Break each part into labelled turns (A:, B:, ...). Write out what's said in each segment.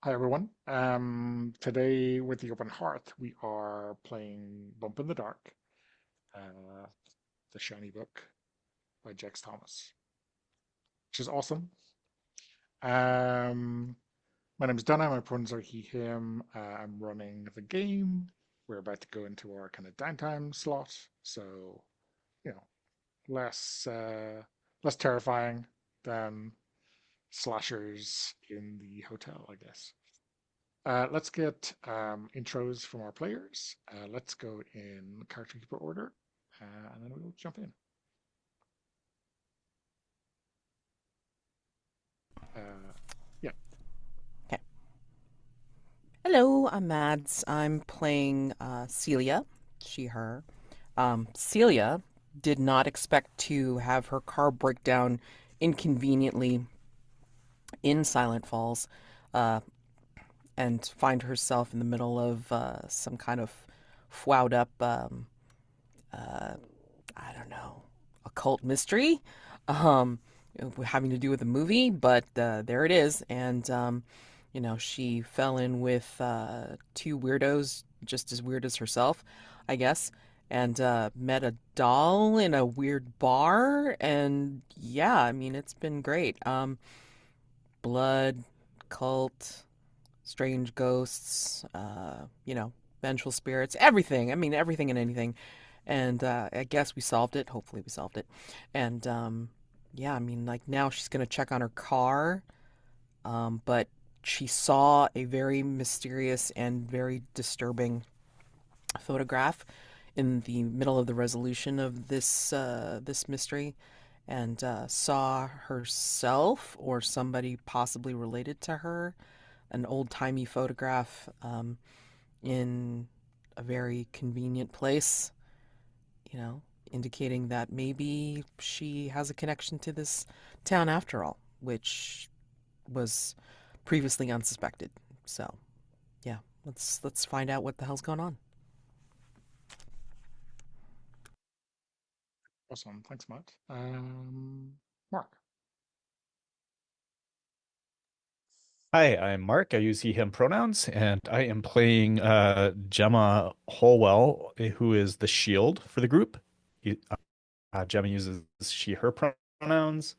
A: Hi everyone. Today with the Open Hearth, we are playing Bump in the Dark, uh, the shiny book by Jex Thomas, which is awesome. Um, my name is Dana. My pronouns are he, him. I'm running the game. We're about to go into our kind of downtime slot, so you know, less terrifying than slashers in the hotel, I guess. Let's get intros from our players. Let's go in character keeper order, and then we'll jump in. Uh, yeah,
B: Okay. Hello, I'm Mads. I'm playing Celia, she, her. Celia did not expect to have her car break down inconveniently in Silent Falls uh, and find herself in the middle of some kind of wound up, uh, I don't know, occult mystery um, having to do with a movie, but there it is. And she fell in with two weirdos, just as weird as herself, I guess, and met a doll in a weird bar. And yeah, I mean, it's been great. Blood, cult, strange ghosts, vengeful spirits, everything. I mean, everything and anything. And I guess we solved it. Hopefully, we solved it. And yeah, I mean, like now she's gonna check on her car, but she saw a very mysterious and very disturbing photograph in the middle of the resolution of this mystery, and saw herself or somebody possibly related to her, an old timey photograph in a very convenient place, you know, indicating that maybe she has a connection to this town after all, which was previously unsuspected. So, yeah, let's find out what the hell's going on.
A: awesome. Thanks, Matt. Mark.
C: Hi, I'm Mark. I use he, him pronouns, and I am playing Gemma Holwell, who is the shield for the group. Gemma uses she, her pronouns.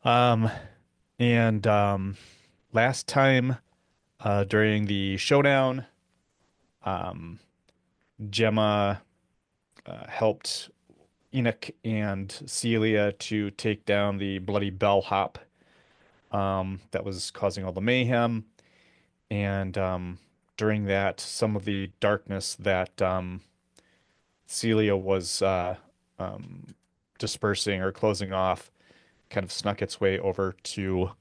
C: Um, and last time during the showdown, um, Gemma helped Enoch and Celia to take down the bloody bellhop that was causing all the mayhem. And during that, some of the darkness that Celia was um, dispersing or closing off kind of snuck its way over to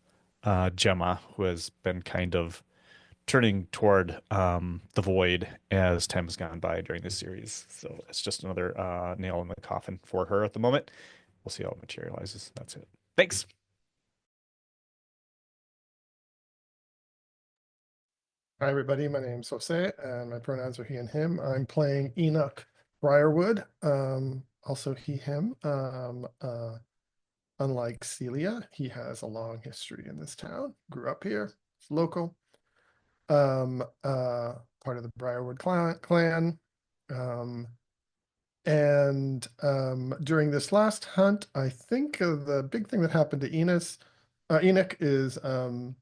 C: Gemma, who has been kind of turning toward the void as time has gone by during this series. So it's just another nail in the coffin for her at the moment. We'll see how it materializes. That's it. Thanks.
D: Hi, everybody. My name's Jose, and my pronouns are he and him. I'm playing Enoch Briarwood, also he, him. Unlike Celia, he has a long history in this town, grew up here, it's local, part of the Briarwood clan. And during this last hunt, I think the big thing that happened to Enoch is I'm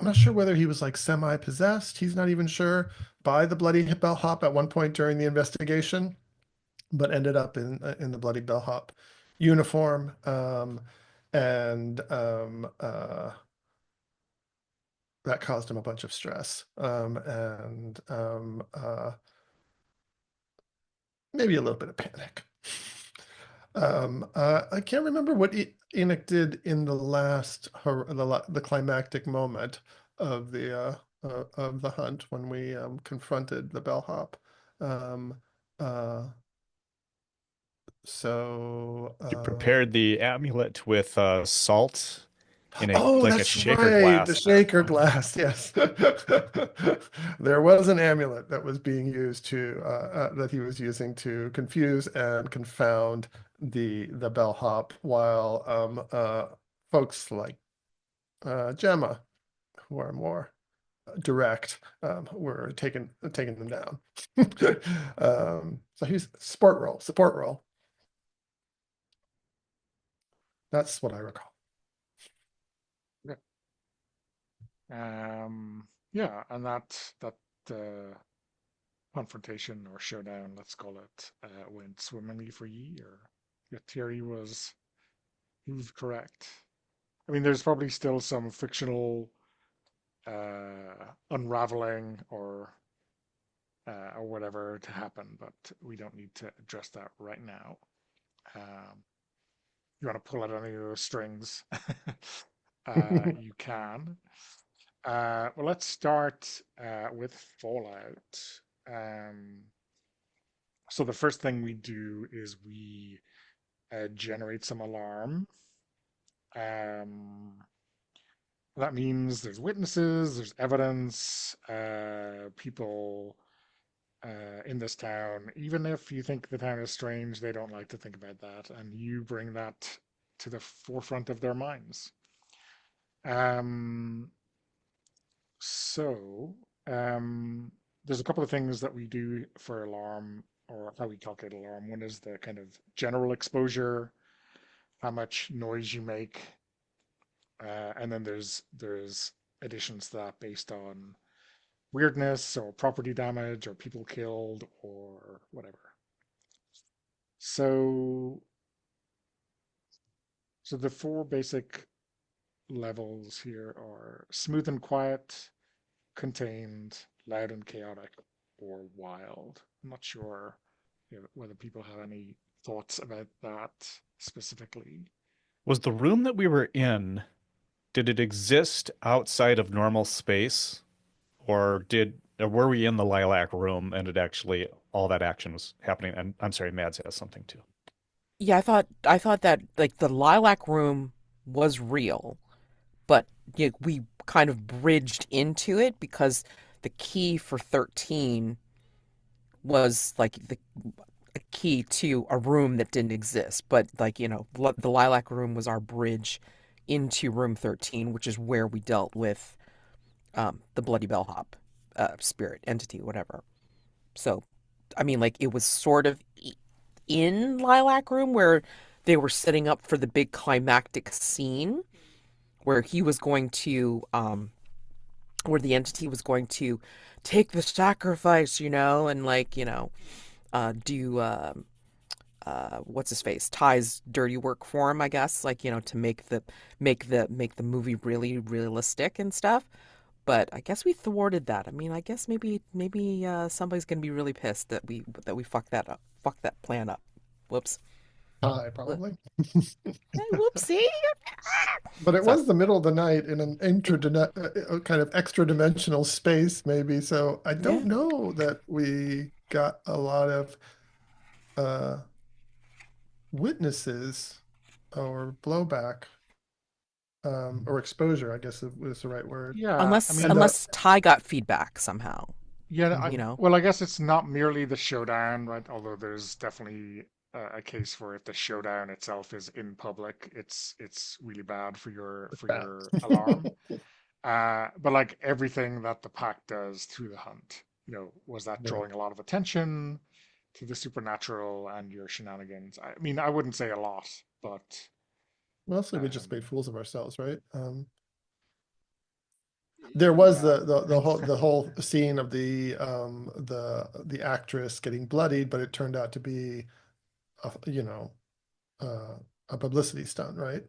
D: not sure whether he was like semi-possessed. He's not even sure by the bloody bellhop at one point during the investigation, but ended up in the bloody bellhop uniform, and that caused him a bunch of stress, and maybe a little bit of panic. I can't remember what Enoch did in the last the climactic moment of the hunt when we confronted the bellhop. Um, uh, so
C: You prepared the amulet with salt in a
D: oh,
C: like a
D: that's
C: shaker
D: right, the
C: glass at that
D: shaker
C: point.
D: glass. Yes, there was an amulet that was being used that he was using to confuse and confound the bellhop, while folks like Gemma, who are more direct, we're taking them down. So he's support role. That's what I recall.
A: Yeah. Yeah, and that uh, confrontation or showdown, let's call it, went swimmingly for ye, or your theory was he was correct. I mean, there's probably still some fictional unraveling or whatever to happen, but we don't need to address that right now. You want to pull at any of those strings, you can. Well, let's start with Fallout. Um, so the first thing we do is we generate some alarm. Um, that means there's witnesses, there's evidence, people in this town. Even if you think the town is strange, they don't like to think about that, and you bring that to the forefront of their minds. Um, so, um, there's a couple of things that we do for alarm or how we calculate alarm. One is the kind of general exposure, how much noise you make, and then there's additions to that based on weirdness or property damage or people killed or whatever. So so the four basic levels here are smooth and quiet, contained, loud and chaotic, or wild. I'm not sure whether people have any thoughts about that specifically.
C: Was the room that we were in, did it exist outside of normal space, or were we in the lilac room and it actually all that action was happening? And I'm sorry, Mads has something too.
B: Yeah, I thought that like the lilac room was real, but we kind of bridged into it because the key for 13 was like the a key to a room that didn't exist. But like, the lilac room was our bridge into room 13, which is where we dealt with the bloody bellhop spirit entity, whatever. So, I mean, like it was sort of in lilac room where they were setting up for the big climactic scene where he was going to where the entity was going to take the sacrifice, and like, do what's his face Ty's dirty work for him, I guess, like, to make the movie really realistic and stuff. But I guess we thwarted that. I mean, I guess maybe somebody's gonna be really pissed that we fucked that up, fucked that plan up. Whoops.
D: Hi, probably.
B: Hey, whoopsie.
D: But it
B: So
D: was the middle of the night in an kind of extra dimensional space, maybe. So I don't
B: yeah.
D: know that we got a lot of uh, witnesses or blowback, or exposure, I guess is the right word.
A: Yeah, I
B: Unless
D: And
A: mean,
B: unless Ty got feedback somehow,
A: yeah,
D: mhm.
A: well, I guess it's not merely the showdown, right? Although there's definitely a case for if the showdown itself is in public, it's really bad for
D: Bad.
A: your alarm. But like everything that the pack does through the hunt, was that
D: Yeah.
A: drawing a lot of attention to the supernatural and your shenanigans? I mean, I wouldn't say a lot, but
D: Mostly we just
A: um,
D: made fools of ourselves, right? There was
A: yeah,
D: the whole scene of the actress getting bloodied, but it turned out to be a, uh, a publicity stunt, right?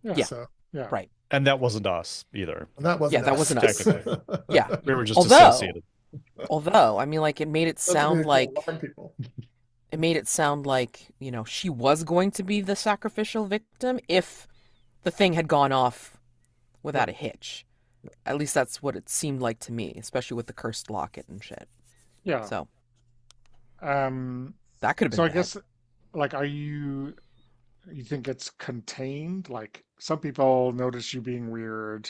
A: yeah,
B: yeah,
D: So
A: yeah,
B: right.
C: And that wasn't us either,
D: and that
B: Yeah,
D: wasn't
B: that
D: us.
B: wasn't us.
C: technically.
B: Yeah.
C: We were just
B: Although,
C: associated.
B: although, I mean, like
D: Doesn't mean it can't alarm people.
B: it made it sound like, she was going to be the sacrificial victim if the thing had gone off
D: Yeah.
B: without a hitch. At least that's what it seemed like to me, especially with the cursed locket and shit.
A: yeah.
B: So
A: Um,
B: that could have
A: so
B: been
A: I
B: bad.
A: guess, like, you think it's contained? Like, some people notice you being weird,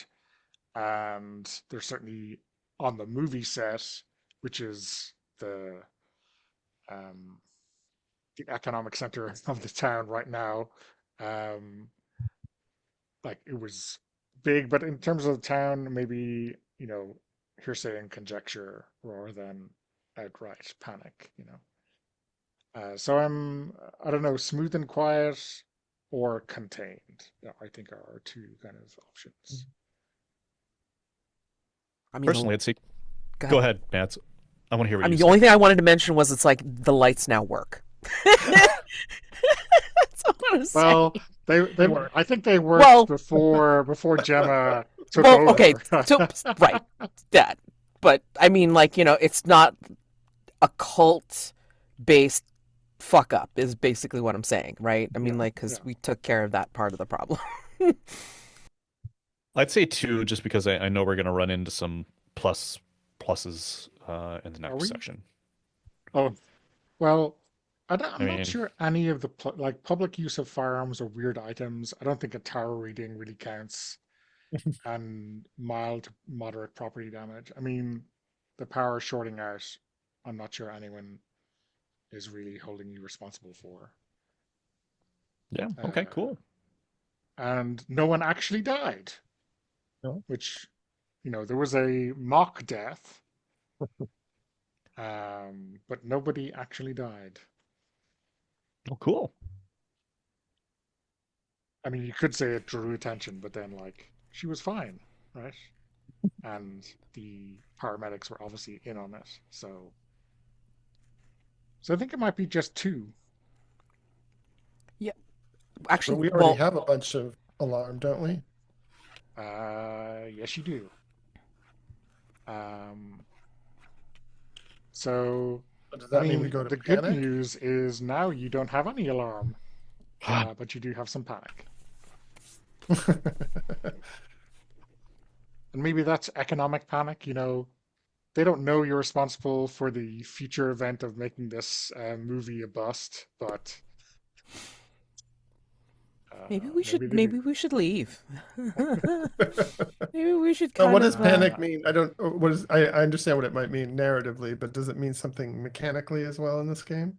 A: and they're certainly on the movie set, which is um, the economic center of the town right now. Um, like, it was big, but in terms of the town, maybe, hearsay and conjecture rather than outright panic, So I don't know, smooth and quiet or contained, I think are our two kind of options.
B: I mean,
C: Personally, I'd say
B: go
C: go
B: ahead.
C: ahead, Matt. I want to hear what
B: I
C: you
B: mean, the
C: say.
B: only thing I wanted to mention was it's like the lights now work. That's all I want to say.
A: Well, they
D: Work.
A: I think they worked
B: Well,
A: before Gemma took
B: well, okay,
A: over.
B: so right, that. But I mean, like, it's not a cult based fuck up is basically what I'm saying, right? I mean,
A: Yeah,
B: like,
A: yeah.
B: because we took care of that part of the problem.
C: I'd say two, just because I know we're going to run into some pluses in the
A: Are
C: next
A: we?
C: section.
A: Oh, well,
C: I
A: I'm not
C: mean,
A: sure any of the like public use of firearms or weird items. I don't think a tower reading really counts, and mild to moderate property damage. I mean, the power shorting out, I'm not sure anyone is really holding you responsible for.
C: yeah, okay,
A: Uh,
C: cool.
A: and no one actually died,
D: No?
A: which, there was a mock death, but nobody actually died.
C: Oh, cool.
A: I mean, you could say it drew attention, but then, like, she was fine, right? And the paramedics were obviously in on it. So I think it might be just two.
B: Yeah,
D: But
B: actually,
D: we already
B: well,
D: have a bunch of alarm, don't we?
A: Yes, you do. Um, so,
D: But does
A: I
D: that mean we
A: mean,
D: go to
A: the good
D: panic?
A: news is now you don't have any alarm, but you do have some panic. And maybe that's economic panic. They don't know you're responsible for the future event of making this movie a bust, but maybe they do.
B: maybe we should leave. Maybe we should
D: So
B: kind
D: what does
B: of
D: panic mean? I don't, what is, I understand what it might mean narratively, but does it mean something mechanically as well in this game?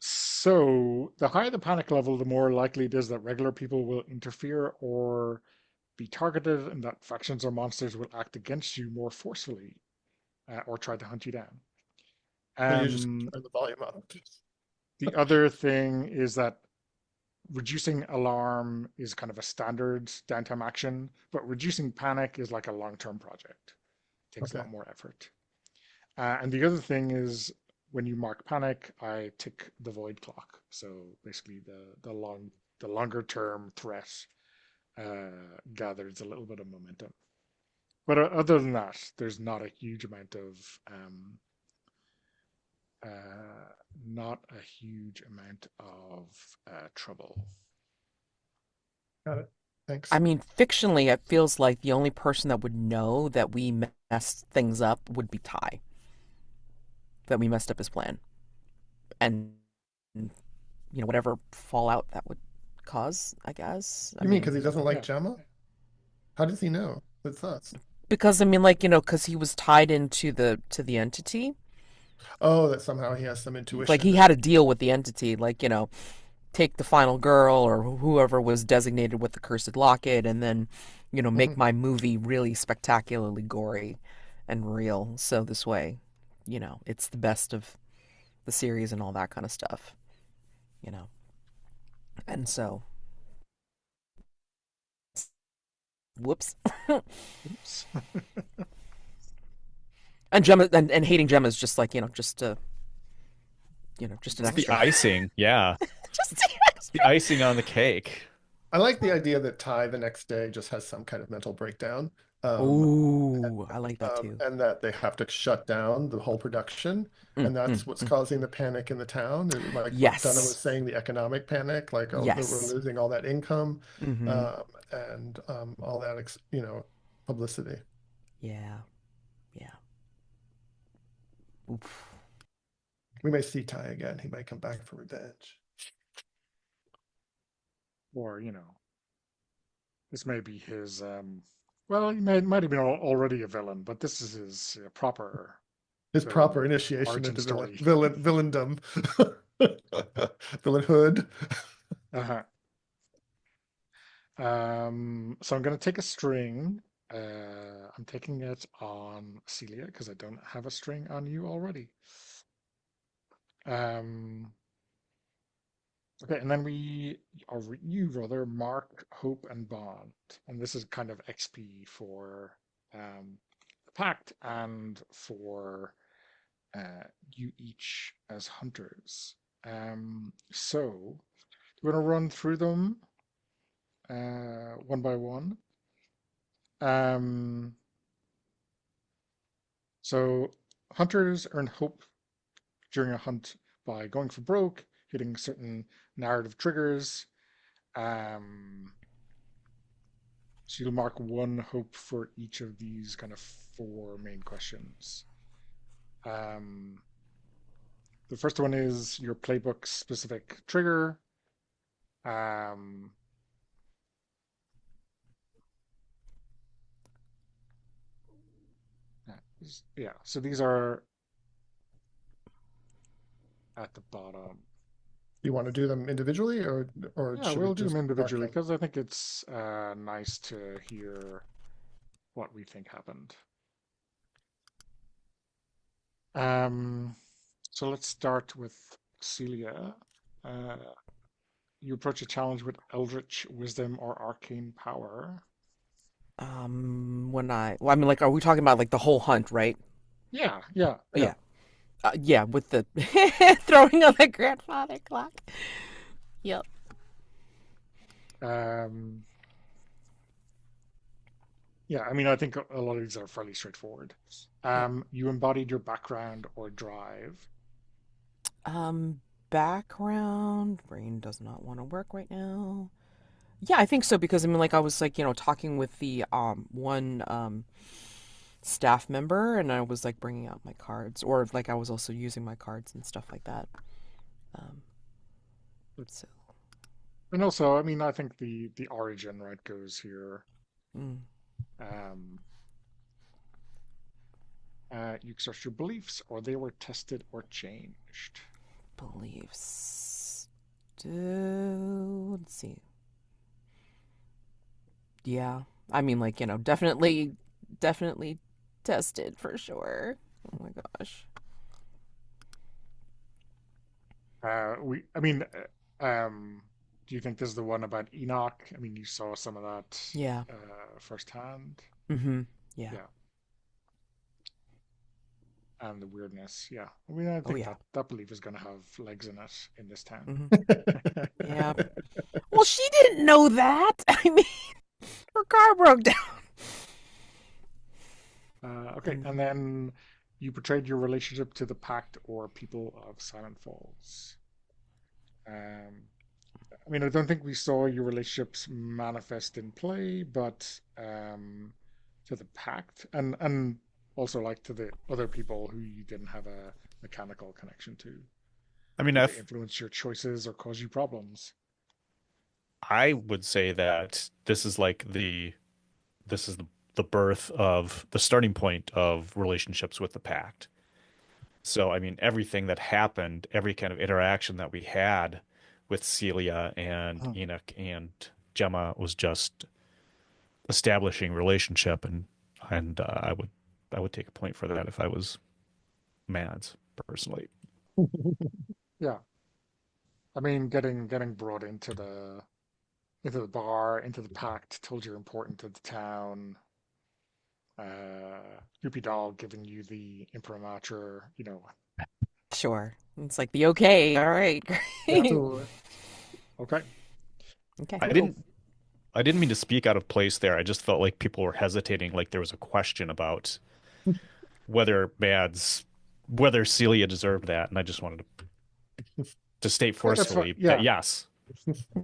A: So the higher the panic level, the more likely it is that regular people will interfere or be targeted, and that factions or monsters will act against you more forcefully or try to hunt you down.
D: So you just
A: Um,
D: turn the volume up.
A: the other thing is that reducing alarm is kind of a standard downtime action, but reducing panic is like a long-term project. It takes a
D: Okay.
A: lot more effort. And the other thing is when you mark panic, I tick the void clock. So basically, the longer term threat gathers a little bit of momentum. But other than that, there's not a huge amount of not a huge amount of trouble.
D: Got it. Thanks.
B: I mean, fictionally, it feels like the only person that would know that we messed things up would be Ty. That we messed up his plan, and whatever fallout that would cause. I guess. I
D: You mean
B: mean,
D: because he doesn't like
A: Yeah.
D: Gemma? How does he know? It's us.
B: because I mean, like because he was tied into the entity.
D: Oh, that somehow he has some
B: Like
D: intuition.
B: he had a deal with the entity. Like take the final girl or whoever was designated with the cursed locket, and then make
D: Mhm.
B: my movie really spectacularly gory and real. So this way, it's the best of the series and all that kind of stuff. You know, and so whoops.
A: Oops.
B: And Gemma and hating Gemma is just like just an
C: It's the
B: extra.
C: icing. Yeah.
B: Just the
C: The
B: extra.
C: icing on the cake.
D: I like the idea that Ty the next day just has some kind of mental breakdown. Um,
B: Ooh, I like that too.
D: and that they have to shut down the whole production,
B: Mm,
D: and
B: mm,
D: that's what's
B: mm.
D: causing the panic in the town. Like what Donna was
B: Yes.
D: saying, the economic panic, like oh, that we're
B: Yes.
D: losing all that income,
B: Mm-hmm.
D: and all that, publicity.
B: Yeah. Yeah. Oof.
D: We may see Ty again. He might come back for revenge.
A: Or, this may be his, well, he might have been already a villain, but this is his proper
D: His proper
A: villain
D: initiation
A: origin
D: into
A: story.
D: villaindom, villainhood.
A: Uh-huh. So I'm going to take a string. I'm taking it on Celia because I don't have a string on you already. Um, okay, and then you rather, Mark, Hope, and Bond. And this is kind of XP for the Pact and for you each as hunters. So we're going to run through them one by one. Um, so hunters earn hope during a hunt by going for broke, hitting certain narrative triggers. Um, so you'll mark one hope for each of these kind of four main questions. Um, the first one is your playbook specific trigger. Um, yeah, so these are at the bottom.
D: You want to do them individually, or
A: Yeah,
D: should we
A: we'll do
D: just
A: them
D: mark
A: individually
D: them?
A: because I think it's nice to hear what we think happened. Um, so let's start with Celia. Uh, you approach a challenge with Eldritch Wisdom or Arcane Power.
B: Well, I mean, like, are we talking about like the whole hunt, right?
A: Yeah, yeah,
B: Oh,
A: yeah.
B: yeah. Yeah, with the throwing on the grandfather clock. Yep.
A: Um, yeah, I mean, I think a lot of these are fairly straightforward.
B: Yep.
A: You embodied your background or drive.
B: Um, Background. Brain does not want to work right now. Yeah, I think so because I mean, like, I was like, talking with the one staff member, and I was like bringing out my cards, or like I was also using my cards and stuff like that. Um, so.
A: And also, I mean, I think the origin, right, goes here.
B: Mm.
A: Um, you express your beliefs, or they were tested or changed.
B: Beliefs. Let's see. Yeah. I mean, like, definitely tested for sure. Oh my gosh.
A: I mean, do you think this is the one about Enoch? I mean, you saw some of that
B: Yeah.
A: firsthand.
B: Mm-hmm. Yeah.
A: Yeah, and the weirdness. Yeah, I mean, I
B: Oh
A: think
B: yeah.
A: that belief is going to have legs in it in this town.
B: Mm-hmm. Yeah. Well, she didn't know that. I mean, her car broke down.
A: Okay,
B: Mm.
A: and then you portrayed your relationship to the Pact or people of Silent Falls. Um, I mean, I don't think we saw your relationships manifest in play, but to the Pact and also like to the other people who you didn't have a mechanical connection to.
C: I mean,
A: Did they
C: if
A: influence your choices or cause you problems?
C: I would say that this is the birth of the starting point of relationships with the pact. So, I mean, everything that happened, every kind of interaction that we had with Celia and
A: Huh.
C: Enoch and Gemma was just establishing relationship, and I would take a point for that if I was Mads personally.
A: Yeah, I mean, getting brought into the bar, into the Pact, told you're important to the town. Goopy Doll giving you the imprimatur,
B: Sure. It's like the okay. All right.
A: yeah,
B: Great.
D: Totally.
A: okay,
B: Okay.
C: I
A: cool.
C: didn't mean to speak out of place there. I just felt like people were hesitating, like there was a question about whether Mads, whether Celia deserved that, and I just wanted to state
A: Okay, that's fine.
C: forcefully that
A: Yeah,
C: yes.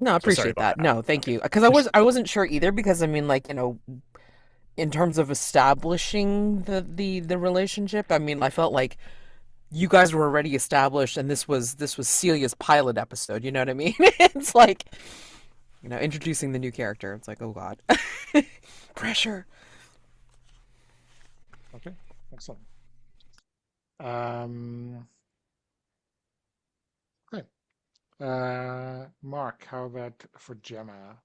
B: No, I
C: So sorry
B: appreciate
C: about
B: that.
C: that.
B: No, thank
C: Okay.
B: you. Because I wasn't sure either because I mean like, in terms of establishing the relationship, I mean, I felt like you guys were already established and this was Celia's pilot episode, you know what I mean? It's like, introducing the new character. It's like, oh God. Pressure.
A: okay, excellent. Um, okay. Mark, how about for Gemma?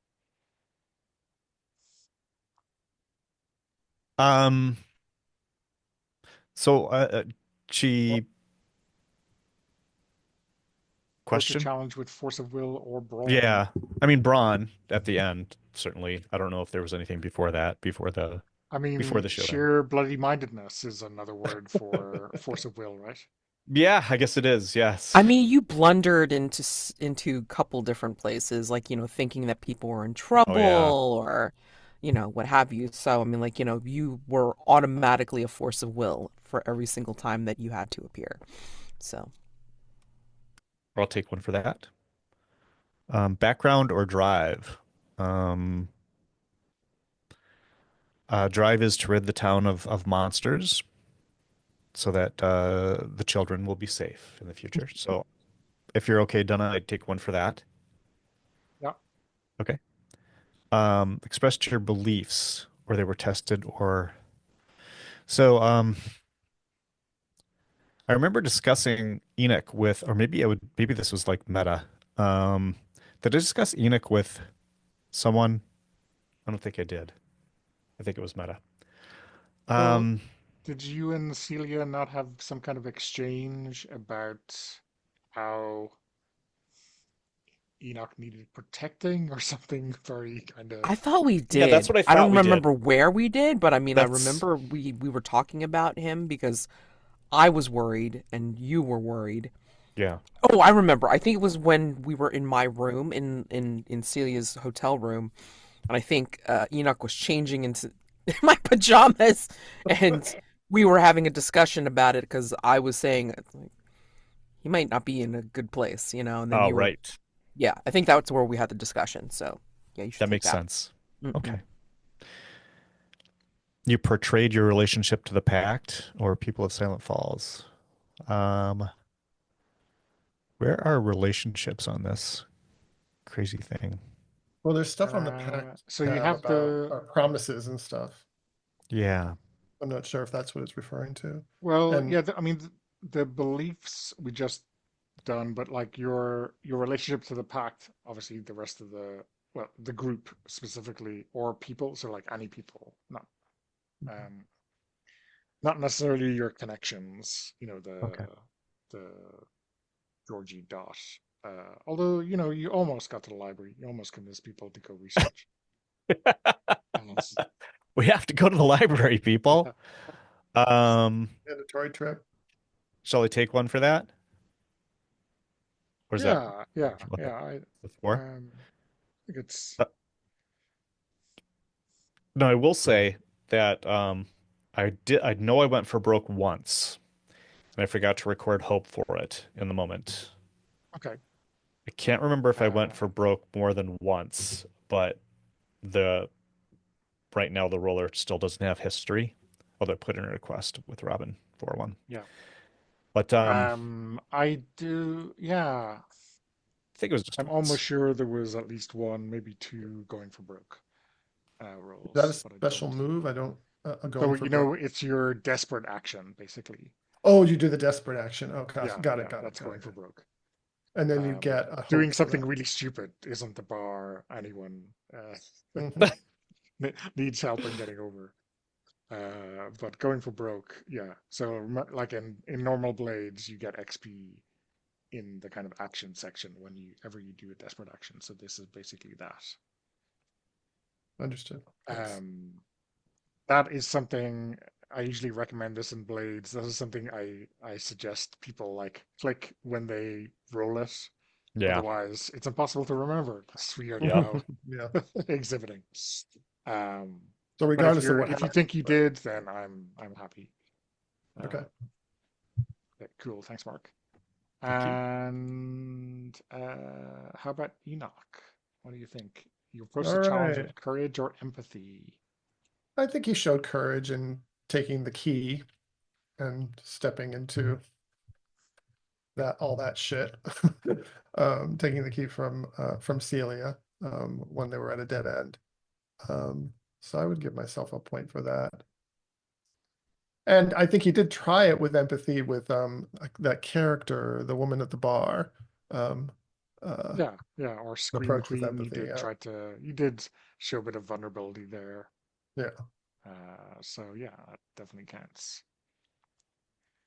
C: Um, so
A: Or
C: she
A: approach a
C: question?
A: challenge with force of will or brawn.
C: Yeah. I mean brawn at the end, certainly. I don't know if there was anything before that,
A: I
C: before
A: mean,
C: the showdown.
A: sheer bloody mindedness is another word for force of will, right?
C: Yeah, I guess it is.
B: I
C: Yes.
B: mean, you blundered into a couple different places, like, thinking that people were in
C: Oh yeah.
B: trouble or, what have you. So, I mean, like, you were automatically a force of will for every single time that you had to appear. So,
C: I'll take one for that. Background or drive? Um, Drive is to rid the town of monsters so that the children will be safe in the future. So if you're okay, Donna, I'd take one for that.
A: Yeah.
C: Okay. Expressed your beliefs or they were tested or so I remember discussing Enoch with, or maybe this was like meta. Um, did I discuss Enoch with someone? I don't think I did. I think it was meta.
A: Well,
C: Um,
A: did you and Celia not have some kind of exchange about how Enoch needed protecting or something very kind of.
B: I thought we
C: yeah, that's
B: did.
C: what I
B: I
C: thought
B: don't
C: we did.
B: remember where we did, but I mean, I
C: That's
B: remember we were talking about him because I was worried and you were worried.
C: yeah.
B: Oh, I remember. I think it was when we were in my room in Celia's hotel room, and I think Enoch was changing into my pajamas, and we were having a discussion about it because I was saying like, he might not be in a good place, and then
C: Oh,
B: you were,
C: right.
B: yeah, I think that's where we had the discussion. So yeah, you should
C: That
B: take
C: makes
B: that.
C: sense.
B: Mm-mm.
C: Okay. You portrayed your relationship to the Pact or people of Silent Falls. Um, where are relationships on this crazy thing?
D: Well, there's stuff on the pact
A: So you
D: tab
A: have
D: about
A: the.
D: promises and stuff.
C: Yeah.
D: I'm not sure if that's what it's referring to.
A: Well,
D: And
A: yeah, I mean, the beliefs we just done, but like your relationship to the pact, obviously the rest of the, well, the group specifically, or people, so like any people, um not necessarily your connections,
C: Okay.
A: the Georgie dot. Although, you almost got to the library, you almost convinced people to go research. Um,
C: We have to go to the library, people. Um,
D: mandatory trip.
C: shall I take one for that? Or is that
A: yeah, yeah,
C: what
A: yeah.
C: the four?
A: I think it's
C: No, I will say that I know I went for broke once and I forgot to record hope for it in the moment.
A: okay.
C: I can't remember if I went
A: Uh,
C: for broke more than once, but the right now the roller still doesn't have history. Although I put in a request with Robin for one.
A: yeah.
C: But
A: I do, yeah.
C: I think it was just
A: I'm almost
C: once.
A: sure there was at least one, maybe two going for broke
D: Is that a
A: rolls, but I
D: special
A: don't.
D: move? I don't
A: So,
D: going for broke.
A: it's your desperate action, basically.
D: Oh, you do the desperate action. Oh, gosh.
A: Yeah,
D: Got it.
A: yeah,
D: Got it.
A: that's
D: Got
A: going
D: it.
A: for broke.
D: And then you get a
A: Doing
D: hope for
A: something
D: that.
A: really stupid isn't the bar anyone
D: Hmm.
A: needs help in getting over. But going for broke, yeah. So, like in normal blades, you get XP in the kind of action section when you ever you do a desperate action. So this is basically that.
D: Understood. Thanks.
A: That is something I usually recommend this in blades. This is something I suggest people like click when they roll it.
C: Yeah.
A: Otherwise, it's impossible to remember because we are
C: Yep.
A: now
D: Yeah.
A: exhibiting. Um,
D: So
A: but
D: regardless of what
A: if you
D: happens,
A: think you
D: right?
A: did, then I'm happy.
D: Okay.
A: Uh, okay, cool. Thanks, Mark.
C: Thank you.
A: And how about Enoch? What do you think? You approach
D: All
A: the challenge
D: right.
A: with courage or empathy?
D: I think he showed courage in taking the key and stepping into that all that shit. Taking the key from Celia when they were at a dead end. Um, so I would give myself a point for that. And I think he did try it with empathy with like that character, the woman at the bar. Um, uh,
A: Yeah, yeah. Or Scream
D: approach with
A: Queen,
D: empathy. Yeah,
A: you did show a bit of vulnerability there.
D: yeah.
A: So yeah, that definitely counts.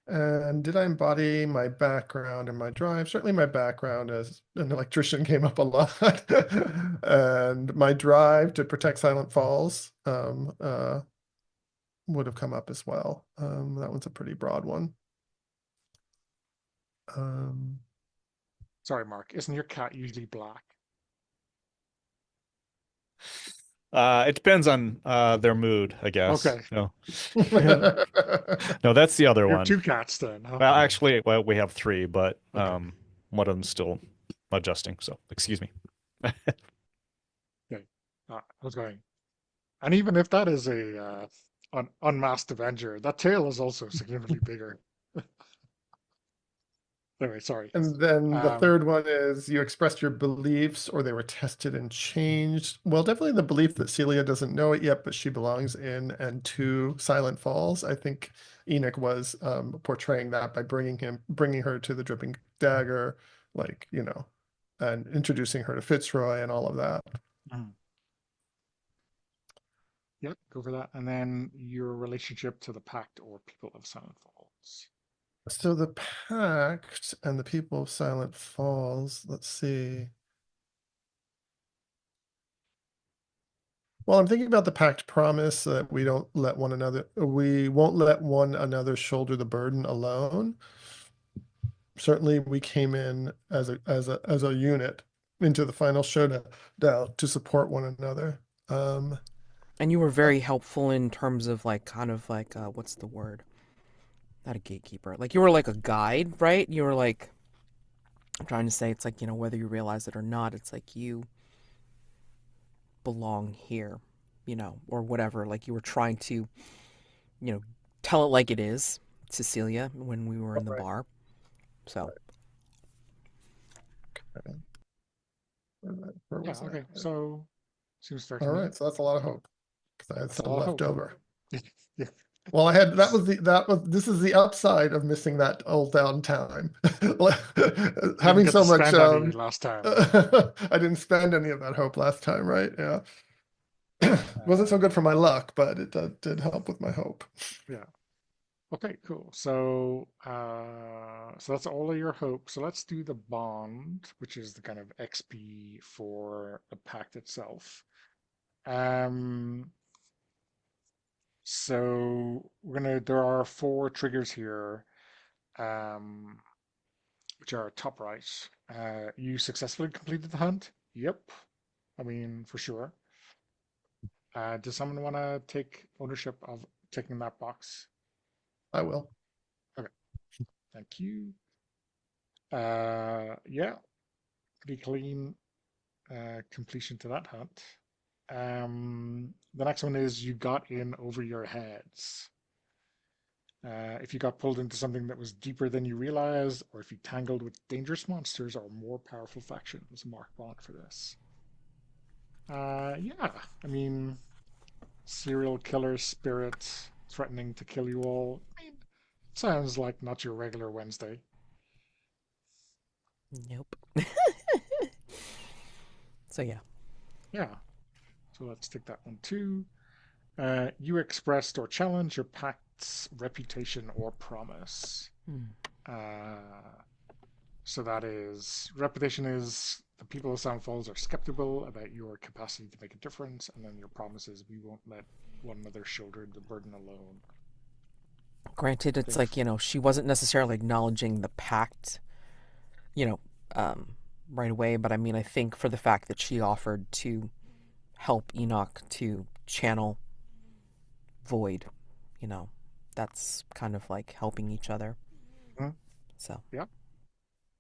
D: And did I embody my background and my drive? Certainly my background as an electrician came up a lot. And my drive to protect Silent Falls would have come up as well. That one's a pretty broad one. Um,
A: Sorry, Mark. Isn't your cat usually black?
C: It depends on their mood, I guess.
A: Okay,
C: No. No, that's the other
A: you have
C: one.
A: two cats then, huh?
C: Well, actually, well, we have three, but
A: Okay,
C: one of them's still adjusting, so excuse me.
A: okay. I was going. And even if that is a unmasked Avenger, that tail is also significantly bigger. Anyway, sorry.
D: And then the
A: Um,
D: third one is you expressed your beliefs or they were tested and changed. Well, definitely the belief that Celia doesn't know it yet, but she belongs in and to Silent Falls. I think Enoch was portraying that by bringing her to the Dripping Dagger, like, and introducing her to Fitzroy and all of that.
A: mhm. Yep, go for that. And then your relationship to the Pact or people of Silent Falls.
D: So the Pact and the people of Silent Falls, let's see. Well, I'm thinking about the pact promise that we won't let one another shoulder the burden alone. Certainly, we came in as a unit into the final showdown to support one another. Um,
B: And you were
D: uh,
B: very helpful in terms of like kind of like what's the word? Not a gatekeeper. Like you were like a guide, right? You were like I'm trying to say it's like, whether you realize it or not, it's like you belong here, or whatever. Like you were trying to, you know, tell it like it is, Cecilia, when we were in the
D: right,
B: bar. So,
D: right. Okay. Where
A: Yeah,
D: was I?
A: okay. So seems fair to
D: All
A: me.
D: right, so that's a lot of hope because I had
A: That's a
D: some
A: lot of
D: left
A: hope.
D: over.
A: Yeah.
D: Well, this is the upside of missing that old downtime.
A: Didn't
D: Having
A: get
D: so
A: to
D: much,
A: spend any last time, yeah.
D: I didn't spend any of that hope last time, right? Yeah. Wasn't so
A: Um,
D: good for my luck, but it did help with my hope.
A: yeah. Okay, cool. So that's all of your hope. So let's do the bond, which is the kind of XP for the pact itself. Um, so there are four triggers here, um, which are top right. You successfully completed the hunt? Yep. I mean, for sure. Does someone want to take ownership of ticking that box?
D: I will.
A: Okay, thank you. Yeah, pretty clean completion to that hunt. The next one is you got in over your heads. If you got pulled into something that was deeper than you realized, or if you tangled with dangerous monsters or more powerful factions, mark bond for this. Yeah, I mean, serial killer spirit threatening to kill you all. I mean, sounds like not your regular Wednesday.
B: nope. So yeah.
A: Yeah, so let's take that one too. You expressed or challenged your pact's reputation or promise.
B: Hmm.
A: Uh, so that is reputation is the people of Sound Falls are skeptical about your capacity to make a difference, and then your promise is we won't let one another shoulder the burden alone.
B: Granted,
A: I
B: it's
A: think,
B: like, she wasn't necessarily acknowledging the pact, you know, um, right away, but I mean, I think for the fact that she offered to help Enoch to channel Void, you know, that's kind of like helping each other.
A: hmm,
B: So,
A: yeah,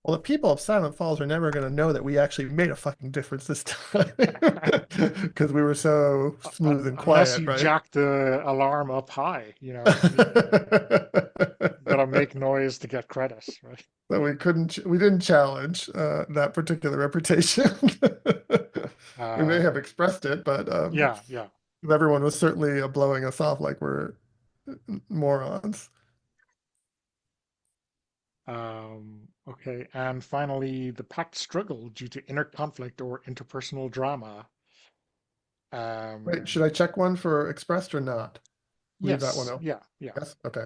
D: Well, the people of Silent Falls are never going to know that we actually made a fucking difference this time because we were so smooth and
A: unless
D: quiet,
A: you
D: right?
A: jack the alarm up high, you gotta make noise to get credit, right?
D: So we didn't challenge that particular reputation. We may
A: Uh,
D: have expressed it, but
A: yeah, yeah.
D: everyone was certainly blowing us off like we're morons.
A: Okay, and finally, the pact struggled due to inner conflict or interpersonal drama.
D: Wait,
A: Um,
D: should I check one for expressed or not? Leave that one
A: yes,
D: out.
A: yeah, yeah.
D: Yes, okay.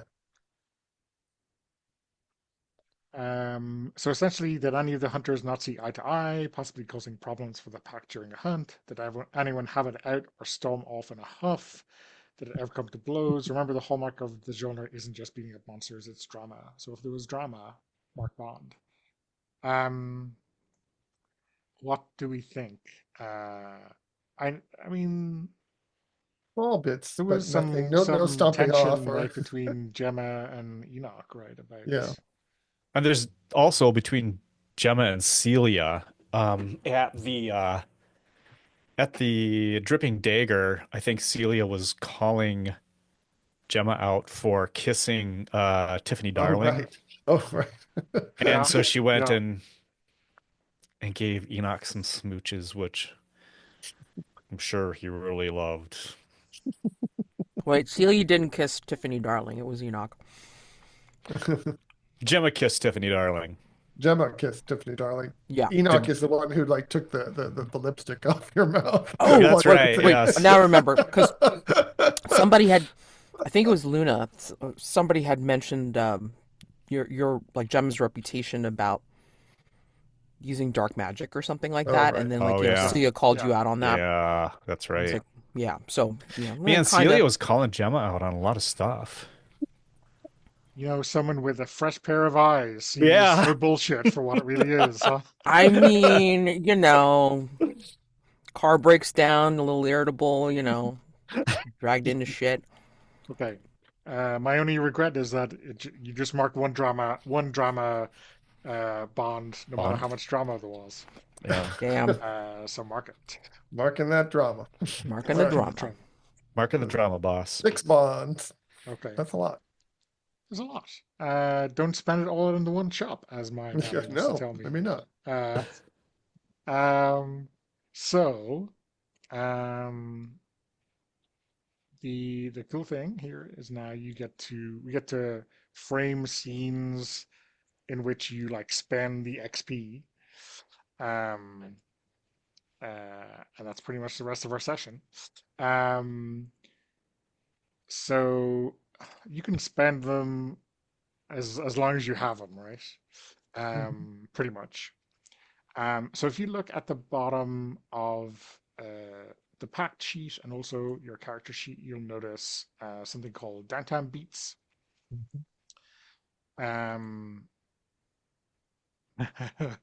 A: So essentially, did any of the hunters not see eye to eye, possibly causing problems for the pack during a hunt? Did anyone have it out or storm off in a huff? Did it ever come to blows? Remember, the hallmark of the genre isn't just beating up monsters, it's drama. So if there was drama, Mark Bond. Um, what do we think? I mean,
D: Small bits,
A: there
D: but
A: was
D: nothing,
A: some
D: no
A: some
D: stomping off
A: tension,
D: or
A: right, between Gemma and Enoch, right,
D: yeah.
A: about
C: And there's also between Gemma and Celia, at the Dripping Dagger, I think Celia was calling Gemma out for kissing Tiffany
D: Oh,
C: Darling.
D: right. Oh, right.
C: And
A: yeah,
C: so she went
A: yeah.
C: and gave Enoch some smooches, which I'm sure he really loved.
B: Wait, Celia didn't kiss Tiffany Darling. It was Enoch.
C: Gemma kissed Tiffany Darling.
D: Gemma kissed Tiffany Darling.
B: Yeah.
D: Enoch
C: Did
D: is the one who like took the lipstick off your mouth.
B: Oh,
C: That's
D: Like,
B: wait,
C: right,
B: wait.
C: yes.
B: Now I remember because somebody had, I think it was Luna. Somebody had mentioned your like Gemma's reputation about using dark magic or something like
D: oh,
B: that,
D: right.
B: and then
C: Oh yeah.
B: Celia called
A: Yeah.
B: you out on that.
C: Yeah, that's
B: It's
C: right.
B: like, yeah. So
C: Man,
B: kind
C: Celia
B: of.
C: was calling Gemma out on a lot of stuff.
A: Someone with a fresh pair of eyes sees
C: Yeah.
A: her bullshit for what it really is, huh?
B: I mean, car breaks down, a little irritable, dragged into shit.
A: Okay. My only regret is that you just marked one drama bond, no matter
C: Bond.
A: how much drama there was.
C: Yeah.
B: Damn,
A: So mark it.
D: Marking that drama.
B: marking
D: All
B: the
D: right.
A: Marking the
B: drama.
A: drama.
C: Marking the drama, boss.
D: 6 bonds.
A: Okay.
D: That's a lot.
A: There's a lot. Don't spend it all in the one shop, as my nanny used to
D: No,
A: tell me.
D: maybe not.
A: Uh, um, so, um, the cool thing here is now we get to frame scenes in which you like spend the XP. Um, and that's pretty much the rest of our session. Um, so you can spend them as long as you have them, right?
D: Mhm.
A: Pretty much. So if you look at the bottom of the pact sheet and also your character sheet, you'll notice something called downtime beats. Um, a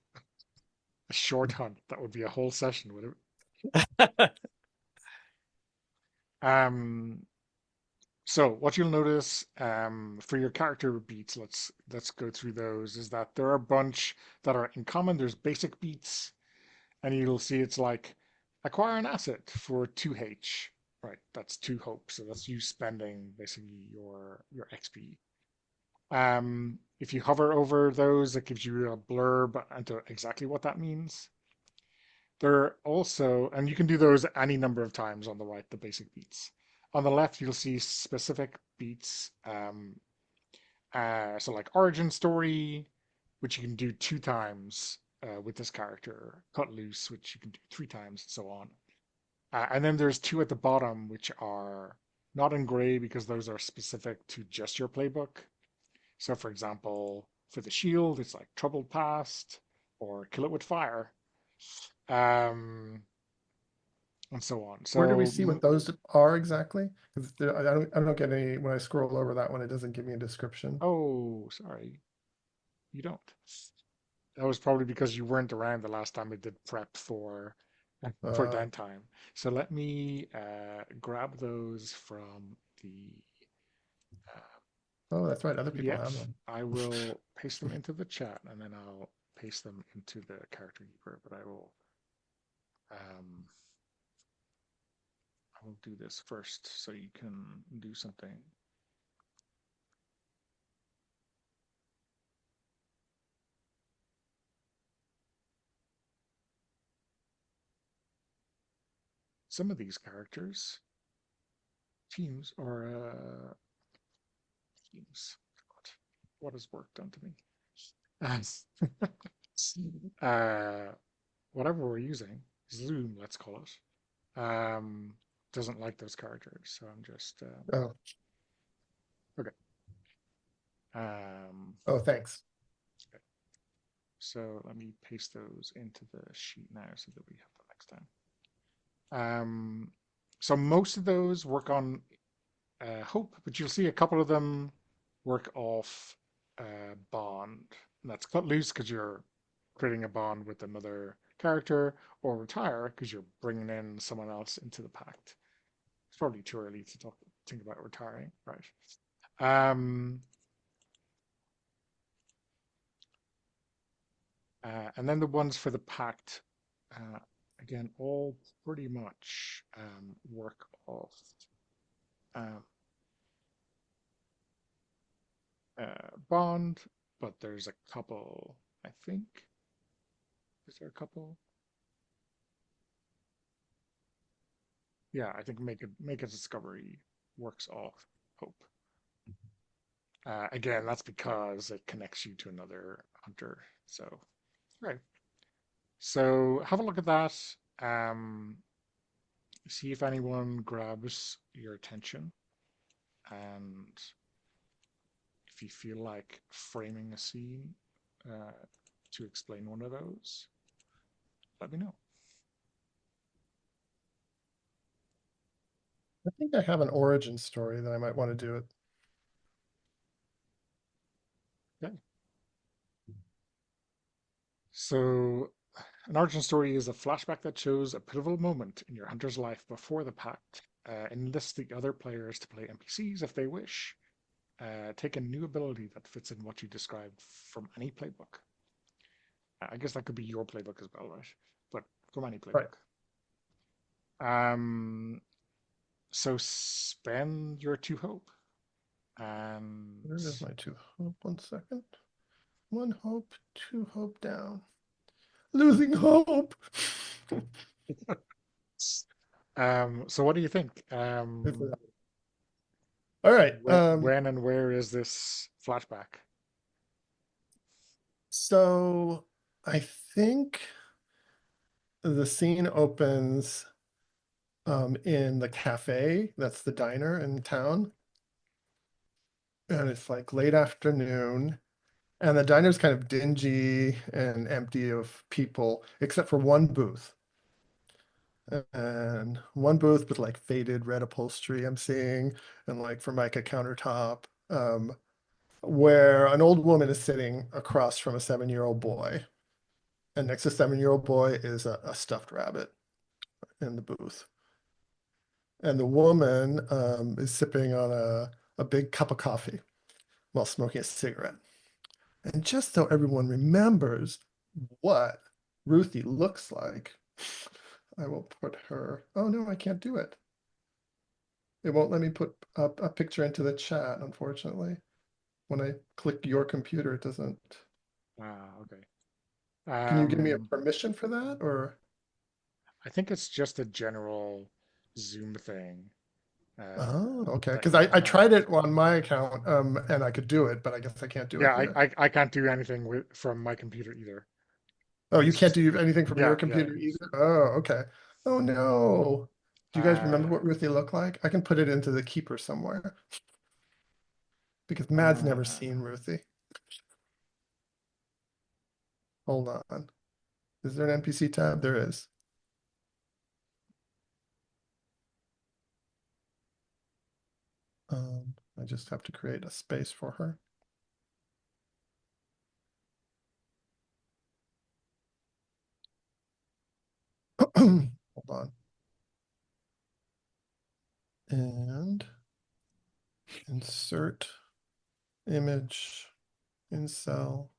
A: short hunt. That would be a whole session, would it? Um, so what you'll notice for your character beats, let's go through those, is that there are a bunch that are in common. There's basic beats, and you'll see it's like acquire an asset for 2H. Right, that's 2 hope. So that's you spending basically your XP. If you hover over those, it gives you a blurb into exactly what that means. There are also, and you can do those any number of times on the right, the basic beats. On the left, you'll see specific beats. So like origin story, which you can do 2 times with this character. Cut loose, which you can do 3 times, and so on. And then there's 2 at the bottom, which are not in gray because those are specific to just your playbook. So, for example, for the shield, it's like Troubled Past or Kill It with Fire, um, and so on.
D: Where do we
A: So,
D: see what those are exactly? Because I don't get any, when I scroll over that one, it doesn't give me a description.
A: oh, sorry, you don't. That was probably because you weren't around the last time I did prep for
D: Uh,
A: downtime. So let me grab those from the uh,
D: oh, that's right. Other people have
A: PDF.
D: them.
A: I will paste them into the chat and then I'll paste them into the character keeper. But um, I will do this first so you can do something. Some of these characters, teams, or teams. What has work done to me? Uh, whatever we're using, Zoom, let's call it. doesn't like those characters, so I'm just
D: Oh,
A: okay. Um,
D: oh, thanks.
A: so let me paste those into the sheet now so that we have them next time. So most of those work on hope, but you'll see a couple of them work off bond. And that's cut loose because you're creating a bond with another character, or retire because you're bringing in someone else into the pact. It's probably too early to think about retiring, right? And then the ones for the pact, again, all pretty much work off um, bond, but there's a couple, I think. Is there a couple? Yeah, I think make a discovery works off hope. Again, that's because it connects you to another hunter. So, right. So have a look at that. See if anyone grabs your attention, and if you feel like framing a scene to explain one of those, let me know.
D: I think I have an origin story that I might want to do it.
A: Okay. So, an origin story is a flashback that shows a pivotal moment in your hunter's life before the pact. Enlist the other players to play NPCs if they wish. Take a new ability that fits in what you described from any playbook. I guess that could be your playbook as well, right? But from any playbook.
D: Right.
A: So spend your 2 hope. And
D: Where is my 2 hope? 1 second. 1 hope, 2 hope down. Losing hope.
A: so what do you think?
D: All right.
A: When and where is this flashback?
D: So I think the scene opens in the cafe. That's the diner in town. And it's like late afternoon. And the diner's kind of dingy and empty of people, except for one booth. And one booth with like faded red upholstery I'm seeing, and like Formica countertop, where an old woman is sitting across from a 7-year-old boy. And next to 7-year-old boy is a stuffed rabbit in the booth. And the woman is sipping on a big cup of coffee while smoking a cigarette. And just so everyone remembers what Ruthie looks like, I will put her. Oh no, I can't do it. It won't let me put a picture into the chat, unfortunately. When I click your computer, it doesn't.
A: Okay.
D: Can you give me a permission for that, or?
A: I think it's just a general Zoom thing.
D: Oh, okay.
A: That
D: Because
A: you
D: I
A: can't.
D: tried it on my account, and I could do it, but I guess I can't do it
A: Yeah,
D: here.
A: I can't do anything from my computer either.
D: Oh, you
A: It's
D: can't
A: just
D: do anything from your
A: yeah, yeah.
D: computer either? Oh, okay. Oh no. Do you guys remember
A: Uh,
D: what Ruthie looked like? I can put it into the keeper somewhere. Because Mad's never
A: uh,
D: seen Ruthie. Hold on. Is there an NPC tab? There is. I just have to create a space for her. Hold on. And insert image in cell,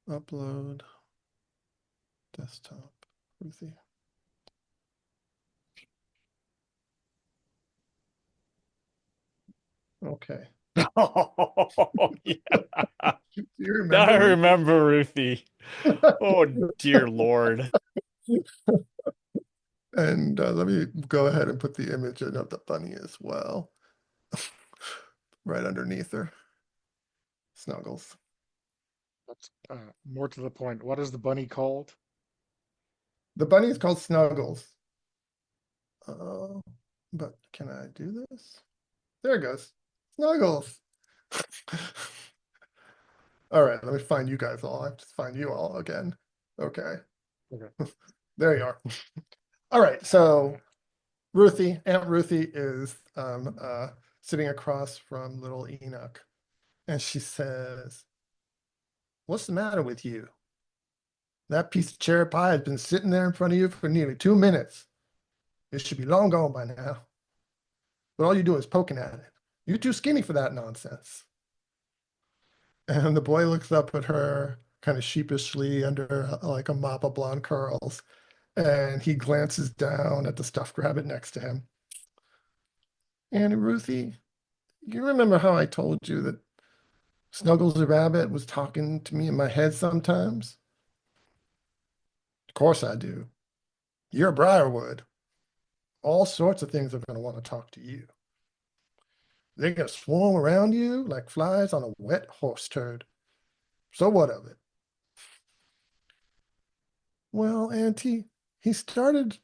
D: upload, desktop, Ruthie. Okay.
C: Oh, yeah.
D: Do you
C: Now I
D: remember Ruthie?
C: remember Ruthie. Oh, dear Lord.
D: And let me go ahead and put the image in of the bunny as well. Right underneath her. Snuggles.
A: that's more to the point. What is the bunny called?
D: The bunny is called Snuggles. Oh, but can I do this? There it goes. Snuggles. All right, let me find you guys all. I have to find you all again. Okay,
A: Okay.
D: there you are. All right, so Ruthie, Aunt Ruthie is sitting across from little Enoch, and she says, "What's the matter with you? That piece of cherry pie has been sitting there in front of you for nearly 2 minutes. It should be long gone by now. But all you do is poking at it. You're too skinny for that nonsense." And the boy looks up at her kind of sheepishly under like a mop of blonde curls, and he glances down at the stuffed rabbit next to him. "Auntie Ruthie, you remember how I told you that Snuggles the rabbit was talking to me in my head sometimes?" "Of course I do. You're a Briarwood. All sorts of things are going to want to talk to you. They're going to swarm around you like flies on a wet horse turd. So what of it?" "Well, Auntie, he started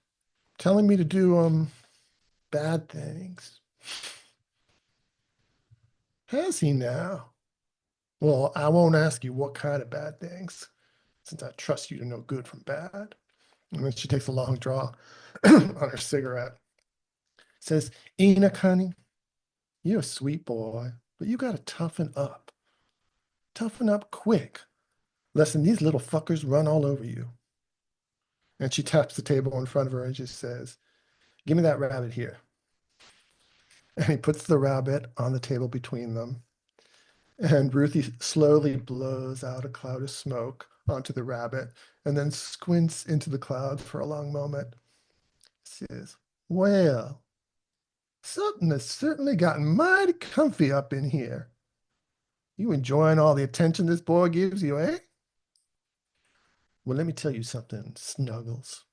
D: telling me to do bad things." "Has he now? Well, I won't ask you what kind of bad things, since I trust you to know good from bad." And then she takes a long draw on her cigarette. Says, "Enoch, honey, you're a sweet boy, but you gotta toughen up. Toughen up quick, lest these little fuckers run all over you." And she taps the table in front of her and just says, "Give me that rabbit here." And he puts the rabbit on the table between them. And Ruthie slowly blows out a cloud of smoke onto the rabbit and then squints into the cloud for a long moment. Says, "Well, something has certainly gotten mighty comfy up in here. You enjoying all the attention this boy gives you, eh? Well, let me tell you something, Snuggles.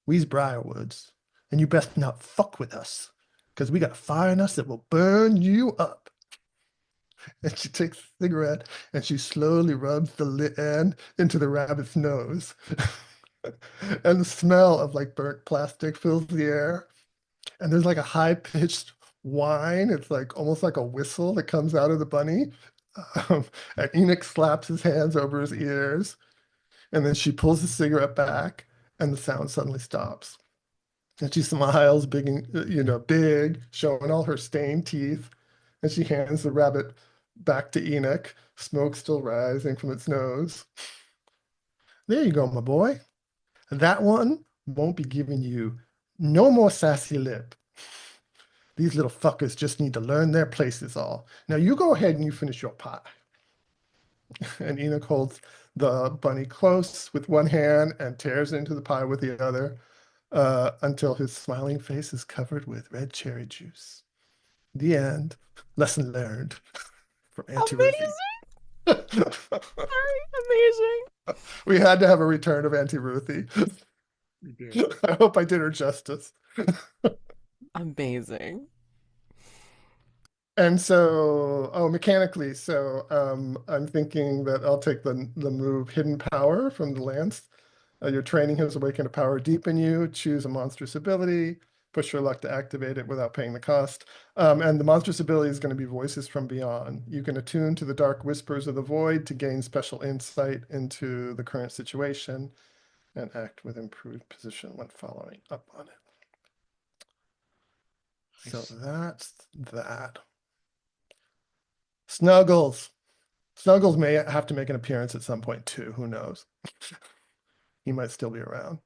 D: We's Briarwoods, and you best not fuck with us, because we got fire in us that will burn you up." And she takes a cigarette and she slowly rubs the lit end into the rabbit's nose. And the smell of like burnt plastic fills the air. And there's like a high pitched whine. It's like almost like a whistle that comes out of the bunny. And Enoch slaps his hands over his ears. And then she pulls the cigarette back and the sound suddenly stops. And she smiles big, big, showing all her stained teeth. And she hands the rabbit back to Enoch, smoke still rising from its nose. "There you go, my boy. That one won't be giving you no more sassy lip. These little fuckers just need to learn their places all. Now you go ahead and you finish your pie." And Enoch holds the bunny close with one hand and tears into the pie with the other until his smiling face is covered with red cherry juice. The end. Lesson learned from Auntie Ruthie.
B: Amazing! Sorry, amazing.
D: We had to have a return of Auntie Ruthie.
A: We did.
D: I hope I did her justice.
B: Amazing.
D: And so, mechanically, so I'm thinking that I'll take the move Hidden Power from the Lance. Your training has awakened a power deep in you. Choose a monstrous ability. Push your luck to activate it without paying the cost. And the monstrous ability is going to be Voices from Beyond. You can attune to the dark whispers of the void to gain special insight into the current situation and act with improved position when following up on it. So
A: Nice.
D: that's that. Snuggles. Snuggles may have to make an appearance at some point too. Who knows? He might still be around.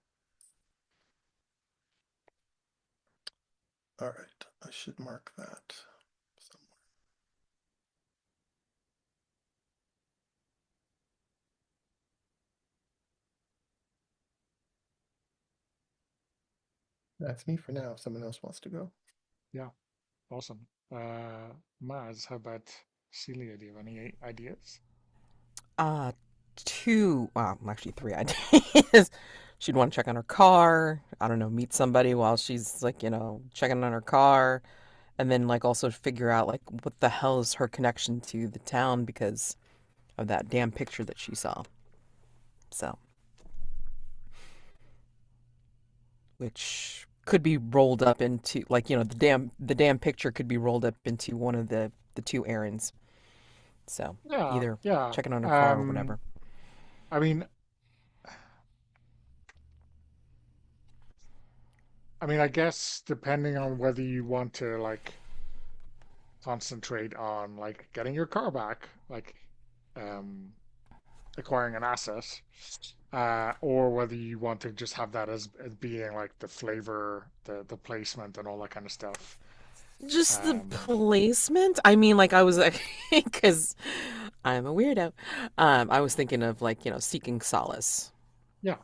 D: All right, I should mark that somewhere. That's me for now. If someone else wants to go.
A: Yeah. Awesome. Maz, how about Celia? Do you have any ideas?
B: Uh, well, actually three ideas. She'd want to check on her car. I don't know, meet somebody while she's like, checking on her car. And then like also figure out like what the hell is her connection to the town because of that damn picture that she saw. So, which could be rolled up into like, the damn picture could be rolled up into one of the two errands. So
A: Yeah,
B: either
A: yeah.
B: checking on her car or whatever.
A: I mean, I guess depending on whether you want to like concentrate on like getting your car back, like um, acquiring an asset, or whether you want to just have that as being like the flavor, the placement, and all that kind of stuff.
B: Just the
A: Um,
B: placement? I mean, like I was like, because I'm a weirdo. I was thinking of like, seeking solace
A: yeah.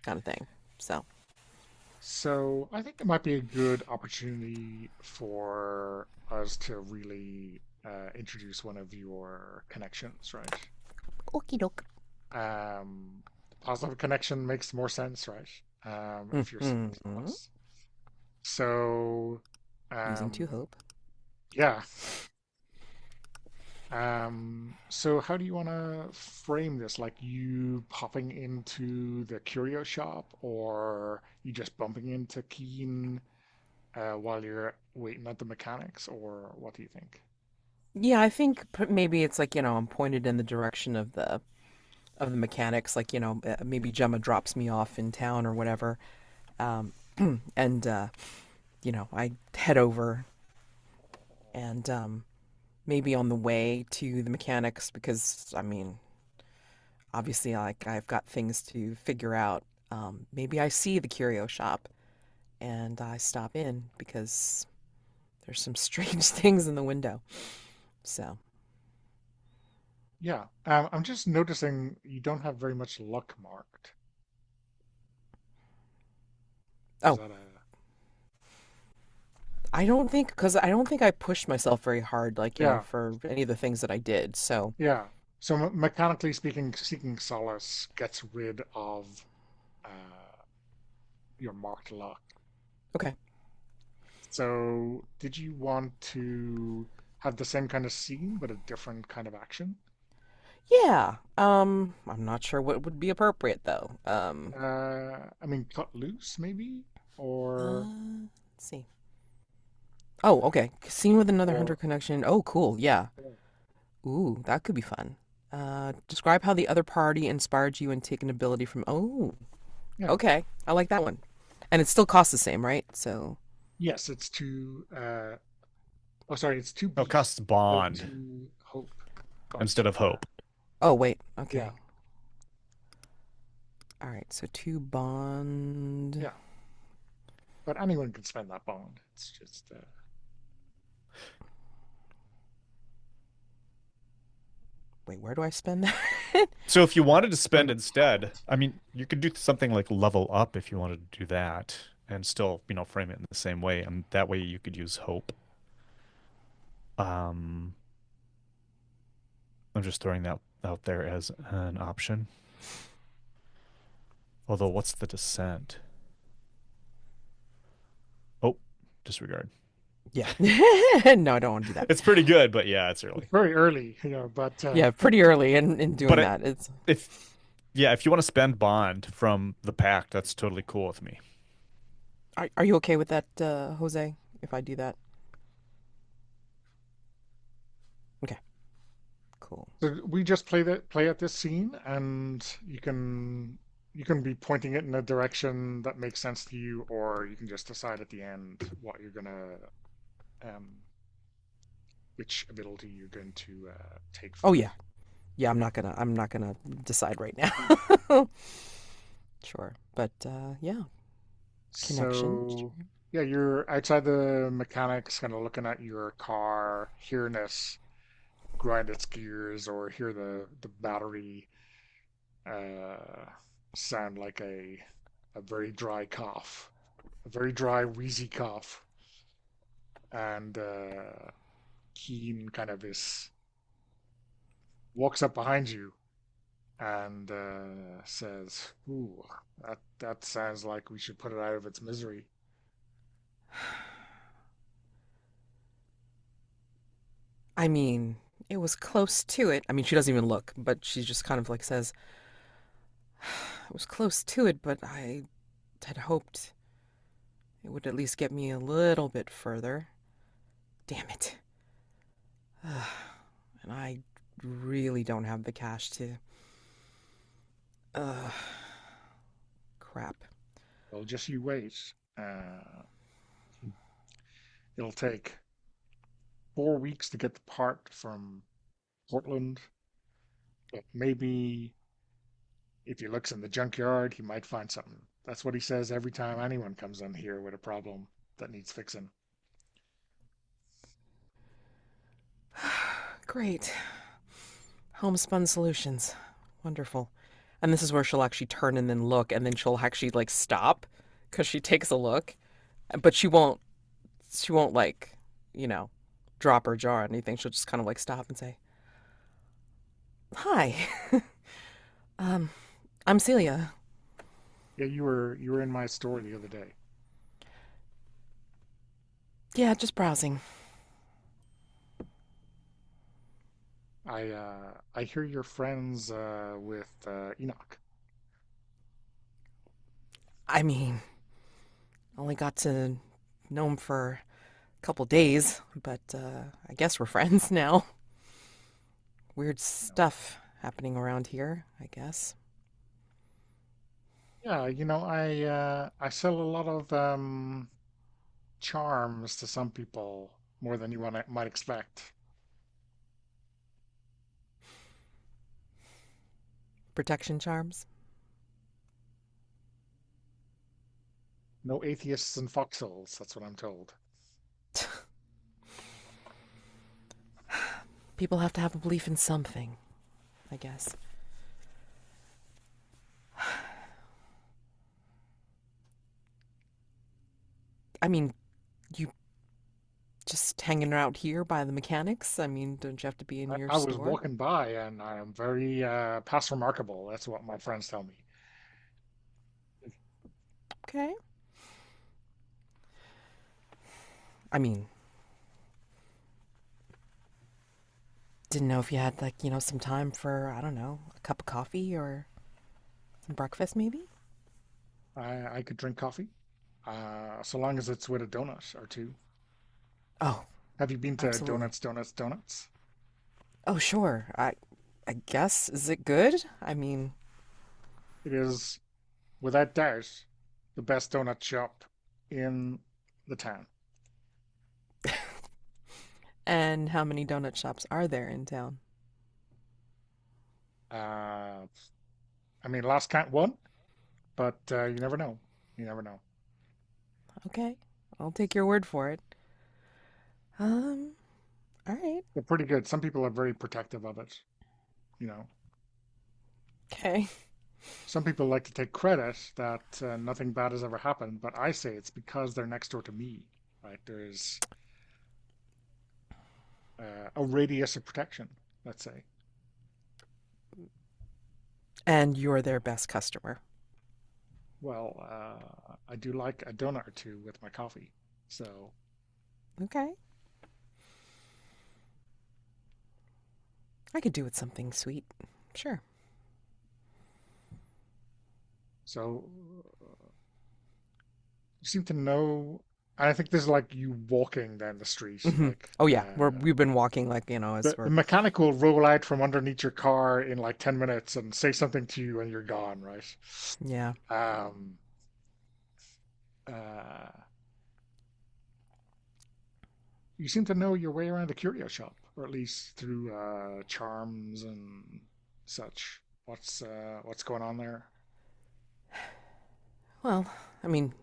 B: kind of thing. So,
A: So I think it might be a good opportunity for us to really introduce one of your connections, right?
B: okie doke.
A: Um, positive connection makes more sense, right? If you're seeking
B: Hmm.
A: solace. So,
B: Using to
A: um,
B: hope.
A: yeah. So how do you want to frame this? Like you popping into the curio shop, or you just bumping into Keen while you're waiting at the mechanics, or what do you think?
B: Yeah, I think maybe it's like, I'm pointed in the direction of the mechanics. Like, maybe Gemma drops me off in town or whatever. Um, and I head over and maybe on the way to the mechanics because I mean, obviously, like I've got things to figure out. Maybe I see the curio shop and I stop in because there's some strange things in the window. So,
A: Yeah, I'm just noticing you don't have very much luck marked. Is
B: oh,
A: that a
B: I don't think I pushed myself very hard, like,
A: yeah,
B: for any of the things that I did. So,
A: yeah. So mechanically speaking, seeking solace gets rid of uh, your marked luck.
B: okay.
A: So did you want to have the same kind of scene but a different kind of action?
B: Yeah. I'm not sure what would be appropriate though.
A: Cut loose maybe, or
B: Let's see. Oh, okay. Scene with another hunter
A: or
B: connection. Oh, cool. Yeah. Ooh, that could be fun. Describe how the other party inspired you and take an ability from. Oh,
A: yeah.
B: okay. I like that one. And it still costs the same, right? So,
A: Yes, it's to oh sorry, it's to
C: No, it
A: beat.
C: costs
A: So
C: bond
A: to hope.
C: instead of hope.
B: oh, wait.
A: Yeah,
B: Okay. All right. So two bond.
A: yeah. But anyone can spend that bond. It's just
B: Wait, where do I spend that?
C: So if you wanted to
A: spend
C: spend
A: it hard.
C: instead, I mean, you could do something like level up if you wanted to do that and still, frame it in the same way. And that way you could use hope. Um, I'm just throwing that out there as an option. Although, what's the descent? Oh, disregard.
B: Yeah. No, I don't want to do that.
C: It's pretty good, but yeah, it's
A: It's
C: early.
A: very early, but
B: Yeah, pretty early in doing
C: But
B: that. It's
C: if, yeah, if you want to spend bond from the pack, that's totally cool with me.
B: are you okay with that, Jose? If I do that? Okay, cool.
A: so we just play at this scene, and you can be pointing it in a direction that makes sense to you, or you can just decide at the end what you're gonna um, which ability you're going to take
B: Oh
A: from
B: yeah.
A: it.
B: Yeah, I'm not gonna decide right now. Sure. But yeah, connection.
A: So yeah, you're outside the mechanics, kind of looking at your car, hearing it grind its gears, or hear the battery uh, sound like a very dry cough, a very dry, wheezy cough, and Keen kind of is walks up behind you and says, "Ooh, that sounds like we should put it out of its misery."
B: I mean, it was close to it. I mean, she doesn't even look, but she just kind of like says, "It was close to it, but I had hoped It would at least get me a little bit further. Damn it. And I really don't have the cash to. Uh, Crap.
A: Well, just you wait. Uh, it'll take 4 weeks to get the part from Portland, but maybe if he looks in the junkyard, he might find something. That's what he says every time anyone comes in here with a problem that needs fixing.
B: Great. Homespun solutions. Wonderful. And this is where she'll actually turn and then look, and then she'll actually like stop because she takes a look, but she won't like, you know, drop her jaw or anything. She'll just kind of like stop and say, "Hi, um, I'm Celia."
A: Yeah, you were in my store the other day.
B: Yeah, just browsing.
A: I hear you're friends with Enoch.
B: I mean, only got to know him for a couple days, but I guess we're friends now. Weird stuff happening around here, I guess.
A: Yeah, I sell a lot of charms to some people more than might expect.
B: Protection charms.
A: No atheists and foxholes, that's what I'm told.
B: People have to have a belief in something, I guess. I mean, you just hanging out here by the mechanics? I mean, don't you have to be in your
A: I was
B: store?
A: walking by and I am very past remarkable. That's what my friends tell me.
B: Okay. I mean, didn't know if you had like, some time for, I don't know, a cup of coffee or some breakfast maybe?
A: I could drink coffee, so long as it's with a donut or two.
B: Oh,
A: Have you been to
B: absolutely.
A: Donuts, Donuts, Donuts?
B: Oh, sure. I guess is it good? I mean,
A: It is, without doubt, the best donut shop in the town.
B: and how many donut shops are there in town?
A: Uh, I mean, last count one, but you never know. You never know.
B: Okay. I'll take your word for it. Um, all right.
A: They're pretty good. Some people are very protective of it. You know,
B: Okay.
A: some people like to take credit that nothing bad has ever happened, but I say it's because they're next door to me, right? There's a radius of protection, let's say.
B: And you're their best customer.
A: Well, I do like a donut or two with my coffee. So,
B: Okay. I could do with something sweet. Sure.
A: so you seem to know. I think this is like you walking down the street.
B: Hmm.
A: Like
B: Oh yeah, we've been walking like, as
A: the
B: we're.
A: mechanic will roll out from underneath your car in like 10 minutes and say something to you and you're gone, right?
B: Yeah.
A: Um, uh, you seem to know your way around the curio shop, or at least through charms and such. What's going on there?
B: Well, I mean,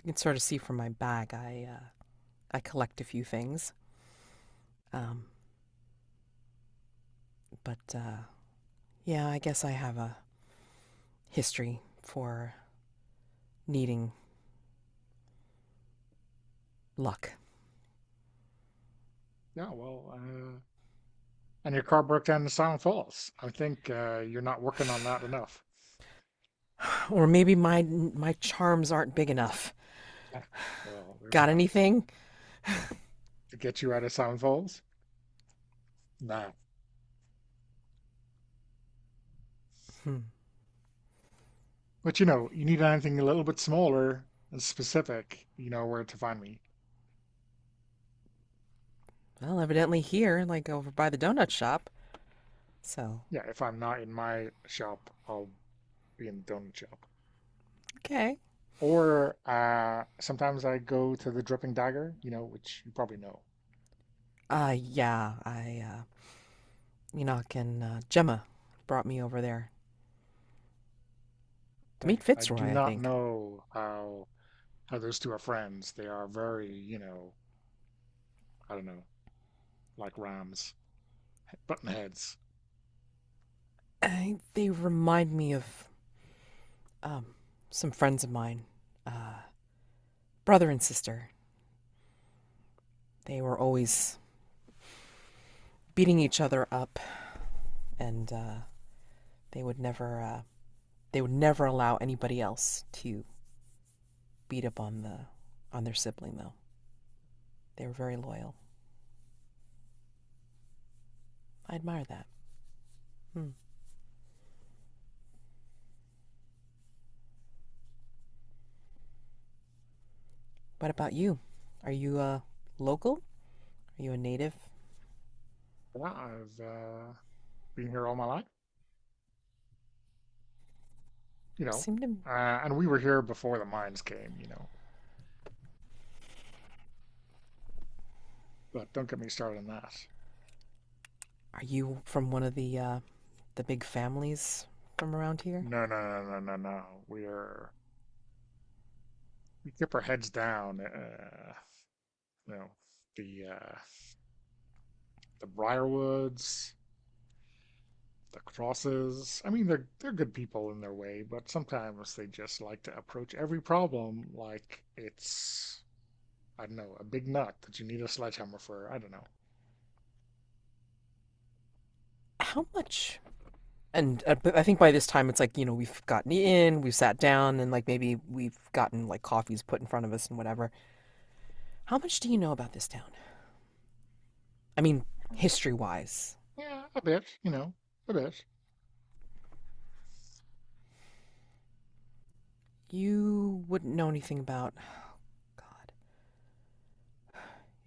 B: you can sort of see from my bag. I collect a few things. Um, but yeah, I guess I have a history for needing luck.
A: Yeah, well, and your car broke down in Silent Falls. I think you're not working on that enough.
B: Or maybe my charms aren't big enough.
A: Yeah. Well, there's
B: Got
A: that.
B: anything?
A: To get you out of Silent Falls? Nah.
B: Hmm.
A: But you need anything a little bit smaller specific, you know where to find me.
B: Well, evidently here, like over by the donut shop. So,
A: Yeah, if I'm not in my shop, I'll be in the donut shop.
B: okay.
A: Or sometimes I go to the Dripping Dagger, which you probably know.
B: Yeah, Enoch and Gemma brought me over there to meet
A: I
B: Fitzroy,
A: do
B: I
A: not
B: think.
A: know how those two are friends. They are very, I don't know, like rams, button heads.
B: They remind me of um, some friends of mine, uh, brother and sister. They were always beating each other up, and they would never, uh, they would never allow anybody else to beat up on their sibling, though. They were very loyal. I admire that. Hmm. What about you? Are you local? Are you a native?
A: Yeah, I've been here all my life, you know,
B: Seem to.
A: and we were here before the mines came, but don't get me started on that.
B: Are you from one of the big families from around here?
A: No, no, no, no, no, no. We keep our heads down. You know, the Briarwoods, the Crosses. I mean, they're good people in their way, but sometimes they just like to approach every problem like it's, I don't know, a big nut that you need a sledgehammer for. I don't know.
B: How much? And I think by this time it's like we've gotten in, we've sat down, and like maybe we've gotten like coffees put in front of us and whatever. How much do you know about this town? I mean, history wise.
A: Yeah, a bit, a bit.
B: You wouldn't know anything about. Oh, God,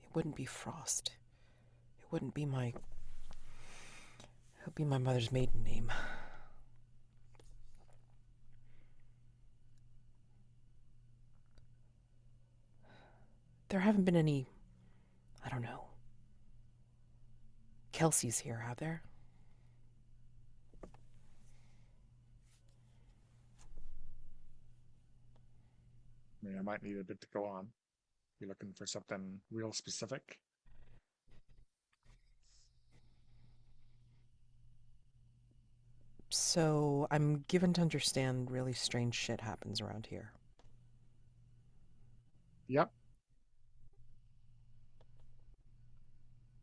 B: it wouldn't be Frost. It wouldn't be my. It would be my mother's maiden name. There haven't been any. I don't know. Kelsey's here, have there?
A: I mean, I might need a bit to go on. You're looking for something real specific.
B: So I'm given to understand really strange shit happens around here.
A: Yep.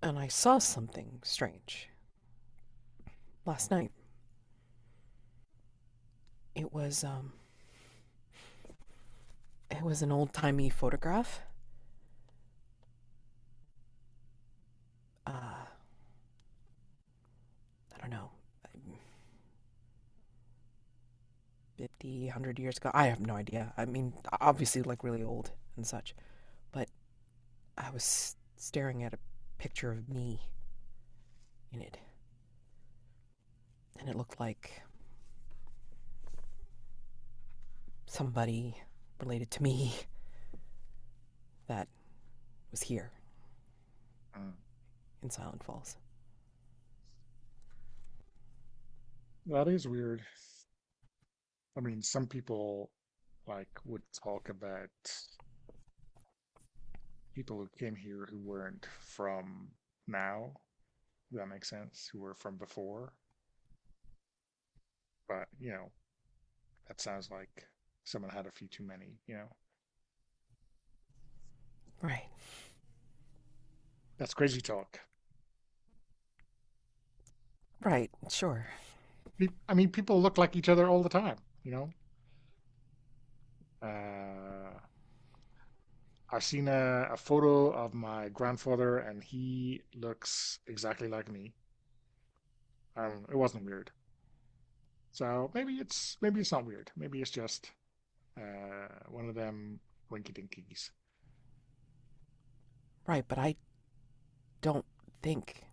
B: And I saw something strange last night. It was it was an old-timey photograph. Uh, I don't know, 50, 100 years ago. I have no idea. I mean, obviously like really old and such. But I was staring at a picture of me in it. And it looked like somebody related to me that was here
A: Mm.
B: in Silent Falls.
A: That is weird. I mean, some people like would talk about people who came here who weren't from now. If that makes sense, who were from before. But, that sounds like someone had a few too many.
B: Right.
A: That's crazy talk.
B: Right, sure.
A: I mean, people look like each other all the time. Uh, I've seen a photo of my grandfather, and he looks exactly like me. It wasn't weird. So maybe it's not weird. Maybe it's just one of them Winky Dinkies.
B: Right, but I don't think,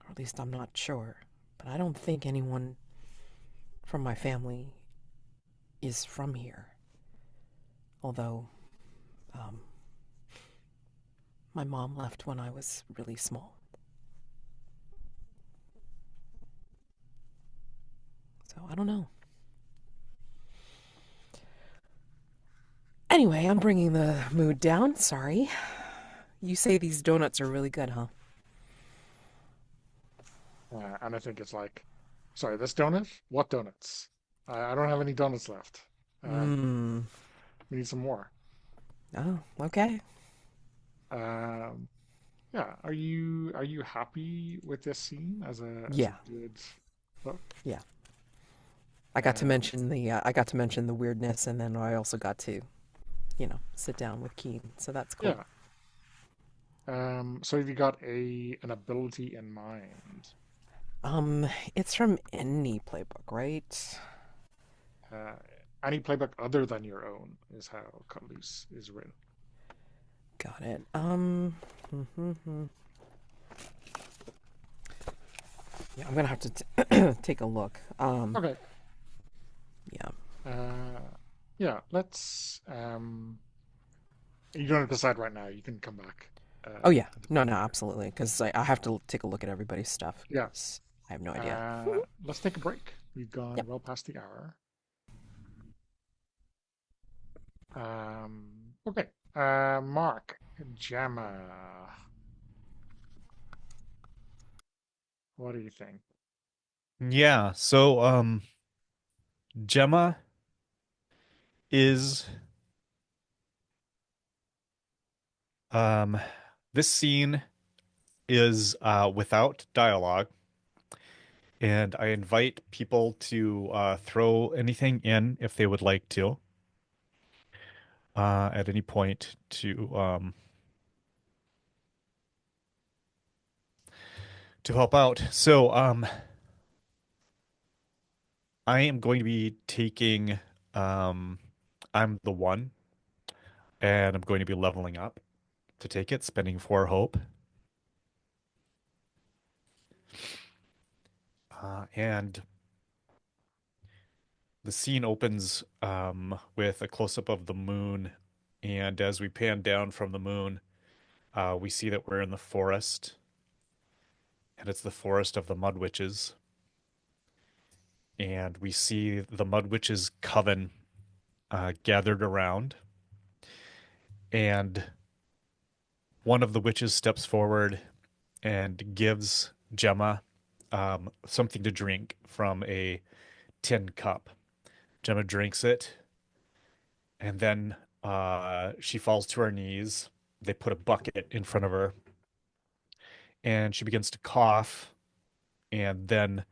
B: or at least I'm not sure, but I don't think anyone from my family is from here. Although, um, my mom left when I was really small. So I don't know. Anyway, I'm bringing the mood down. Sorry. You say these donuts are really good, huh?
A: And I think it's like, sorry, this donut? What donuts? I don't have any donuts left. Um,
B: Mmm.
A: we need some more.
B: Oh, okay.
A: Um, yeah, are you happy with this scene as a
B: Yeah,
A: good book?
B: yeah.
A: Um,
B: I got to mention the weirdness, and then I also got to, sit down with Keen. So that's cool.
A: yeah. So have you got an ability in mind?
B: Um, it's from any playbook, right?
A: Uh, any playbook other than your own is how Cut Loose is written.
B: Got it. Yeah, I'm gonna have to take a look.
A: Okay.
B: Yeah.
A: Yeah, let's you don't have to decide right now. You can come back.
B: Oh yeah.
A: And
B: No,
A: decide
B: no,
A: later.
B: absolutely. Because I have to take a look at everybody's stuff.
A: Yeah.
B: 'Cause I have no idea.
A: Let's take a break. We've gone
B: Yep.
A: well past the hour. Okay. Mark, Gemma, what do you think?
C: Yeah, so Gemma is um this scene is without dialogue, and I invite people to throw anything in if they would like to at any point to help out. So I am going to be taking um I'm the one, and I'm going to be leveling up to take it, spending 4 hope. And the scene opens with a close-up of the moon, and as we pan down from the moon, we see that we're in the forest, and it's the forest of the Mud Witches. And we see the Mud Witches coven gathered around, and one of the witches steps forward and gives Gemma something to drink from a tin cup. Gemma drinks it, and then she falls to her knees. They put a bucket in front of her, and she begins to cough, and then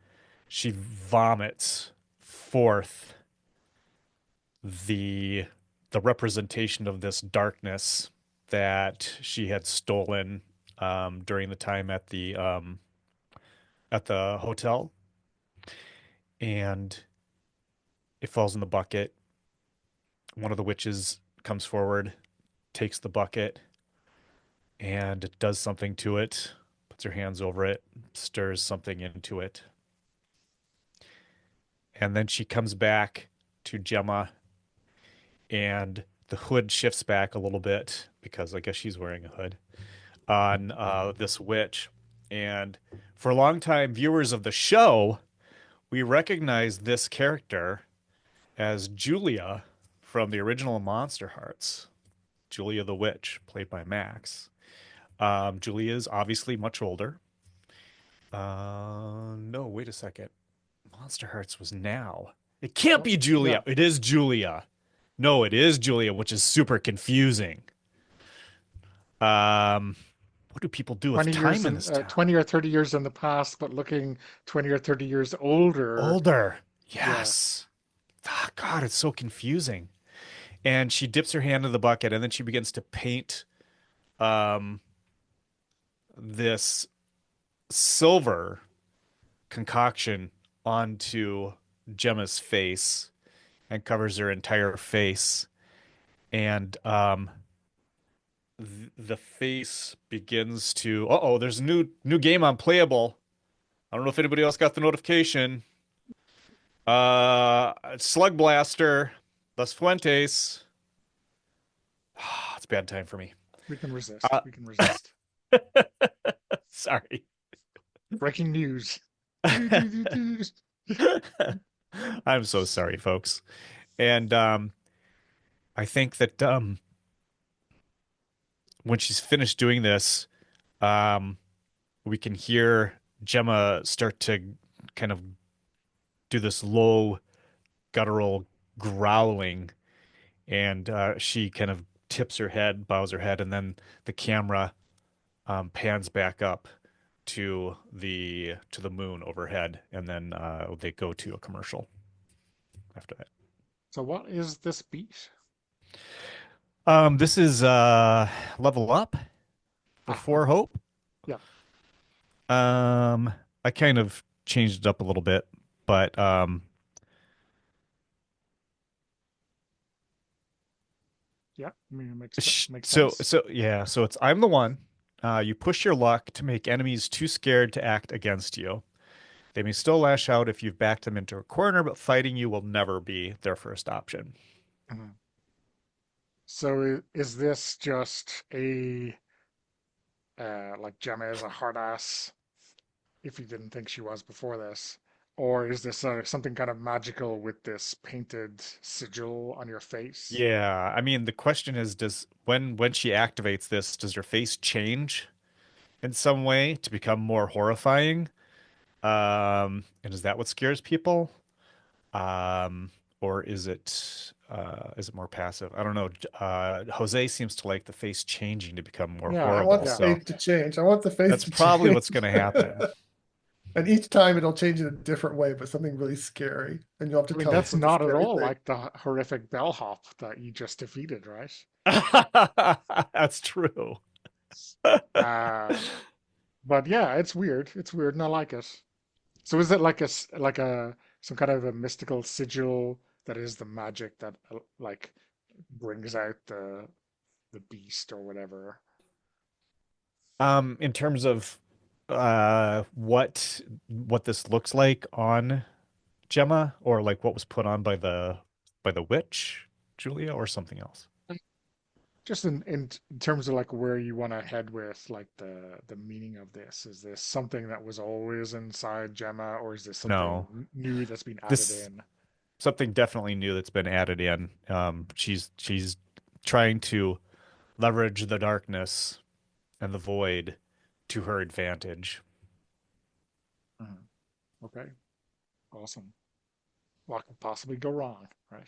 C: she vomits forth the the representation of this darkness that she had stolen during the time at the hotel, and it falls in the bucket. One of the witches comes forward, takes the bucket, and it does something to it, puts her hands over it, stirs something into it. And then she comes back to Gemma, and the hood shifts back a little bit because I guess she's wearing a hood on this witch. And for longtime viewers of the show, we recognize this character as Julia from the original Monsterhearts. Julia the Witch, played by Max. Julia is obviously much older. No, wait a second. Monsterhearts was now. It can't
A: Oh,
C: be
A: yeah,
C: Julia. It is Julia. No, it is Julia, which is super confusing. What do people do with
A: 20 years
C: time in
A: in
C: this town?
A: 20 or 30 years in the past, but looking 20 or 30 years older.
C: Older.
A: Yeah.
C: Yes. Ah, God, it's so confusing. And she dips her hand in the bucket, and then she begins to paint um, this silver concoction onto Gemma's face and covers her entire face. and the face begins to. Uh-oh, there's a new game on Playable. I don't know if anybody else got the notification. Slug Blaster, Las Fuentes. It's a bad time for me.
A: We can resist.
C: Uh,
A: We can resist.
C: sorry.
A: Breaking news.
C: I'm so sorry, folks. And I think that when she's finished doing this, um, we can hear Gemma start to kind of do this low guttural growling, and she kind of tips her head, bows her head, and then the camera pans back up to the moon overhead, and then they go to a commercial after that.
A: So what is this beat?
C: This is Level Up for Four
A: Okay.
C: Hope.
A: Yeah.
C: I kind of changed it up a little bit, but
A: Yeah. I mean, it makes
C: so
A: sense.
C: yeah, so it's I'm the one. You push your luck to make enemies too scared to act against you. They may still lash out if you've backed them into a corner, but fighting you will never be their first option.
A: Mhm. So is this just a like Gemma is a hard ass if you didn't think she was before this? Or is this something kind of magical with this painted sigil on your face?
C: Yeah, I mean the question is, does when she activates this, does her face change in some way to become more horrifying? And is that what scares people? Um, or is it more passive? I don't know. Jose seems to like the face changing to become more
A: Yeah,
D: I want
C: horrible,
D: the
A: yeah.
C: so
D: face to change. I want the face
C: that's
D: to
C: probably what's
D: change.
C: going to happen.
D: And each time it'll change in a different way, but something really scary. And you'll have to
A: I mean,
D: tell us
A: that's
D: what the
A: not at
D: scary
A: all
D: thing.
A: like the horrific bellhop that you just defeated, right?
C: That's true.
A: Uh, but yeah, it's weird. It's weird, and I like it. So is it like like a some kind of a mystical sigil that is the magic that like brings out the beast or whatever?
C: In terms of what this looks like on Gemma, or like what was put on by the witch, Julia, or something else.
A: Just in terms of like where you want to head with like the meaning of this. Is this something that was always inside Gemma, or is this something
C: No.
A: new that's been added
C: This
A: in?
C: something definitely new that's been added in. She's trying to leverage the darkness and the void to her advantage.
A: Mhm. Okay, awesome. What could possibly go wrong, right?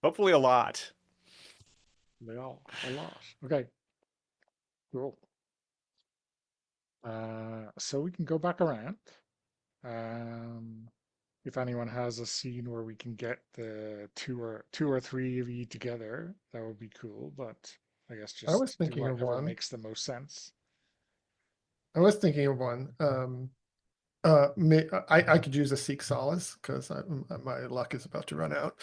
C: Hopefully a lot.
A: They all a lot. Okay, cool. So we can go back around. Um, if anyone has a scene where we can get the two or three of you together, that would be cool. But I guess
D: I was
A: just do
D: thinking of
A: whatever
D: one.
A: makes the most sense.
D: I was thinking of one. I could use a Seek Solace because my luck is about to run out.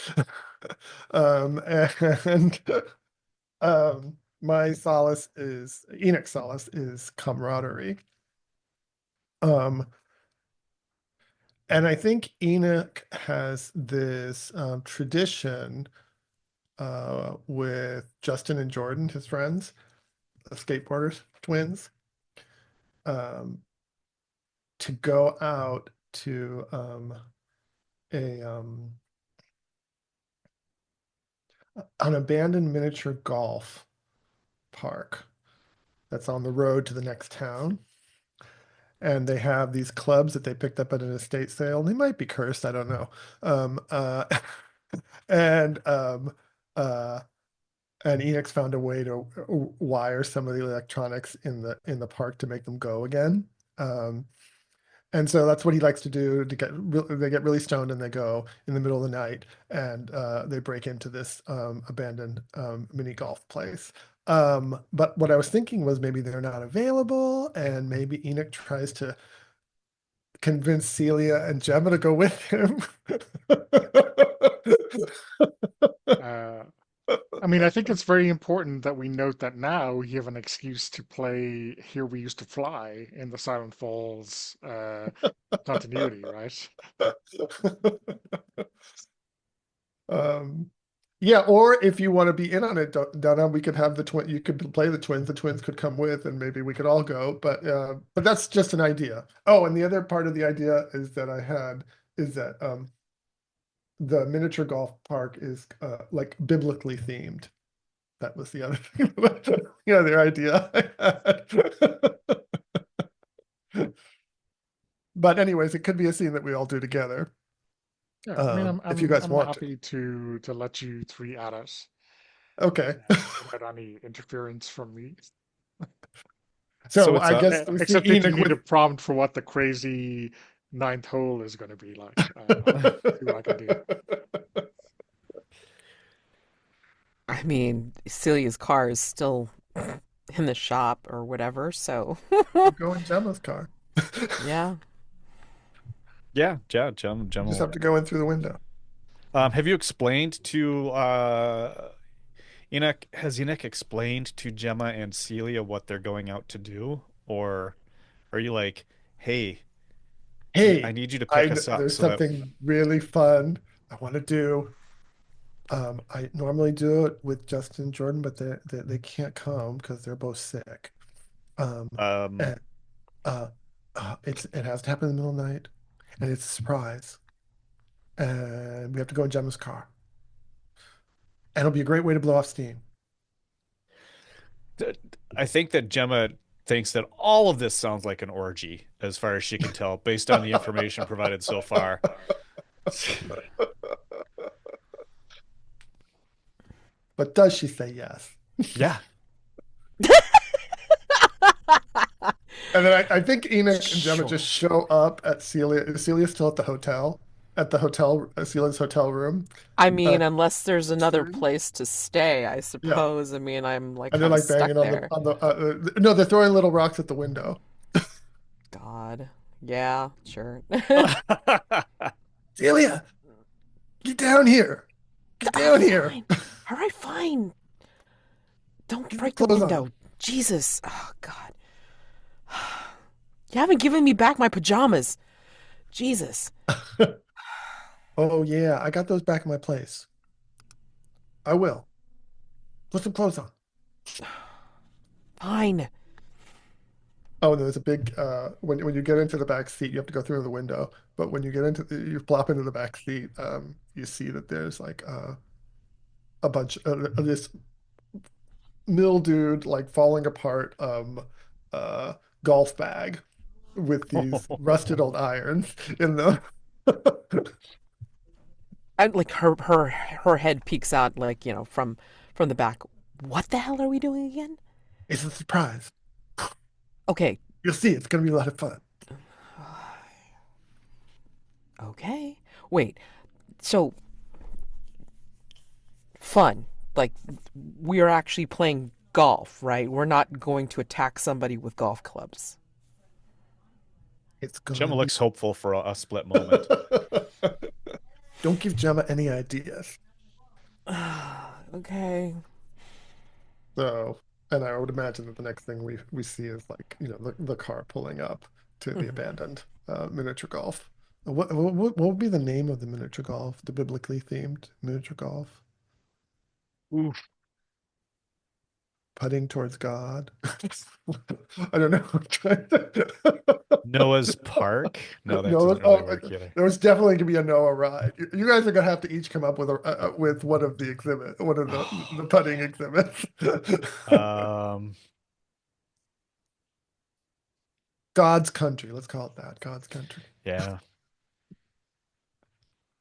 D: And my solace is Enoch solace is camaraderie. Um, and I think Enoch has this tradition with Justin and Jordan, his friends, the skateboarders, twins, um, to go out to a an abandoned miniature golf park that's on the road to the next town. And they have these clubs that they picked up at an estate sale. They might be cursed, I don't know. Um, uh, and um, uh, and Enix found a way to wire some of the electronics in the park to make them go again. Um, and so that's what he likes to do to they get really stoned and they go in the middle of the night and they break into this abandoned mini golf place. But what I was thinking was maybe they're not available and maybe Enoch tries to convince Celia and Gemma to go with him.
A: Uh, I mean, I think it's very important that we note that now we have an excuse to play Here We Used to Fly in the Silent Falls continuity, right?
D: Um, yeah, or if you want to be in on it, Donna, we could have the twin. You could play the twins. The twins could come with, and maybe we could all go. But that's just an idea. Oh, and the other part of the idea is that I had is that the miniature golf park is like biblically themed. That was the other thing. The other idea I had. But anyways, it could be a scene that we all do together.
A: Yeah, I mean,
D: If you guys
A: I'm
D: want to.
A: happy to let you three at it
D: Okay.
A: without any interference from me.
C: So
D: So
C: it's
D: I
C: up.
D: guess we see
A: Except if you
D: Enoch
A: need a
D: with
A: prompt for what the crazy ninth hole is going to be like, I'll see what I can do.
B: I mean, Celia's car is still in the shop or whatever, so
D: go in Gemma's car.
B: yeah.
C: Yeah, yeah, Gemma.
D: You just have to go in through the window.
C: Have you explained to Enoch? Has Enoch explained to Gemma and Celia what they're going out to do, or are you like, hey, I
D: Hey,
C: need you to pick us up
D: there's
C: so that
D: something really fun I want to do. I normally do it with Justin and Jordan, but they can't come because they're both sick. Um,
C: um
D: and uh, it has to happen in the middle of the night, and it's a surprise. And we have to go in Gemma's car, and it'll be a great way to blow off steam.
C: I think that Gemma thinks that all of this sounds like an orgy, as far as she can tell, based on the information provided so far.
D: But does she say yes?
C: Yeah.
D: And then I think Enoch and Gemma
B: Sure.
D: just show up at Celia. Is Celia still at the hotel? At the hotel, Celia's hotel room.
B: I
D: Uh,
B: mean, unless there's another
D: Stern?
B: place to stay, I
D: Yeah.
B: suppose. I mean, I'm like
D: And they're
B: kind of
D: like
B: stuck
D: banging on
B: there.
D: the no, they're throwing little rocks at the window.
B: God. Yeah, sure.
D: Celia, get down here. Get down here.
B: Fine. All right, fine. Don't
D: Get your
B: break the
D: clothes
B: window.
D: on.
B: Jesus. Oh, God. You haven't given me back my pajamas. Jesus.
D: Oh yeah, I got those back in my place. I will. Put some clothes on.
B: Fine.
D: Oh, and there's a big when you get into the back seat, you have to go through the window. But when you get into you plop into the back seat, you see that there's like a bunch of this mildewed, like falling apart uh golf bag with these rusted old irons in them.
B: And like her head peeks out like, from the back. What the hell are we doing again?
D: It's a surprise.
B: Okay.
D: You'll see, it's gonna be a lot of fun.
B: Okay. Wait. So fun. Like we are actually playing golf, right? We're not going to attack somebody with golf clubs.
D: It's gonna
C: Gemma
D: be
C: looks hopeful for a split moment.
D: Don't give Gemma any ideas.
B: Okay.
D: So, and I would imagine that the next thing we see is like, the car pulling up to the
B: Mhm.
D: abandoned miniature golf. What would be the name of the miniature golf, the biblically themed miniature golf?
C: Oof.
D: Putting towards God. I don't know. I'm trying to-
C: Noah's Park? No, that
D: No,
C: doesn't really work either.
D: there was definitely gonna be a Noah ride. You guys are gonna have to each come up with with one of the putting exhibits.
C: Um,
D: God's country. Let's call it that. God's country.
C: yeah.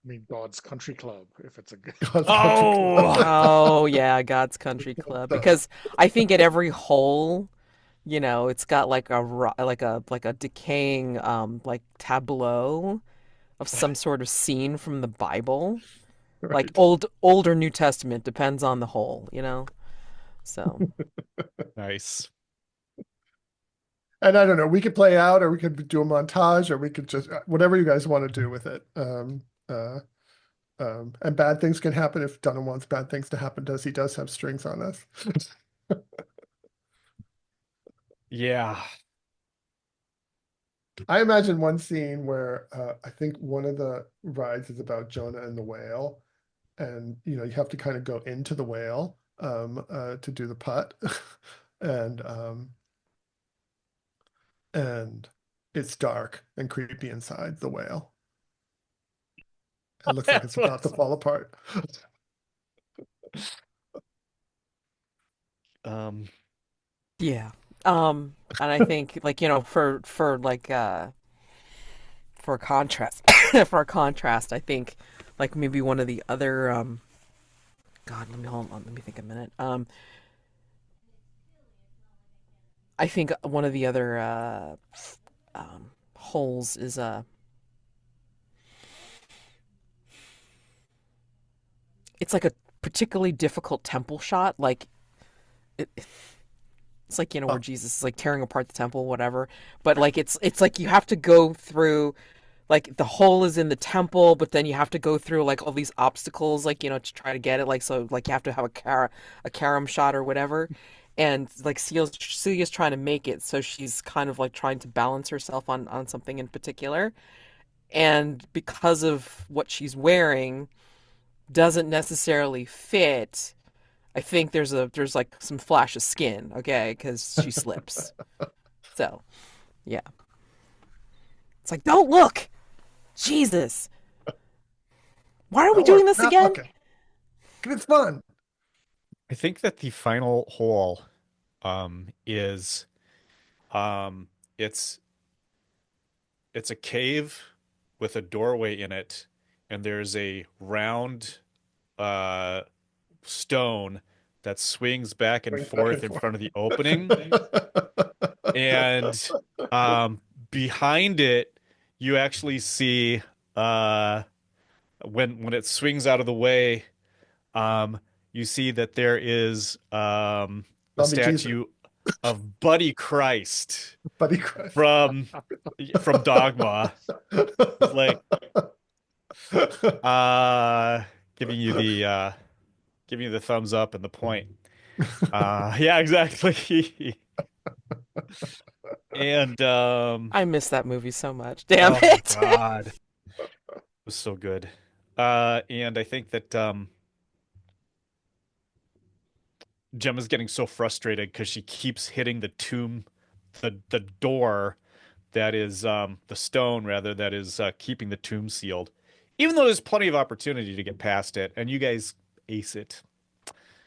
A: I mean, God's Country Club, if it's a good.
D: God's country.
C: Oh!
B: Oh yeah, God's Country Club. Because I think at every hole, it's got like like a decaying like tableau of some sort of scene from the Bible. Like
D: Right.
B: old or New Testament, depends on the hole. So
C: Nice.
D: And I don't know, we could play out, or we could do a montage, or we could just whatever you guys want to do with it. And bad things can happen if Dunham wants bad things to happen. He does have strings on us.
C: Yeah.
D: I imagine one scene where I think one of the rides is about Jonah and the whale, and you have to kind of go into the whale to do the putt, and and it's dark and creepy inside the whale. It looks like it's about to fall apart.
C: Um,
B: Yeah. And I think like, for like for contrast for contrast, I think like maybe one of the other God, let me hold on, let me think a minute. I think one of the other holes is it's like a particularly difficult temple shot. Like it's like, where
D: Oh,
B: Jesus is like tearing apart the temple, whatever. But like it's like you have to go through, like the hole is in the temple, but then you have to go through like all these obstacles, like to try to get it. Like so, like you have to have a carom shot or whatever. And like Celia's trying to make it, so she's kind of like trying to balance herself on something in particular. And because of what she's wearing, doesn't necessarily fit. I think there's like some flash of skin, okay, because she slips. So yeah, it's like don't look, Jesus. Why are we
D: don't worry,
B: doing this
D: not
B: again?
D: looking. It's fun.
C: I think that the final hole is um it's it's a cave with a doorway in it, and there's a round uh stone that swings back and
D: Going back
C: forth
D: and
C: in
D: forth.
C: front of the opening. And behind it you actually see when it swings out of the way, you see that there is a
D: Zombie Jesus,
C: statue of Buddy Christ
D: Buddy Christ.
C: from Dogma. He's like uh giving you the thumbs up and the point. Yeah, exactly. And
B: I miss that movie so much. Damn
C: oh my
B: it.
C: God, it was so good. And I think that Gemma's getting so frustrated because she keeps hitting the tomb, the door that is the stone rather that is keeping the tomb sealed. Even though there's plenty of opportunity to get past it, and you guys ace it,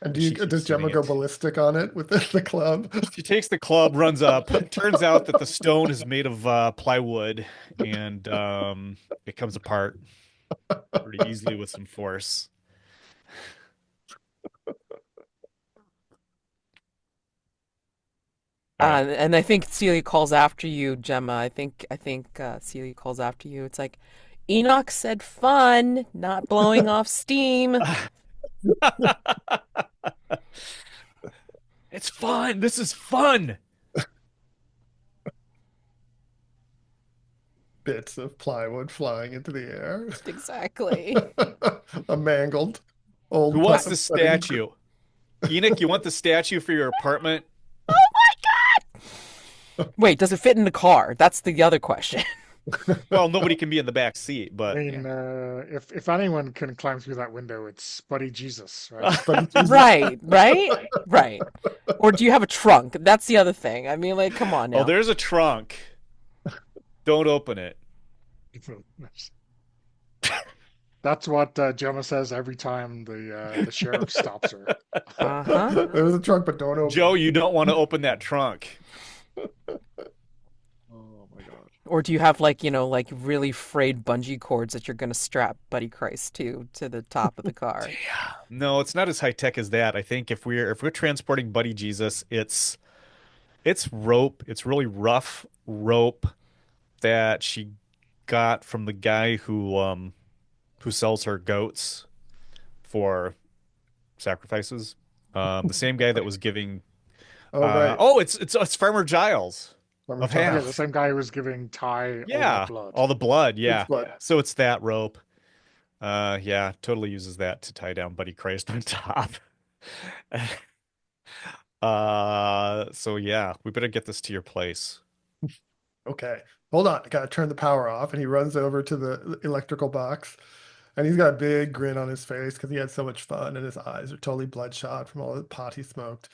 D: And
C: but she
D: does
C: keeps hitting
D: Gemma go
C: it.
D: ballistic on it with the club?
C: She takes the club, runs up. Turns out that the stone is made of plywood, and it comes apart pretty easily with some force. All right.
B: And I think Celia calls after you, Gemma. I think Celia calls after you. It's like Enoch said fun, not blowing off steam.
C: It's fun. This is fun.
D: Bits of plywood flying into the air.
B: Exactly.
D: A mangled
C: Who
D: old
C: wants the
D: wedding.
C: statue? Enoch, you want the statue for your apartment?
B: Wait, does it fit in the car? That's the other question.
C: Well, nobody can be in the back seat,
A: I
C: but
A: mean,
C: yeah.
A: if anyone can climb through that window, it's Buddy Jesus, right?
D: Buddy Jesus.
B: Right, right, right. Or do you have a trunk? That's the other thing. I mean, like, come on
C: Oh,
B: now.
C: there's a trunk. Don't open it.
A: That's what Gemma says every time the sheriff stops her.
B: Uh-huh.
D: There's a trunk, but don't open
C: Joe,
D: it.
C: you don't want to open that trunk.
A: Oh my God.
B: Or do you have like, like really frayed bungee cords that you're gonna strap Buddy Christ to the top of the car?
C: No, it's not as high tech as that. I think if we're transporting Buddy Jesus, it's rope. It's really rough rope that she got from the guy who sells her goats for sacrifices. The same guy that was giving
D: Oh, right.
C: oh, it's Farmer Giles.
D: When we
C: Of
D: talk
A: Yeah, the
C: half.
A: same guy who was giving Ty all that
C: Yeah,
A: blood.
C: all the blood.
D: it's
C: Yeah.
D: blood.
C: So it's that rope. Yeah, totally uses that to tie down Buddy Christ on top. So yeah, we better get this to your place.
D: Okay, hold on. I gotta turn the power off. And he runs over to the electrical box. And he's got a big grin on his face because he had so much fun and his eyes are totally bloodshot from all the pot he smoked.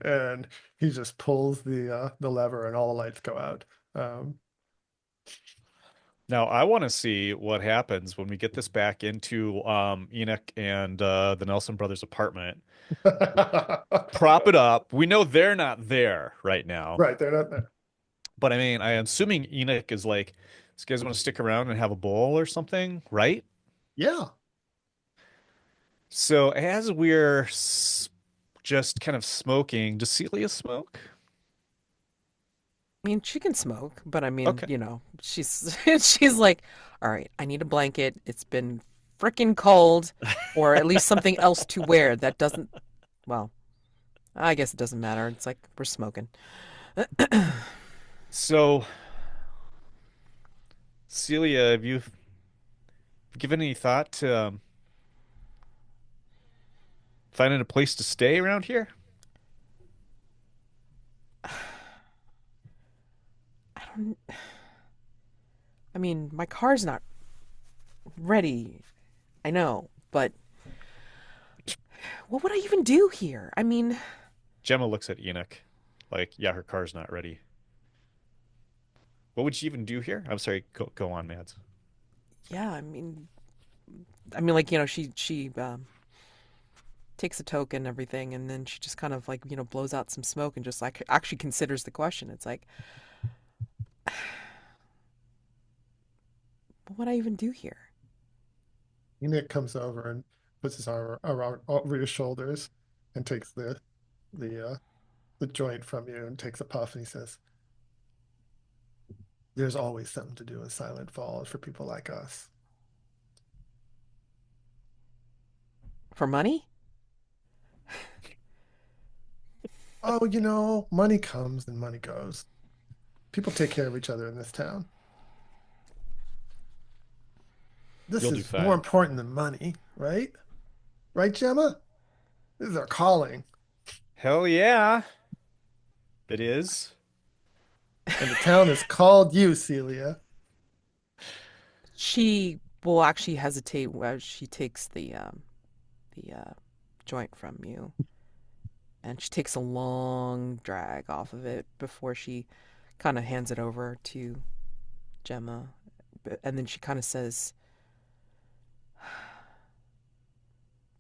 D: And he just pulls the lever and all the lights go out. Um,
C: Now, I want to see what happens when we get this back into Enoch and the Nelson brothers' apartment. Prop it up. We know they're not there right now,
D: right, they're not there.
C: but I mean, I'm assuming Enoch is like, "These guys want to stick around and have a bowl or something, right?"
D: Yeah.
C: So as we're just kind of smoking, does Celia smoke?
B: I mean, she can smoke, but I mean,
C: Okay.
B: she's she's like, all right, I need a blanket. It's been freaking cold, or at least something else to wear that doesn't. Well, I guess it doesn't matter. It's like we're smoking.
C: So, Celia, have you given any thought to finding a place to stay around here?
B: I don't. I mean, my car's not ready. I know, but what would I even do here? I mean,
C: Gemma looks at Enoch like, yeah, her car's not ready. What would she even do here? I'm sorry, go on, Mads.
B: yeah, like she takes a token and everything, and then she just kind of like blows out some smoke and just like actually considers the question. It's like, what would I even do here?
D: Nick comes over and puts his arm around over your shoulders and takes the the joint from you and takes a puff and he says, "There's always something to do in Silent Falls for people like us."
B: For money?
D: Oh, money comes and money goes. People take care of each other in this town. This
C: You'll do
D: is more
C: fine.
D: important than money, right? Right, Gemma? This is our calling.
C: Hell yeah, it is.
D: And the town is called you, Celia.
B: She will actually hesitate as she takes the joint from you, and she takes a long drag off of it before she kind of hands it over to Gemma, and then she kind of says,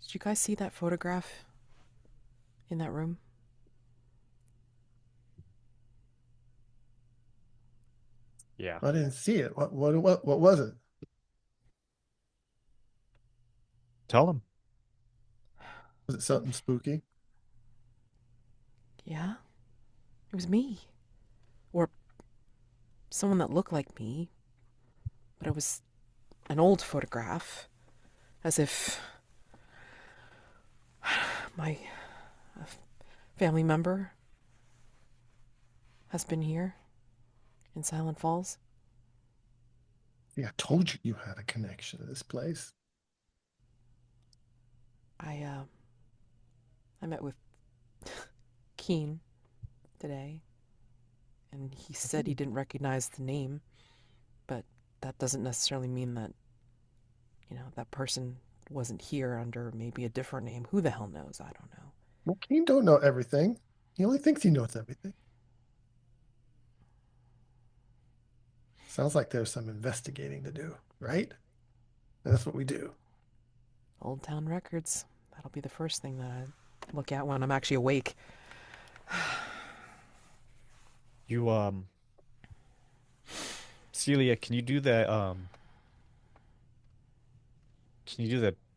B: "Did you guys see that photograph in that room?"
C: Yeah.
D: I didn't see it. What was it?
C: Tell them.
D: Was it something spooky?
B: Yeah, it was me, or someone that looked like me, but it was an old photograph, as if my family member has been here in Silent Falls.
D: Yeah, I told you had a connection to this place.
B: I I met with Keen today, and he said he didn't recognize the name, but that doesn't necessarily mean that that person wasn't here under maybe a different name. Who the hell knows? I don't know.
D: Well, Kane don't know everything. He only thinks he knows everything. Sounds like there's some investigating to do, right? And that's what we do.
B: Old Town Records. That'll be the first thing that I look at when I'm actually awake.
C: You Celia, can you do the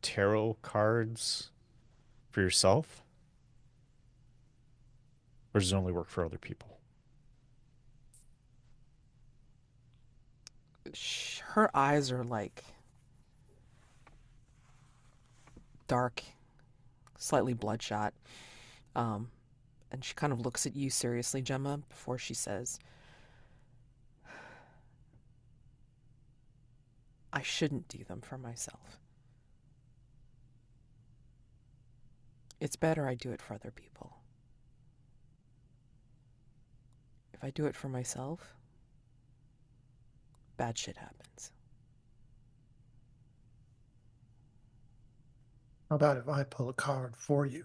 C: tarot cards for yourself? Or does it only work for other people?
B: Her eyes are like dark, slightly bloodshot. And she kind of looks at you seriously, Gemma, before she says, I shouldn't do them for myself. It's better I do it for other people. If I do it for myself, bad shit happens.
D: How about if I pull a card for you?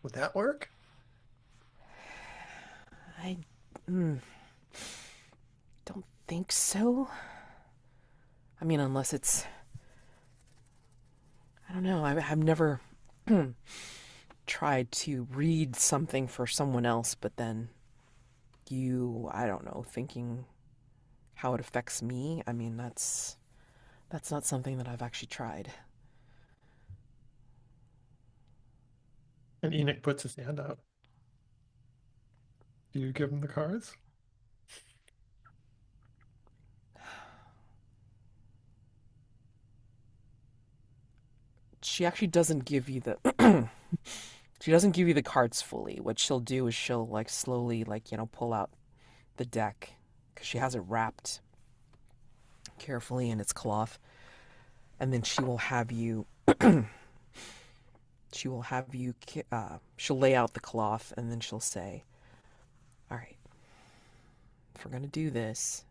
D: Would that work?
B: I don't think so. I mean, unless it's... I don't know. I've never tried to read something for someone else, but then I don't know, thinking how it affects me. I mean, that's not something that I've actually tried.
D: And Enoch puts his hand out. Do you give him the cards?
B: She actually doesn't give you the she doesn't give you the cards fully. What she'll do is she'll like slowly pull out the deck because she has it wrapped carefully in its cloth, and then she will have you she'll lay out the cloth, and then she'll say, all right, if we're going to do this,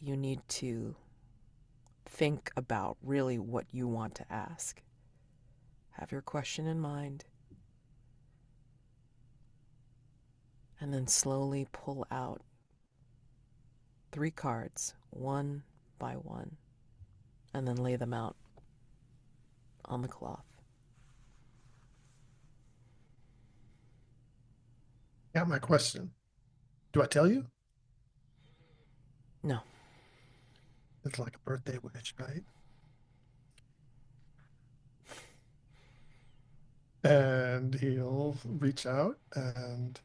B: you need to think about really what you want to ask. Have your question in mind, and then slowly pull out 3 cards, one by one, and then lay them out on the cloth.
D: Yeah, my question. Do I tell you?
B: No.
D: It's like a birthday wish, right? And he'll reach out and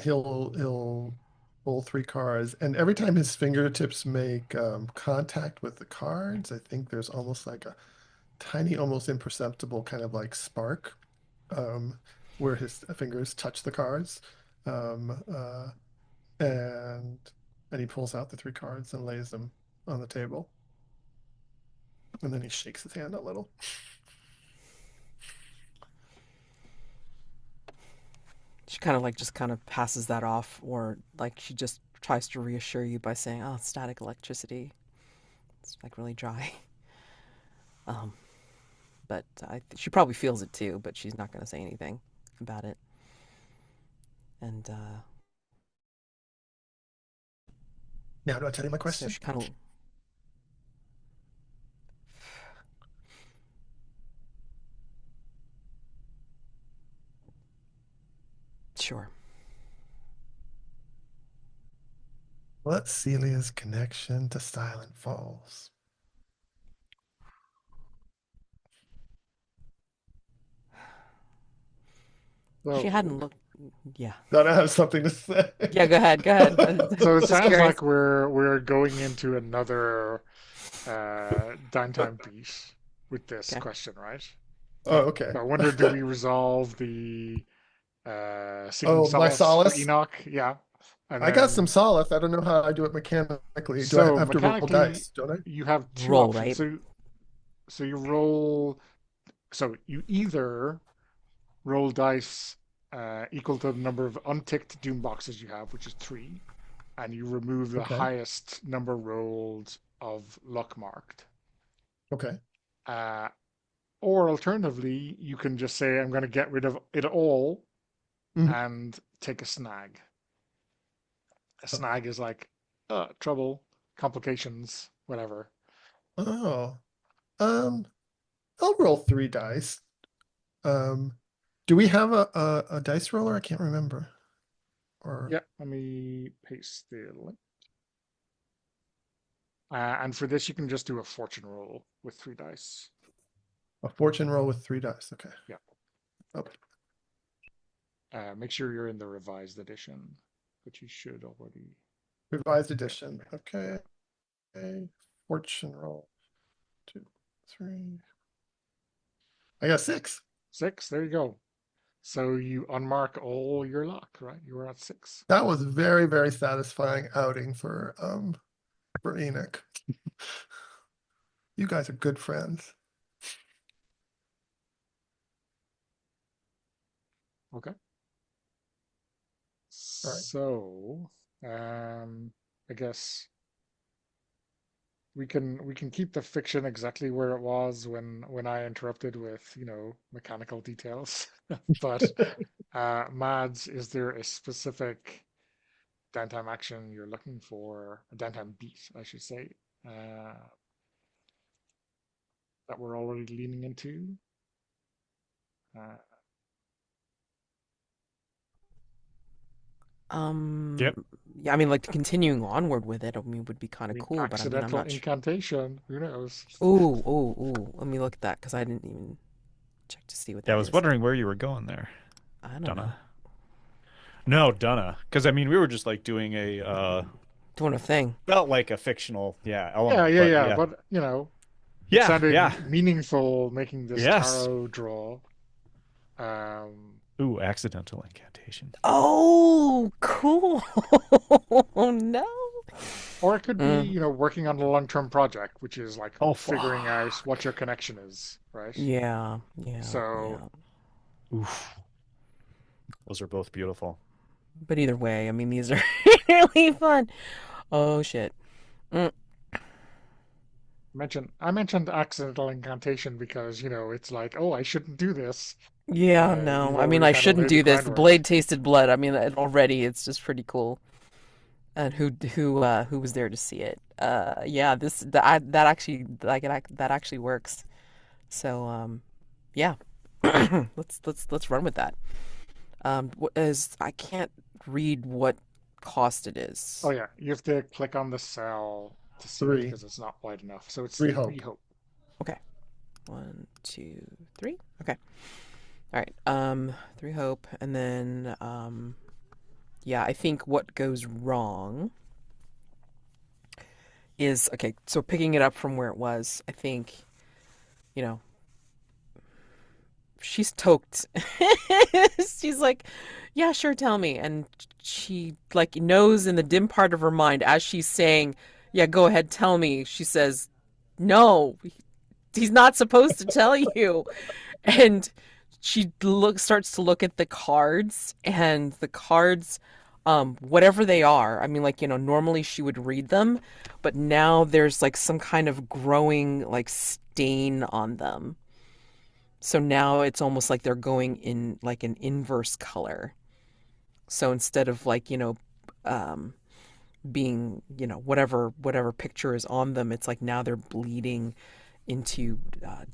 D: he'll pull 3 cards. And every time his fingertips make contact with the cards, I think there's almost like a tiny, almost imperceptible kind of like spark where his fingers touch the cards. Um, uh, and he pulls out the 3 cards and lays them on the table. And then he shakes his hand a little.
B: She just kind of passes that off, or like she just tries to reassure you by saying, "Oh, it's static electricity. It's like really dry." But she probably feels it too, but she's not going to say anything about it. And
D: Now, do I tell you my
B: so
D: question?
B: she kind of... Sure.
D: What's Celia's connection to Silent Falls?
B: She
A: So,
B: hadn't looked... Yeah.
D: Thought I have something to say.
B: Yeah, go ahead. Go ahead.
A: so it
B: Just
A: sounds
B: curious.
A: like we're going into another downtime beat with this
B: Okay.
A: question, right?
D: Oh, okay.
A: So I wonder, do we resolve the seeking
D: Oh, my
A: solace for
D: solace.
A: Enoch? Yeah. And
D: I got some
A: then,
D: solace. I don't know how I do it mechanically. Do I
A: so
D: have to roll
A: mechanically,
D: dice, don't I?
A: you have 2
B: Roll,
A: options.
B: right?
A: So you roll, so you either roll dice equal to the number of unticked doom boxes you have, which is 3, and you remove the
D: Okay.
A: highest number rolled of luck marked.
D: Okay.
A: Uh, or alternatively, you can just say, I'm going to get rid of it all
D: Mhm.
A: and take a snag. A snag is like trouble, complications, whatever.
D: Oh. I'll roll 3 dice. Um, do we have a dice roller? I can't remember. Or
A: Yeah, let me paste the link. And for this, you can just do a fortune roll with 3 dice.
D: a fortune roll with 3 dice. Okay.
A: Yeah.
D: Okay.
A: Make sure you're in the revised edition, but you should already.
D: Revised edition. Okay. Fortune roll. 2, 3. I got 6.
A: 6, there you go. So you unmark all your luck, right? You were at 6.
D: That was very, very satisfying outing for Enoch. You guys are good friends.
A: Okay.
D: All right.
A: So, I guess we can keep the fiction exactly where it was when I interrupted with, mechanical details. But Mads, is there a specific downtime action you're looking for, a downtime beat, I should say, uh, that we're already leaning into? Uh,
C: Yep.
B: Yeah, I mean, like continuing onward with it, I mean, would be kind
A: I
B: of
A: mean,
B: cool, but I mean, I'm
A: accidental
B: not sure.
A: incantation. Who knows?
B: Ooh, ooh, ooh. Let me look at that because I didn't even check to see what
C: Yeah, I
B: that
C: was
B: is.
C: wondering where you were going there,
B: I don't know.
C: Donna. No, Donna. Because I mean, we were just like doing a
B: Doing a thing.
C: felt like a fictional, yeah,
A: Yeah,
C: element,
A: yeah,
C: but
A: yeah.
C: yeah.
A: But it
C: Yeah,
A: sounded
C: yeah.
A: meaningful making this
C: Yes.
A: tarot draw. Um,
C: Ooh, accidental incantation.
B: Oh, cool. Oh no.
A: or it could be,
B: Mm,
A: working on a long-term project, which is like
C: Oh,
A: figuring out
C: fuck.
A: what your connection is, right?
B: yeah, yeah,
A: So
B: yeah.
C: Oof. Those are both beautiful.
B: But either way, I mean, these are really fun. Oh shit. Mm,
A: I mentioned accidental incantation because, it's like, oh, I shouldn't do this.
B: yeah,
A: You've
B: no. I mean,
A: already
B: I
A: kind of
B: shouldn't
A: laid the
B: do this. The
A: groundwork.
B: blade tasted blood. I mean, already it's just pretty cool. And who was there to see it? Yeah, that actually that actually works. So yeah. Let's run with that. What is I can't read what cost it
A: Oh
B: is.
A: yeah, you have to click on the cell to see it
D: Three.
A: because it's not wide enough. So it's
D: Three
A: three
D: hope.
A: hope.
B: Okay. 1, 2, 3. Okay. All right. 3 hope, and then yeah, I think what goes wrong is okay. So picking it up from where it was, I think you know she's toked. She's like, yeah, sure, tell me. And she like knows in the dim part of her mind as she's saying, yeah, go ahead, tell me. She says, no, he's not supposed to tell you. And she starts to look at the cards, and the cards, whatever they are, I mean, like, normally she would read them, but now there's like some kind of growing like stain on them. So now it's almost like they're going in like an inverse color. So instead of like, um, being, whatever picture is on them, it's like now they're bleeding into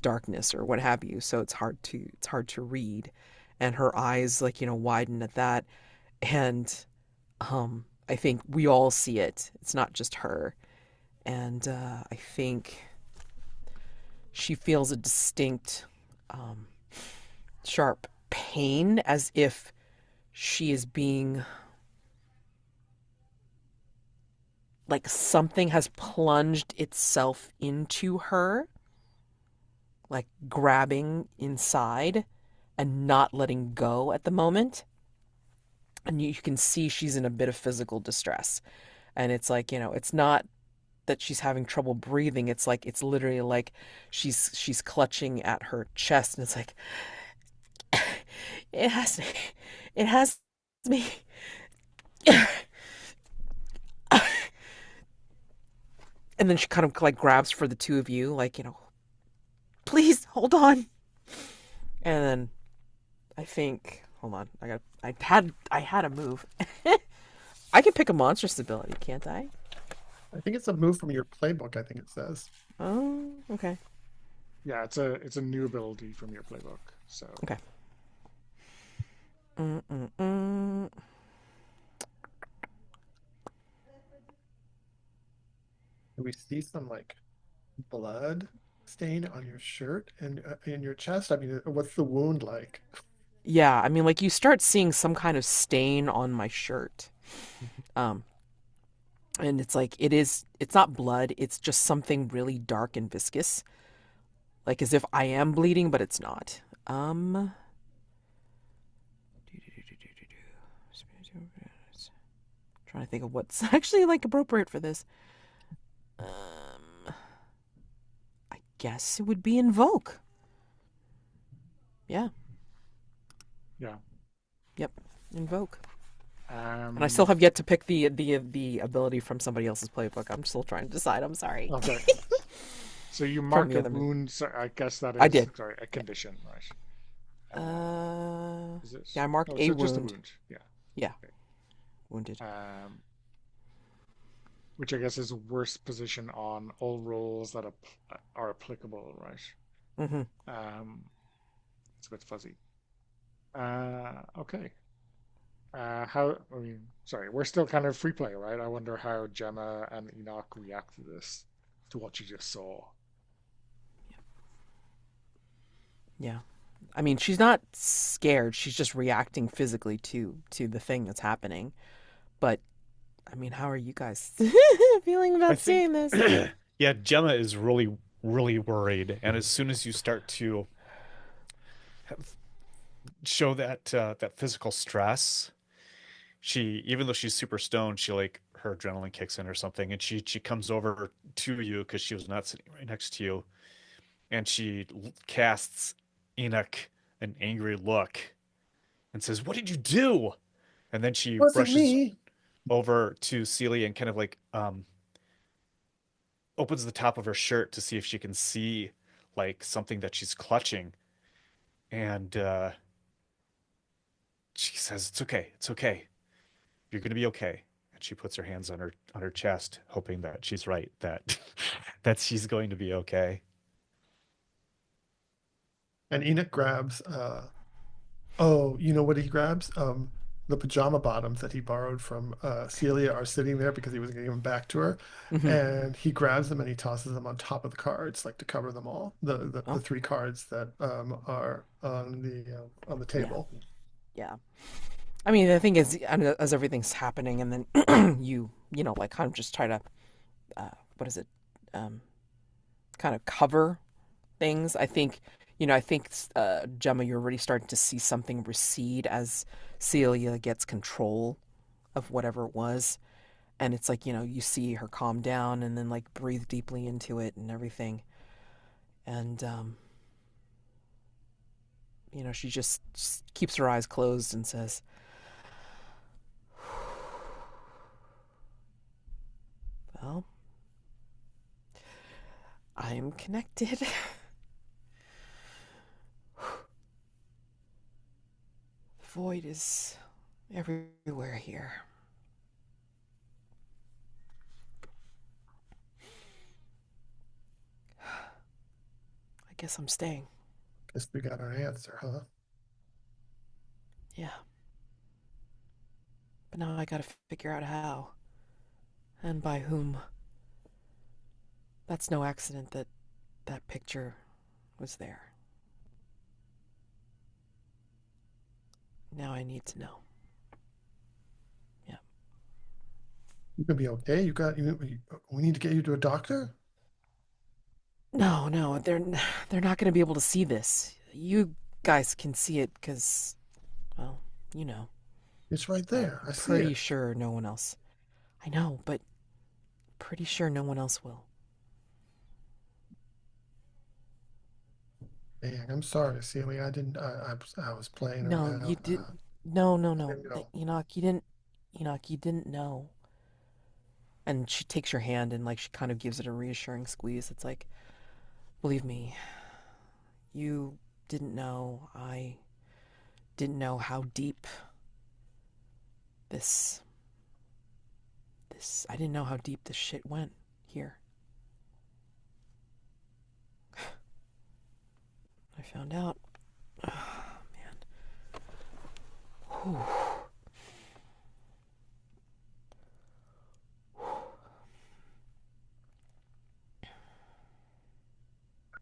B: darkness or what have you. So it's hard to read. And her eyes like, widen at that. And I think we all see it. It's not just her. And I think she feels a distinct um, sharp pain as if she is being like something has plunged itself into her, like grabbing inside and not letting go at the moment. And you can see she's in a bit of physical distress. And it's like, it's not that she's having trouble breathing. It's like it's literally like she's clutching at her chest, and it's like it has it has me. And then she kind of like grabs for the two of you, like, please hold on. And then I think, hold on, I had a move. I can pick a monstrous ability, can't I?
D: I think it's a move from your playbook, I think it says.
B: Oh, okay.
A: Yeah, it's a new ability from your playbook. So
B: Okay. Mm-mm-mm.
D: We see some like blood stain on your shirt and in your chest. I mean, what's the wound like?
B: Yeah, I mean, like you start seeing some kind of stain on my shirt. Um, and it's like it's not blood, it's just something really dark and viscous. Like as if I am bleeding, but it's not. trying to think of what's actually like appropriate for this. I guess it would be invoke. Yeah.
A: Yeah.
B: Yep. Invoke.
A: Um,
B: And I still have yet to pick the ability from somebody else's playbook. I'm still trying to decide. I'm sorry.
A: okay. So you
B: From
A: mark
B: the
A: a
B: other
A: wound. So I guess that
B: I
A: is
B: did.
A: sorry, a condition, right? Is this?
B: Yeah, I marked
A: Oh,
B: a
A: so just a
B: wound.
A: wound. Yeah.
B: Yeah,
A: Okay.
B: wounded.
A: Which I guess is worst position on all rolls that are applicable, right?
B: Mm-hmm.
A: It's a bit fuzzy. Okay. How? I mean, sorry, we're still kind of free play, right? I wonder how Gemma and Enoch react to this, to what you just saw.
B: Yeah. I mean, she's not scared. She's just reacting physically to the thing that's happening. But I mean, how are you guys feeling
C: I
B: about
C: think,
B: seeing this?
C: yeah, Gemma is really, really worried. And as soon as you start to show that physical stress, she, even though she's super stoned, she like her adrenaline kicks in or something, and she comes over to you because she was not sitting right next to you, and she casts Enoch an angry look and says, "What did you do?" And then she
D: Wasn't
C: rushes
D: me.
C: over to Celia and kind of like opens the top of her shirt to see if she can see like something that she's clutching, and she says, "It's okay, it's okay. You're gonna be okay." And she puts her hands on her chest, hoping that she's right, that that she's going to be okay.
D: And Enoch grabs oh, you know what he grabs? The pajama bottoms that he borrowed from Celia are sitting there because he was going to give them back to her.
B: Mm-hmm.
D: And he grabs them and he tosses them on top of the cards, like to cover them all. The
B: Oh,
D: three cards that are on the
B: yeah,
D: table.
B: yeah. I mean, the thing is, as everything's happening, and then you know, like kind of just try to, what is it, um, kind of cover things. I think, I think, Gemma, you're already starting to see something recede as Celia gets control of whatever it was. And it's like, you see her calm down and then like breathe deeply into it and everything. And, she just keeps her eyes closed and says, well, I am connected. The void is everywhere here. I guess I'm staying.
D: Guess we got our answer, huh?
B: Yeah. But now I gotta figure out how. And by whom. That's no accident that that picture was there. Now I need to know. Yeah.
D: You gonna be okay? We need to get you to a doctor?
B: No, no, they're not gonna be able to see this. You guys can see it because, well, you know.
D: It's right
B: I'm
D: there. I see
B: pretty
D: it.
B: sure no one else. I know, but pretty sure no one else will.
D: Dang, I'm sorry, Celia. I didn't. I was playing
B: No, you
D: around.
B: did. No, no,
D: I
B: no.
D: didn't know.
B: Enoch, you didn't. Enoch, you didn't know. And she takes your hand and like she kind of gives it a reassuring squeeze. It's like, believe me, you didn't know. I didn't know how deep this. I didn't know how deep this shit went here. I found out. Oh, man. Whew.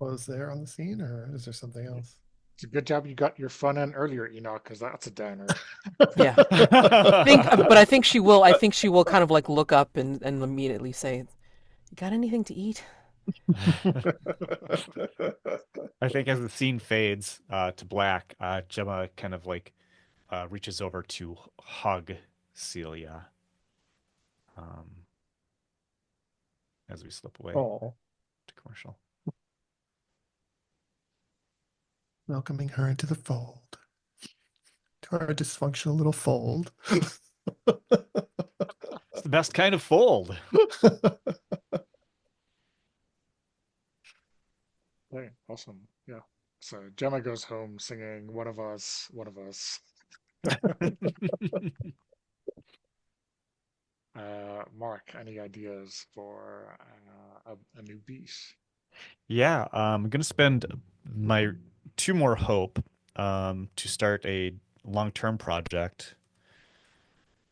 D: Was there on the scene, or is there something else?
A: It's a good job you got your fun in earlier, Enoch, because that's a downer.
B: Yeah. But I think she will. I think she will kind of like look up and immediately say, "You got anything to eat?"
C: I think as the scene fades to black, Gemma kind of like reaches over to hug Celia. um, as we slip away
D: Oh,
C: to commercial.
D: welcoming her into the fold. To our dysfunctional little fold.
C: It's the best kind of fold.
A: Okay, awesome. Yeah. So Gemma goes home singing "One of Us, One of Us." Mark, any ideas for a new beat?
C: Yeah, I'm gonna spend my 2 more hope to start a long-term project,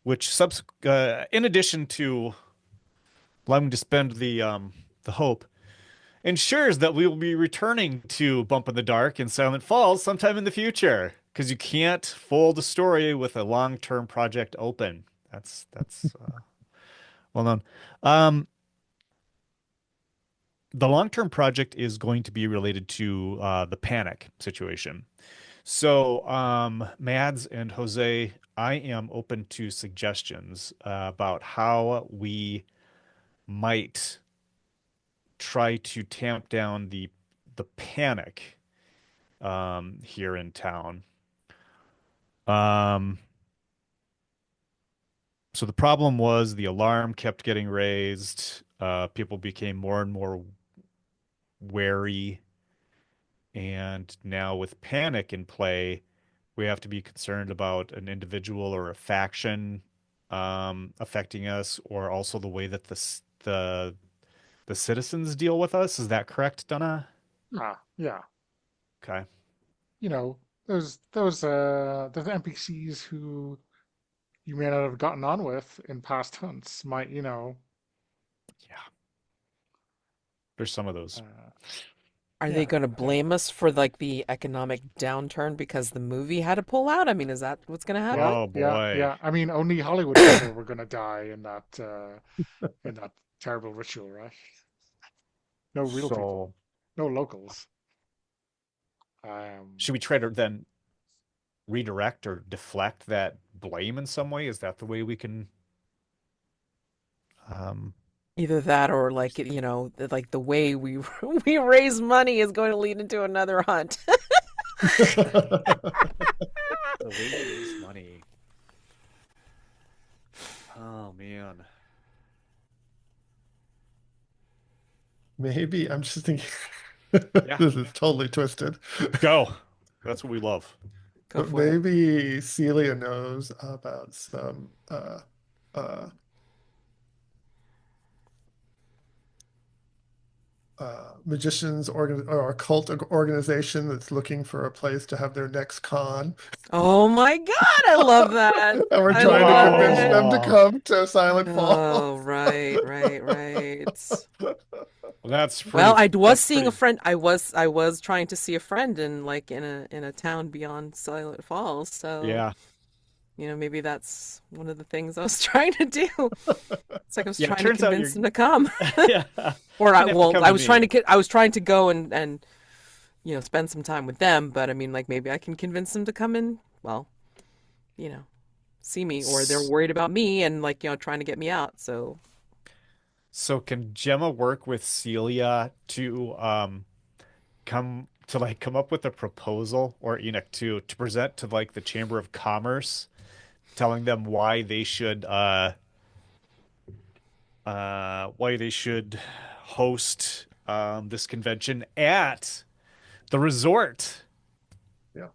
C: which in addition to allowing me to spend the hope, ensures that we will be returning to Bump in the Dark and Silent Falls sometime in the future. Because you can't fold a story with a long-term project open. That's well known. Um, the long-term project is going to be related to the panic situation. So, Mads and Jose, I am open to suggestions about how we might try to tamp down the panic here in town. Um, so the problem was the alarm kept getting raised. People became more and more wary, and now with panic in play, we have to be concerned about an individual or a faction affecting us, or also the way that the citizens deal with us. Is that correct, Donna?
A: Yeah.
C: Okay.
A: You know, those NPCs who you may not have gotten on with in past hunts might,
C: Yeah. There's some of those.
B: Are they
A: yeah,
B: going to blame us for like the economic downturn because the movie had to pull out? I mean, is that what's going to
A: yeah,
B: happen?
C: Oh
A: yeah,
C: boy.
A: yeah. I mean, only Hollywood people were gonna die in that terrible ritual, right? No real people,
C: So
A: no locals. Um,
C: should we try to then redirect or deflect that blame in some way? Is that the way we can um
B: Either that or like, like the way we we raise money is going to lead into another hunt.
C: the way we raise money? Oh man.
D: Maybe I'm just thinking
C: Yeah,
D: this is totally twisted.
C: go. That's what we love.
B: Go
D: But
B: for it.
D: maybe Celia knows about some uh, magicians or occult organization that's looking for a place to have their next con.
B: Oh my God, I love that.
D: And we're
B: I
D: trying to
B: love
D: convince
B: it.
D: them to
C: Oh,
D: come to Silent
B: Oh,
D: Falls.
B: right, right, right.
C: well, that's
B: Well,
C: pretty.
B: I was
C: That's
B: seeing a
C: pretty.
B: friend. I was trying to see a friend in like in a town beyond Silent Falls. So,
C: Yeah,
B: maybe that's one of the things I was trying to do. It's like I was
C: yeah. It
B: trying to
C: turns out you're.
B: convince them to come.
C: Yeah,
B: Or
C: you didn't have to come
B: I
C: to
B: was trying
C: me.
B: to get I was trying to go and spend some time with them, but I mean like maybe I can convince them to come and you know, see me, or they're
C: S-
B: worried about me and like, trying to get me out. So,
C: So can Gemma work with Celia to come up with a proposal, or to present to like the Chamber of Commerce, telling them why they should host this convention at the resort.
D: Yeah.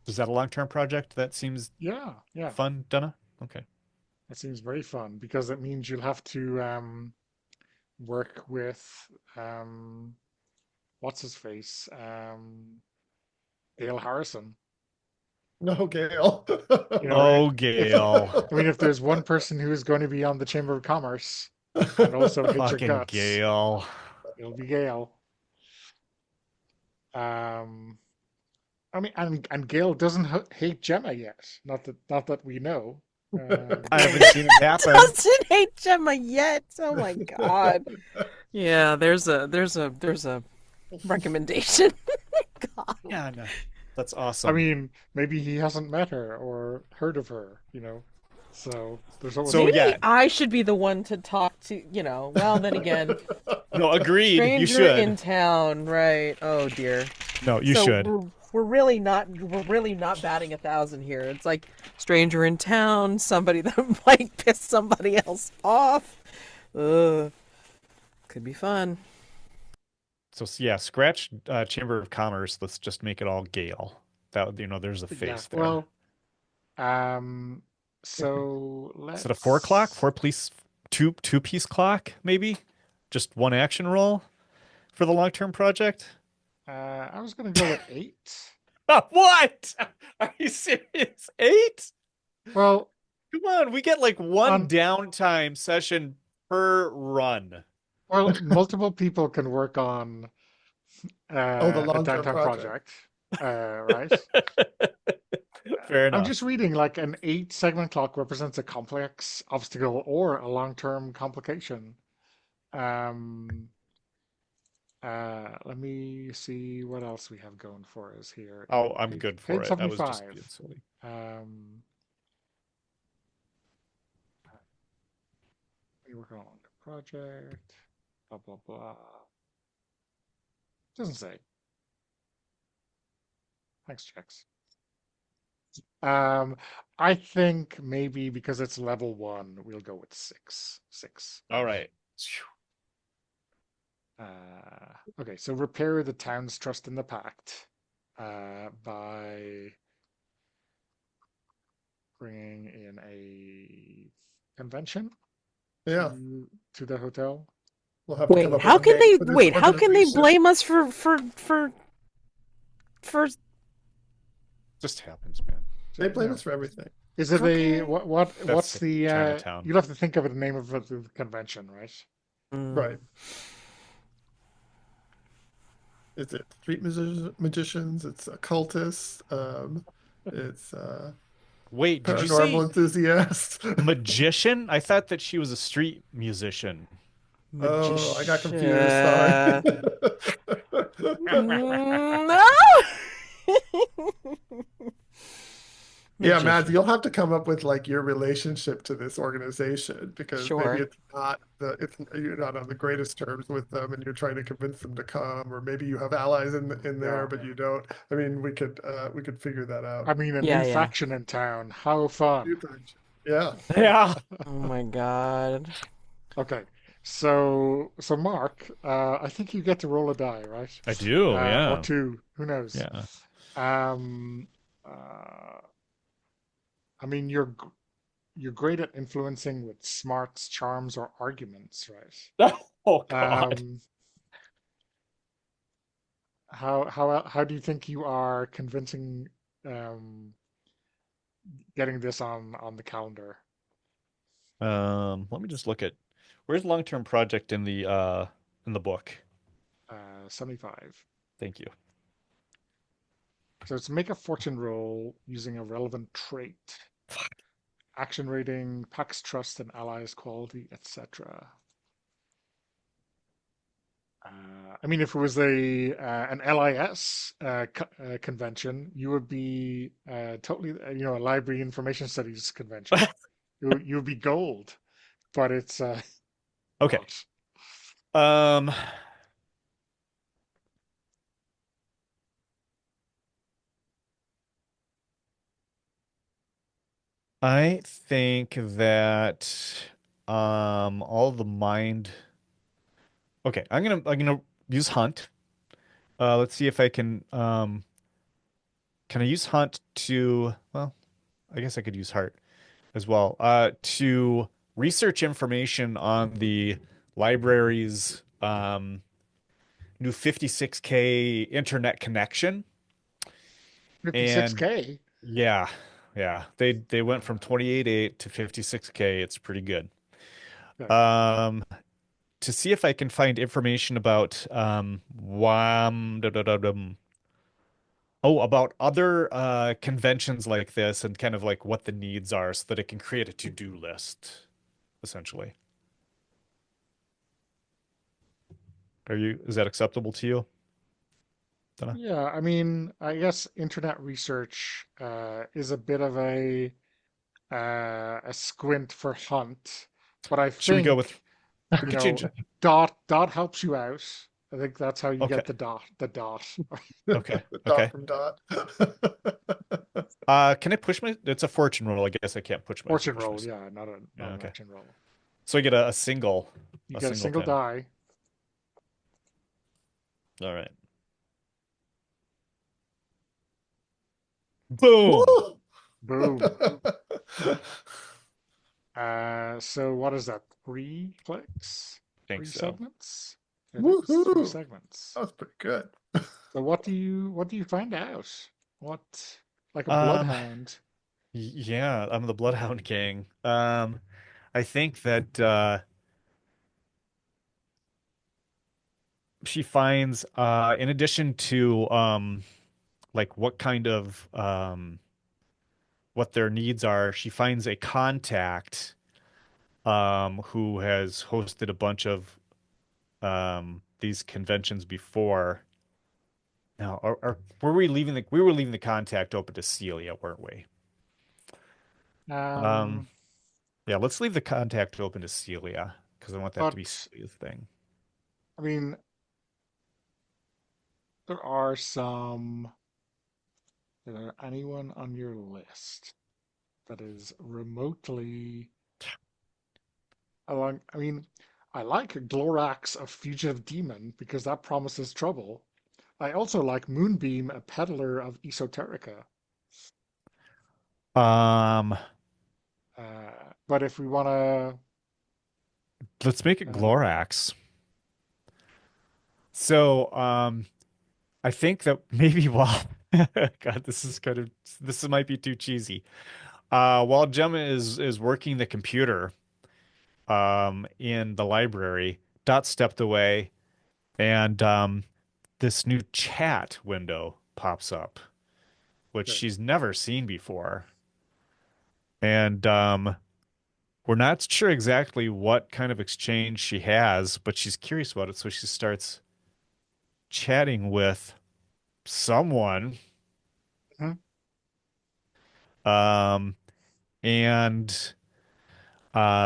C: Is that a long-term project? That seems
A: yeah, yeah.
C: fun, Donna. Okay.
A: That seems very fun because it means you'll have to work with um, what's his face, Dale Harrison.
D: No, Gail.
A: You know,
C: Oh,
A: if
C: Gail.
A: I mean, if there's one person who is going to be on the Chamber of Commerce and also hate your
C: Fucking
A: guts,
C: Gail.
A: it'll be Gail. Um, I mean, and Gail doesn't hate Gemma yet. Not that we know.
C: I haven't seen it happen.
B: doesn't hate Gemma yet. Oh my God. Yeah, there's a recommendation. God.
C: Yeah, no. That's
A: I
C: awesome.
A: mean, maybe he hasn't met her or heard of her. So there's always
C: So
B: Maybe
C: yeah,
B: I should be the one to talk to, well, then again,
C: no, agreed. You
B: stranger
C: should.
B: in town, right? Oh dear.
C: No, you
B: So
C: should.
B: we're really not batting 1,000 here. It's like stranger in town, somebody that might piss somebody else off. Ugh. Could be fun.
C: So yeah, scratch Chamber of Commerce. Let's just make it all Gale. That there's a
A: yeah.
C: face there.
A: Well, um, so
C: Instead of 4 o'clock,
A: let's.
C: 4 piece, two-piece clock, maybe. Just one action roll for the long-term project.
A: I was gonna go with 8.
C: What? Are you serious? 8?
A: Well,
C: Come on, we get like one
A: on
C: downtime session per run.
A: multiple people can work on
D: Oh, the
A: a
D: long-term
A: downtown
D: project.
A: project, right?
C: Fair
A: I'm
C: enough.
A: just reading like an 8-segment clock represents a complex obstacle or a long-term complication. Um, Let me see what else we have going for us here.
C: Oh, I'm
A: Page,
C: good for
A: page
C: it. I was just
A: 75.
C: being silly.
A: Um, we work on the project. Blah blah blah. Doesn't say. Thanks, Jex. Um, I think maybe because it's level 1, we'll go with 6. 6.
C: All right.
A: Okay, so repair the town's trust in the pact by bringing in a convention
D: Yeah,
A: to the hotel.
D: we'll have to come
B: Wait,
D: up with
B: how
D: a
B: can
D: name
B: they
D: for this
B: wait? How can they
D: organization.
B: blame us for
C: Just happens, man.
D: They blame
A: No.
D: us for everything.
A: Is it a
B: Okay.
A: what's
C: That's
A: the
C: Chinatown.
A: you'll have to think of the name of the convention, right?
D: Right. Is it street magicians? It's occultists. It's
C: Wait, did you
D: paranormal
C: say
D: enthusiasts.
C: magician? I thought that she was a street musician.
D: Oh, I got confused. Sorry.
B: No.
D: Yeah, Mads,
B: Magician.
D: you'll have to come up with like your relationship to this organization because maybe
B: Sure.
D: it's you're not on the greatest terms with them and you're trying to convince them to come, or maybe you have allies in there,
A: Yeah.
D: but you don't. I mean, we could figure that out.
A: I mean, a
B: Yeah,
A: new
B: yeah.
A: faction in town. How fun.
D: Yeah.
C: Yeah.
B: Oh my God.
A: Okay. So Mark, I think you get to roll a die, right?
C: I do,
A: Or
C: yeah.
A: 2, who knows?
C: Yeah.
A: Um, I mean, you're great at influencing with smarts, charms, or arguments, right?
C: Oh God.
A: Um, how do you think you are convincing, um, getting this on the calendar?
C: Let me just look at where's long-term project in the book.
A: 75.
C: Thank you.
A: So it's make a fortune roll using a relevant trait. Action rating, Pax trust and allies quality, etc. I mean, if it was an LIS convention, you would be totally, a library information studies convention. You would be gold, but it's
C: Okay.
A: not.
C: Um, I think that all the mind. Okay, I'm gonna use hunt. Let's see if I can I use hunt to, well, I guess I could use heart as well. To research information on the library's new 56K internet connection. And
A: 56K.
C: yeah, yeah. They went from 28.8 to 56K. It's pretty good.
A: Okay.
C: To see if I can find information about about other conventions like this and kind of like what the needs are so that it can create a to-do list, essentially. Is that acceptable to you? Donna?
A: Yeah, I mean, I guess internet research is a bit of a a squint for hunt, but I
C: Should we go with?
A: think,
C: We
A: you
C: could
A: know,
C: change it.
A: dot helps you out. I think that's how you
C: Okay.
A: get the dot.
C: Okay.
D: The dot
C: Okay.
D: from dot.
C: Can I push my? It's a fortune roll. I guess I can't
A: Fortune
C: push
A: roll,
C: myself.
A: yeah, not
C: Yeah,
A: an
C: okay.
A: action roll.
C: So I get
A: You
C: a
A: get a single
C: singleton.
A: die.
C: All right. Boom.
D: Woo!
A: Boom. So what is that? Three clicks?
C: Think
A: Three
C: so.
A: segments? It is three
D: Woohoo!
A: segments.
D: That was pretty good.
A: So what do you find out? What like a
C: Um,
A: bloodhound?
C: yeah, I'm the Bloodhound King. I think that she finds in addition to like what kind of what their needs are, she finds a contact who has hosted a bunch of these conventions before. Now, were we leaving we were leaving the contact open to Celia, weren't we? Um,
A: Um,
C: yeah, let's leave the contact open to Celia because I want that to be
A: but
C: Celia's thing.
A: I mean, there are some. Is there anyone on your list that is remotely along? I mean, I like Glorax, a fugitive demon, because that promises trouble. I also like Moonbeam, a peddler of esoterica.
C: Um,
A: But if we want
C: let's make it
A: to,
C: Glorax. So, I think that maybe while God, this might be too cheesy. While Gemma is working the computer in the library, Dot stepped away and this new chat window pops up, which
A: okay.
C: she's never seen before. And we're not sure exactly what kind of exchange she has, but she's curious about it, so she starts chatting with someone.
A: Mhm.
C: Um, and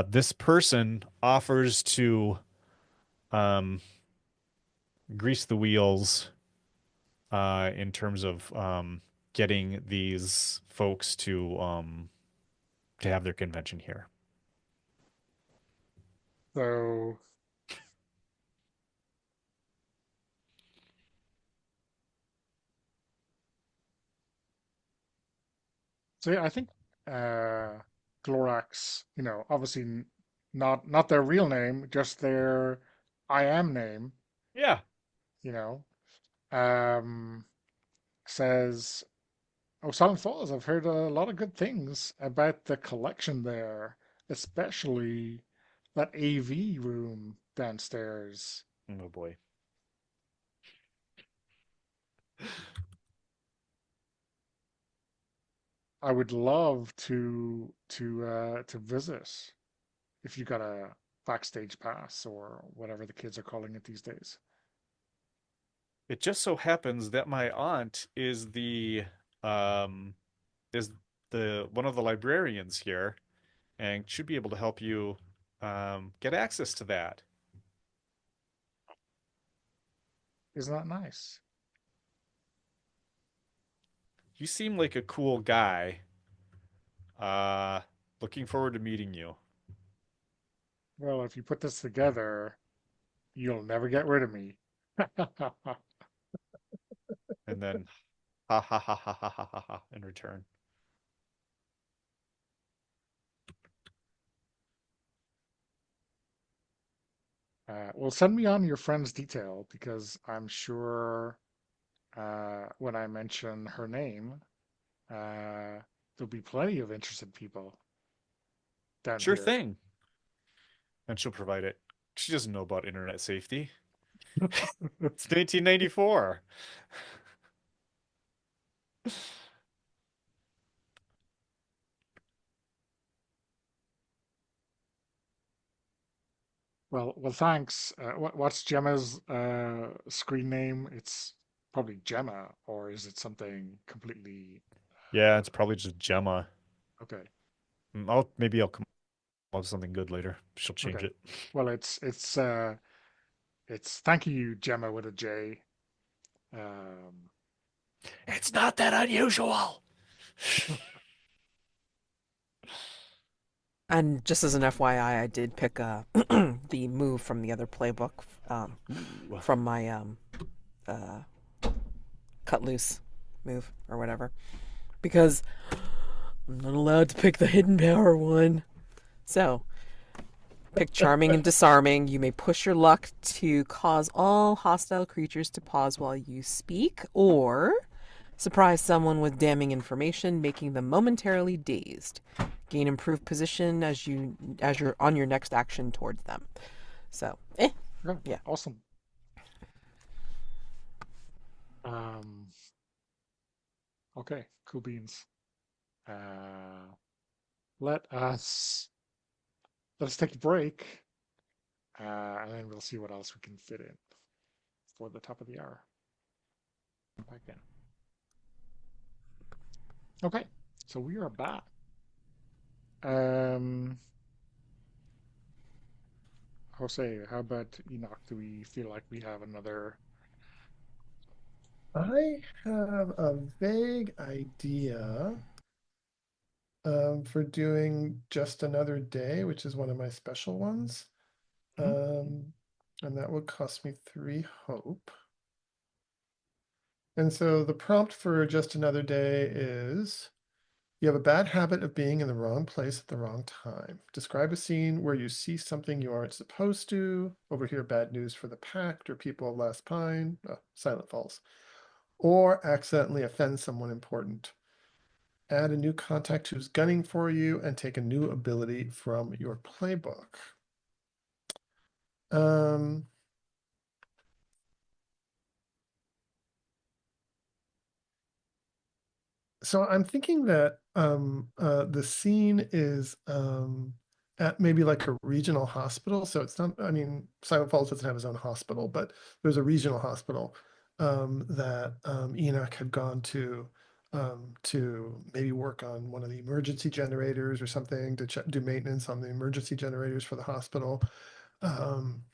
C: this person offers to um, grease the wheels in terms of getting these folks to have their convention here.
A: So, so yeah, I think uh, Glorax, obviously not their real name, just their I am name,
C: Yeah.
A: you know, um, says, "Oh, Silent Falls, I've heard a lot of good things about the collection there, especially that AV room downstairs.
C: Oh boy.
A: I would love to visit if you got a backstage pass or whatever the kids are calling it these days."
C: It just so happens that my aunt um is the one of the librarians here and should be able to help you get access to that.
A: Isn't that nice?
C: You seem like a cool guy. Uh, Looking forward to meeting you.
A: Well, if you put this together, you'll never get rid of me.
C: And then ha ha ha ha ha ha ha ha in return.
A: Well, send me on your friend's detail because I'm sure when I mention her name, there'll be plenty of interested people down
C: Sure
A: here.
C: thing. And she'll provide it. She doesn't know about internet safety. It's 1994.
A: Well, thanks. What's Gemma's screen name? It's probably Gemma, or is it something completely
C: Yeah, it's probably just Gemma.
A: okay?
C: Maybe I'll come up with something good later. She'll change
A: Okay.
C: it.
A: Well, it's thank you, Gemma with a J. Um,
C: It's not that unusual.
B: And just as an FYI, I did pick the move from the other playbook
C: Ooh.
B: from my uh, cut loose move or whatever, because I'm not allowed to pick the hidden power one. So pick charming and disarming. You may push your luck to cause all hostile creatures to pause while you speak, or surprise someone with damning information, making them momentarily dazed. Gain improved position as you're on your next action towards them. So,
A: yeah,
B: yeah.
A: awesome. Um, okay, cool beans. Uh, let us let's take a break, and then we'll see what else we can fit in for the top of the hour. Come back in. Okay, so we are back. Um, Jose, how about Enoch? Do we feel like we have another?
D: I have a vague idea for doing just another day, which is one of my special ones. And that would cost me 3 hope. And so the prompt for just another day is you have a bad habit of being in the wrong place at the wrong time. Describe a scene where you see something you aren't supposed to, overhear bad news for the pact or people of Last Pine, Silent Falls, or accidentally offend someone important. Add a new contact who's gunning for you and take a new ability from your playbook. Um, so I'm thinking that the scene is at maybe like a regional hospital. So it's not, I mean, Silent Falls doesn't have his own hospital, but there's a regional hospital that Enoch had gone to maybe work on one of the emergency generators or something to do maintenance on the emergency generators for the hospital. Um,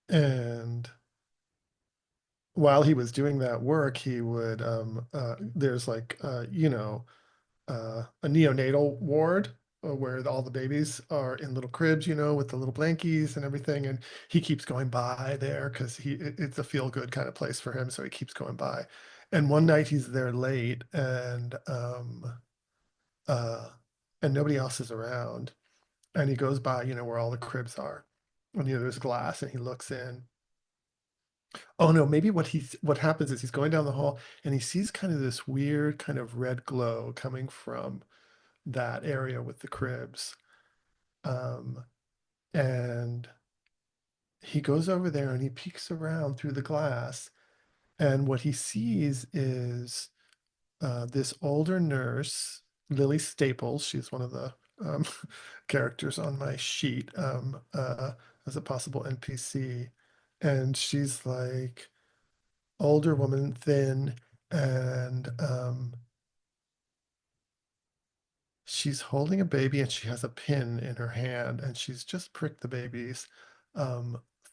D: and while he was doing that work, he would there's like a neonatal ward where all the babies are in little cribs, with the little blankies and everything. And he keeps going by there because it's a feel good kind of place for him. So he keeps going by. And one night he's there late uh, and nobody else is around. And he goes by, where all the cribs are. And, there's glass and he looks in. Oh no, maybe what happens is he's going down the hall and he sees kind of this weird kind of red glow coming from that area with the cribs. Um, and he goes over there and he peeks around through the glass. And what he sees is this older nurse, Lily Staples. She's one of the um, characters on my sheet as a possible NPC. And she's like older woman, thin, and she's holding a baby and she has a pin in her hand and she's just pricked the baby's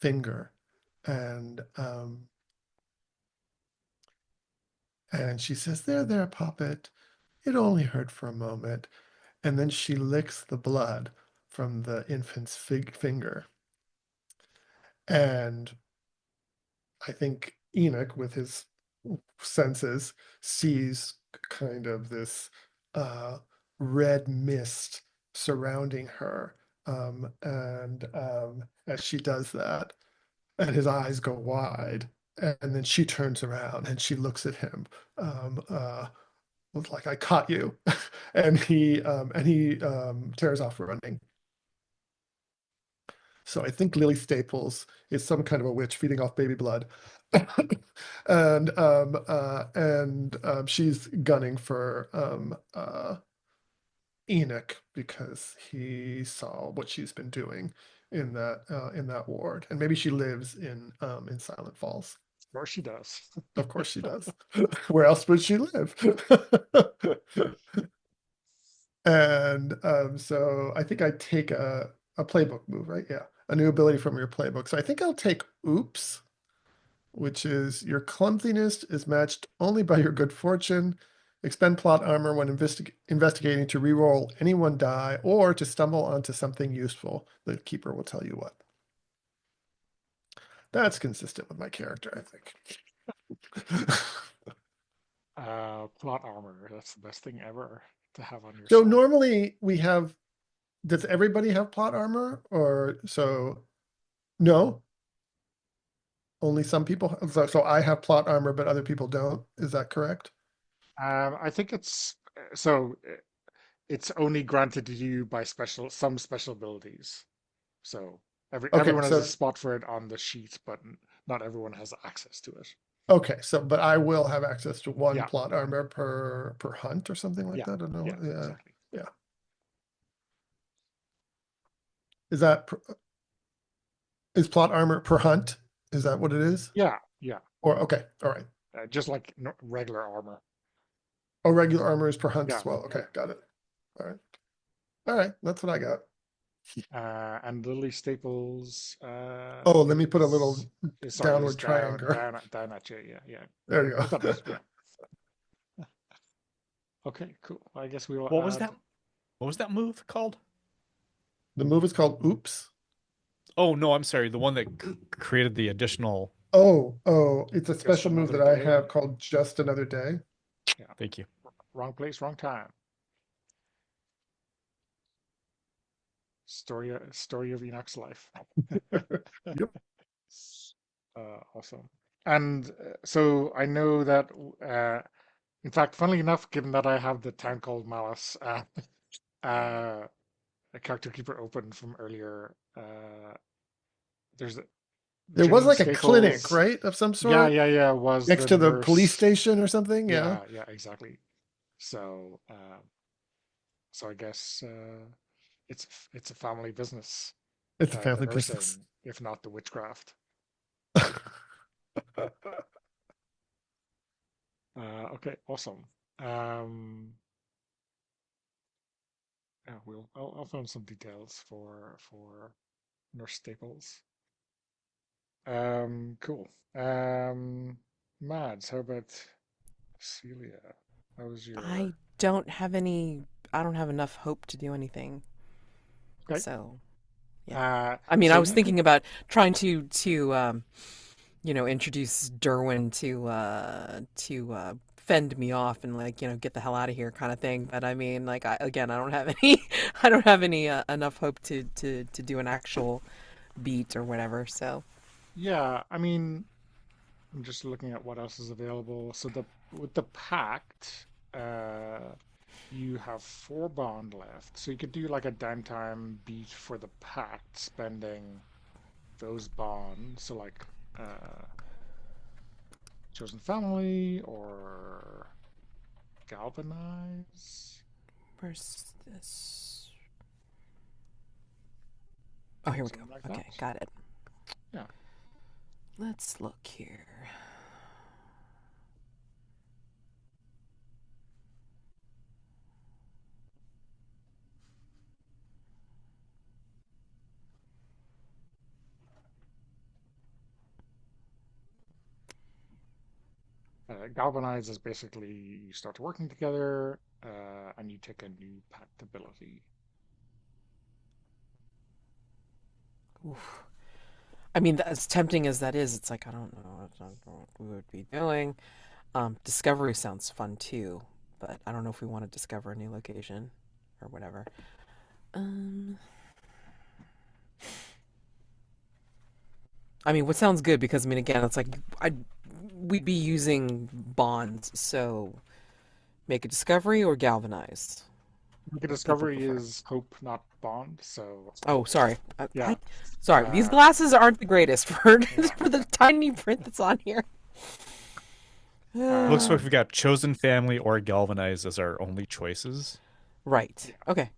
D: finger and she says, there, Poppet. It only hurt for a moment. And then she licks the blood from the infant's finger. And I think Enoch, with his senses, sees kind of this uh, red mist surrounding her. And as she does that, and his eyes go wide, and then she turns around and she looks at him with like, I caught you. And he tears off running. So I think Lily Staples is some kind of a witch feeding off baby blood. And she's gunning for Enoch because he saw what she's been doing in that ward. And maybe she lives in Silent Falls.
A: Of course she does.
D: Of course she does. Where else would she live? And so I think I take a playbook move, right? Yeah, a new ability from your playbook. So I think I'll take Oops, which is your clumsiness is matched only by your good fortune. Expend plot armor when investigating to reroll any one die or to stumble onto something useful. The keeper will tell you what. That's consistent with my character, I think.
A: Plot armor. That's the best thing ever to have on your
D: So
A: side.
D: normally we have, does everybody have plot armor or so? No, only some people. So I have plot armor, but other people don't. Is that correct?
A: I think it's only granted to you by some special abilities. So
D: Okay,
A: everyone has a
D: so
A: spot for it on the sheet, but not everyone has access to it.
D: okay, so but I will have access to one
A: Yeah,
D: plot armor per hunt or something like
A: yeah,
D: that. I don't know.
A: yeah,
D: Yeah,
A: exactly.
D: yeah. Is that is plot armor per hunt? Is that what it is?
A: Yeah, yeah.
D: Or okay, all right.
A: Just like regular armor.
D: Oh, regular armor is per hunt
A: Yeah.
D: as well. Okay, got it. All right. All right, that's what I got.
A: And Lily Staples
D: Oh, let me put a little
A: is
D: downward
A: down
D: triangle.
A: down at you. Yeah, yeah.
D: There you
A: I thought it
D: go.
A: was, yeah. Okay, cool. I guess we will
C: What was
A: add.
C: that? What was that move called?
D: The move is called Oops.
C: Oh no, I'm sorry. The one that created the additional.
D: Oh, it's a
A: Just
D: special move
A: another
D: that I
A: day.
D: have called Just Another Day.
A: Yeah.
C: Thank you.
A: Wrong place, wrong time. Story of Enoch's life.
D: Yep.
A: Awesome. And so I know that, in fact, funnily enough, given that I have the Town Called Malice, uh, a character keeper open from earlier, there's
D: There was
A: Jane
D: like a clinic,
A: Staples.
D: right, of some
A: Yeah,
D: sort
A: yeah, yeah. Was
D: next
A: the
D: to the police
A: nurse?
D: station or something. Yeah.
A: Yeah, yeah, exactly. So, so I guess it's a family business,
D: It's a
A: the
D: family business.
A: nursing, if not the witchcraft. Okay, awesome. Um, yeah, I'll find some details for Nurse Staples. Cool. Mads, how about Celia? How was
B: I
A: your
B: don't have any. I don't have enough hope to do anything.
A: okay?
B: So yeah. I mean,
A: So
B: I was
A: you could
B: thinking about trying to introduce Derwin to fend me off and like, get the hell out of here kind of thing. But I mean, like, I don't have any, I don't have any enough hope to do an actual beat or whatever. So
A: yeah, I mean, I'm just looking at what else is available. So the with the pact, you have 4 bond left. So you could do like a downtime beat for the pact, spending those bonds. So like chosen family or galvanize,
B: where's this? Oh, here we go.
A: something like
B: Okay,
A: that.
B: got it.
A: Yeah.
B: Let's look here.
A: Galvanize is basically you start working together and you take a new pact ability.
B: Oof. I mean, as tempting as that is, it's like I don't know what we would be doing. Discovery sounds fun too, but I don't know if we want to discover a new location or whatever. Um, I mean, what sounds good because I mean, again, it's like we'd be using bonds, so make a discovery or galvanize.
A: Make a
B: What people
A: discovery
B: prefer.
A: is hope, not bond. So
B: Oh, sorry.
A: yeah,
B: Sorry. These
A: uh,
B: glasses aren't the greatest for
A: yeah,
B: for the tiny print that's on here.
C: Looks like
A: um,
C: we've got chosen family or galvanize as our only choices.
B: Right.
A: yeah.
B: Okay.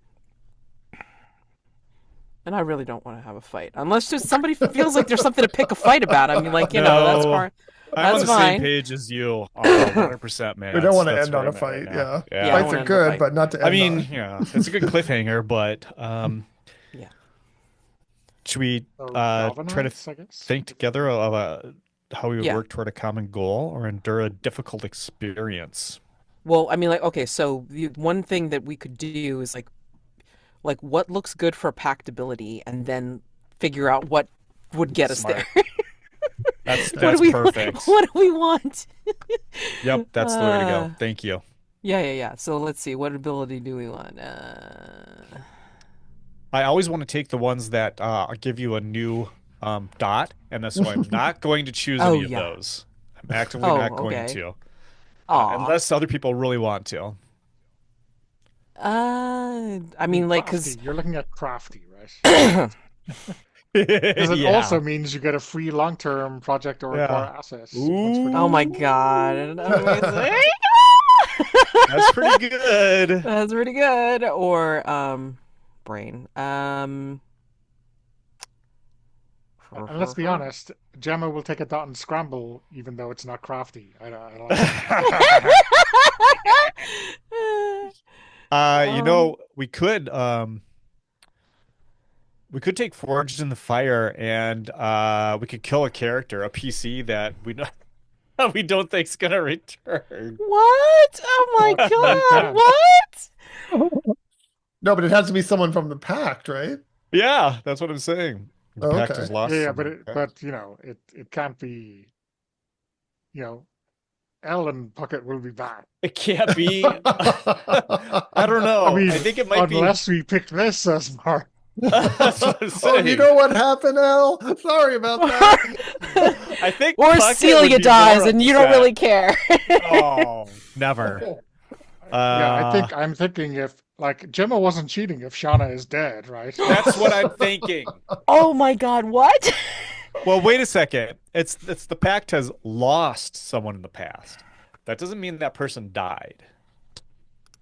B: And I really don't want to have a fight unless just somebody feels like there's something to pick a fight about. I mean, like, that's
C: No,
B: far.
C: I'm on
B: That's
C: the same
B: fine.
C: page as you. 100%, man.
D: We don't want to
C: That's
D: end
C: where
D: on a
C: I'm at right
D: fight.
C: now.
D: Yeah,
C: Yeah.
B: Yeah, I
D: fights
B: wanna
D: are
B: end the
D: good,
B: fight.
D: but not to
C: I
D: end
C: mean,
D: on.
C: yeah, it's a good cliffhanger, but
B: Yeah.
C: should we
A: So
C: try to
A: Galvanites, I guess.
C: think together of how we would
B: Yeah.
C: work toward a common goal or endure a difficult experience?
B: Well, I mean, like, okay, so the one thing that we could do is like what looks good for packability, and then figure out what would get us there.
C: Smart. That's
B: What do
C: that's
B: we
C: perfect.
B: what do we want?
C: Yep, that's the way to go.
B: Uh,
C: Thank you.
B: yeah. So let's see, what ability do we want?
C: I always want to take the ones that give you a new dot, and so I'm not going to choose
B: Oh
C: any of
B: yeah.
C: those. I'm actively
B: Oh,
C: not going
B: okay.
C: to,
B: Aw.
C: unless other people really want to.
B: I
A: I mean,
B: mean, like,
A: crafty.
B: 'cause
A: You're looking at crafty, right? Because it
C: Yeah.
A: also means you get a free long-term project or acquire
C: Yeah.
A: assets once we're
B: oh
A: done.
B: my
C: Ooh,
B: God.
C: that's pretty good.
B: That's pretty good. Or brain.
A: And let's be honest, Gemma will take a dot and scramble, even though it's not crafty. I don't like
B: Um,
C: we could take Forged in the Fire and we could kill a character, a PC that we don't think's gonna return.
B: what? Oh my
A: Well, you
B: God,
A: can.
B: what?
D: No, but it has to be someone from the pact, right?
C: Yeah, that's what I'm saying. The
D: Oh,
C: pact
D: okay.
C: is lost.
A: Yeah,
C: someone.
A: but you know, it can't be. You know, Ellen Puckett will be back.
C: It can't be. I don't know.
A: I mean,
C: I think it might be.
A: unless we picked this as Mark.
C: That's what I'm
D: Oh, you
C: saying.
D: know what happened, Al? Sorry about that.
C: I think
B: Or
C: Puckett would
B: Celia
C: be
B: dies
C: more
B: and you don't
C: upset.
B: really care.
C: Oh, never.
A: Yeah, I'm thinking if like Gemma wasn't cheating if Shauna is dead, right?
C: That's what I'm thinking.
B: Oh my God, what?
C: Well, wait a second. It's the pact has lost someone in the past. That doesn't mean that person died.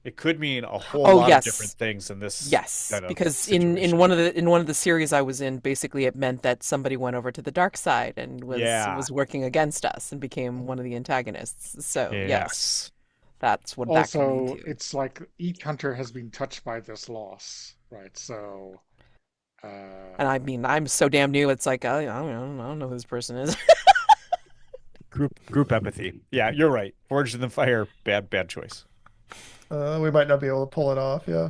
C: It could mean a whole
B: Oh,
C: lot of
B: yes.
C: different things in this
B: Yes,
C: kind of
B: because in
C: situation.
B: one of the series I was in, basically it meant that somebody went over to the dark side and was working against us and became one of the antagonists. So yes, that's what that could mean
A: Also,
B: too.
A: it's like each hunter has been touched by this loss, right? So,
B: And I mean, I'm so damn new. It's like I don't know who this person is.
C: Group empathy. Yeah, you're right. Forged in the Fire, bad choice.
D: We might not be able to pull it off. Yeah.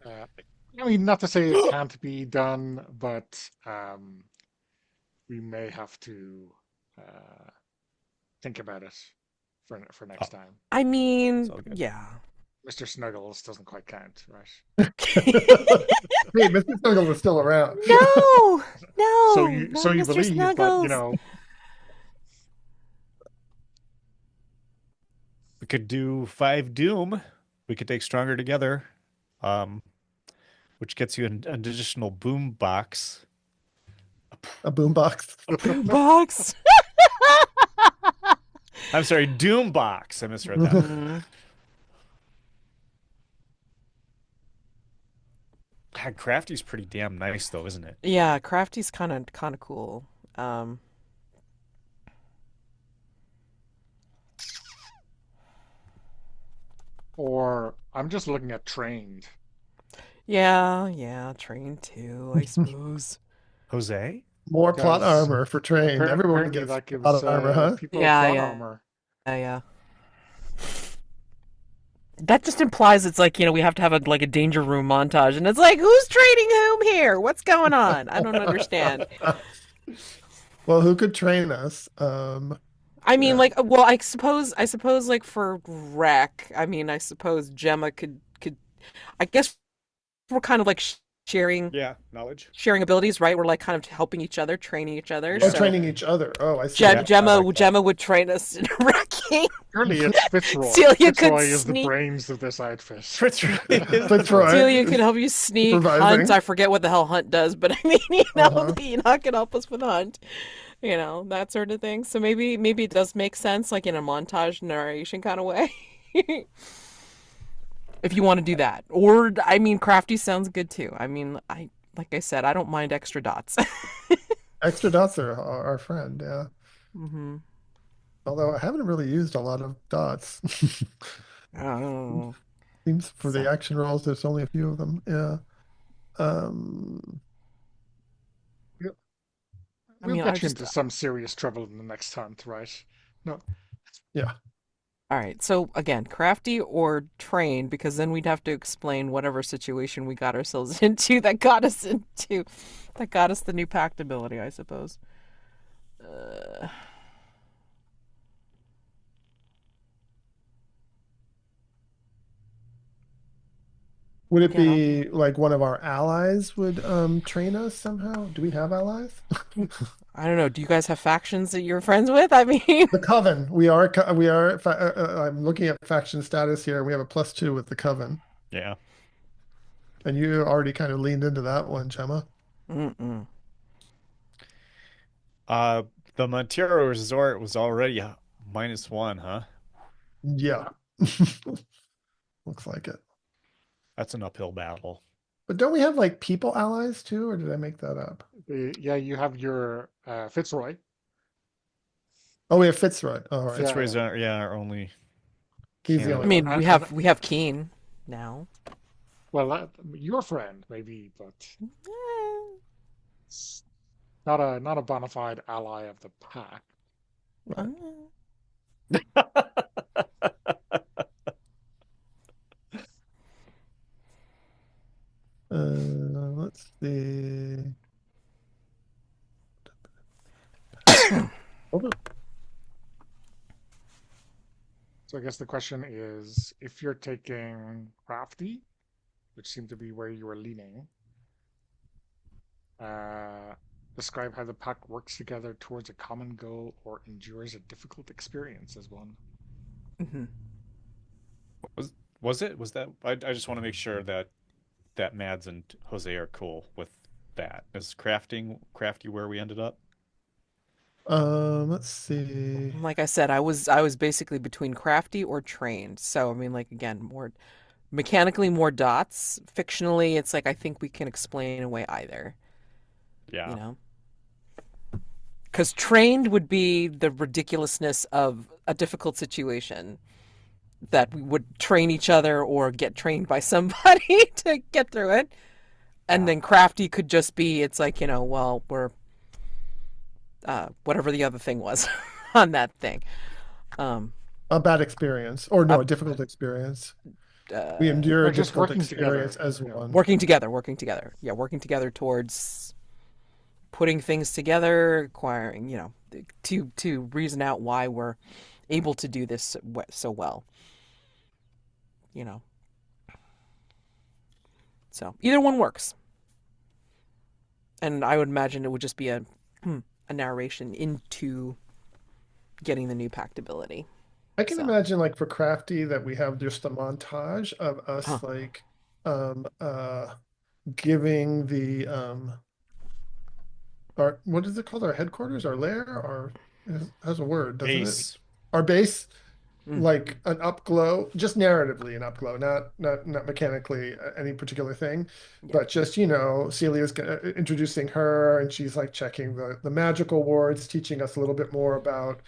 A: I mean, not to say it can't be done, but we may have to think about it for next time.
B: I mean,
C: It's all good.
B: yeah.
A: Mr. Snuggles doesn't quite count, right?
D: Hey, Mr. Snuggles is still around.
B: No, no,
A: So you
B: not
A: so you
B: Mr.
A: believe, but
B: Snuggles.
A: you know,
C: We could do 5 Doom. We could take Stronger Together, which gets you an additional boom box.
D: A boombox.
B: Box.
C: I'm sorry, Doom box. I misread that.
B: Mhm.
C: God, Crafty's pretty damn nice, though, isn't it?
B: Yeah, Crafty's kind of cool.
A: or I'm just looking at trained.
B: Yeah, Train too, I suppose.
C: Jose?
D: More plot
A: Because
D: armor for trained. Everyone
A: apparently
D: gets
A: that gives
D: plot armor, huh?
A: people
B: Yeah,
A: plot
B: yeah.
A: armor.
B: Yeah. That just implies it's like, we have to have a danger room montage, and it's like, who's trading whom here? What's going on? I don't understand.
D: Well, who could train us?
B: I mean,
D: Yeah.
B: well, I suppose, like for Rec, I mean, I suppose Gemma could. I guess we're kind of like sharing
C: Yeah, knowledge.
B: abilities, right? We're like kind of helping each other, training each other.
C: Yeah.
D: Oh,
B: So
D: training each other. Oh, I see.
B: Gemma,
C: I like that.
B: Gemma would train us in wrecking.
A: Surely it's Fitzroy.
B: Celia could
A: Fitzroy is the
B: sneak-
A: brains of this outfit.
D: Fitzroy.
B: Celia can help you sneak.
D: Supervising.
B: Hunt, I forget what the hell Hunt does, but I mean,
D: Uh-huh.
B: Enoch can help us with Hunt. That sort of thing. So maybe it does make sense, like in a montage narration kind of way. If you want to do that. Or, I mean, Crafty sounds good too. I mean, like I said, I don't mind extra dots.
D: Extra dots are our friend. Yeah.
B: hmm
D: Although I haven't really used a lot of dots.
B: Oh,
D: Seems for the
B: so
D: action rolls, there's only a few of them. Yeah. Um,
A: We'll
B: I
A: we'll
B: mean, I
A: get you
B: just
A: into some serious trouble in the next hunt, right? No,
D: yeah.
B: all right. So again, crafty or trained, because then we'd have to explain whatever situation we got ourselves that got us the new pact ability, I suppose. Uh,
D: Would it
B: again, I'll,
D: be like one of our allies would train us somehow? Do we have allies?
B: I don't know. Do you guys have factions that you're friends with? I mean,
D: The Coven. I'm looking at faction status here. We have a +2 with the Coven.
C: Yeah.
D: And you already kind of leaned into that one, Gemma.
B: mm-mm.
C: Uh, the Montero Resort was already -1, huh?
D: Yeah.
A: yeah.
D: Looks like it.
C: That's an uphill battle.
D: But don't we have like people allies too, or did I make that up?
A: Yeah, you have your Fitzroy.
D: Oh, we have Fitzroy. All right.
A: Yeah,
C: Fitzroy's
A: yeah.
C: our only
D: He's the
B: I
D: only
C: candidate.
D: one.
B: mean,
A: And,
B: we have Keen now.
A: well, your friend maybe, but
B: Eh,
A: it's not a bona fide ally of the pack.
B: uh,
D: Right. Let's see. Oh,
A: So I guess the question is, if you're taking crafty, which seemed to be where you were leaning, uh, describe how the pack works together towards a common goal or endures a difficult experience as one.
B: mhm.
C: Was was it? Was that? I just want to make sure that Mads and Jose are cool with that. Is crafty where we ended up?
D: let's see.
B: Like I said, I was basically between crafty or trained. So I mean, like again, more mechanically more dots. Fictionally, it's like I think we can explain away either. You
C: Yeah.
B: know, because trained would be the ridiculousness of a difficult situation that we would train each other or get trained by somebody to get through it. And
A: Yeah.
B: then crafty could just be it's like, well, we're whatever the other thing was on that thing. Um
D: A bad experience, or
B: uh,
D: no, a difficult experience. We
B: uh
D: endure
A: Or
D: a
A: just
D: difficult
A: working
D: experience
A: together,
D: as
A: you know.
D: one.
B: working together. Yeah, working together towards putting things together, acquiring, to reason out why we're able to do this so well, you know. So either one works. And I would imagine it would just be a narration into getting the new pact ability.
D: I can
B: So,
D: imagine like for crafty that we have just a montage of
B: huh.
D: us like um giving the our what is it called? Our headquarters, our lair, our it has a word, doesn't it?
C: Base.
D: Our base,
B: Mm,
D: like an upglow, just narratively an upglow, not mechanically any particular thing,
B: yeah.
D: but just Celia's introducing her, and she's like checking the magical wards, teaching us a little bit more about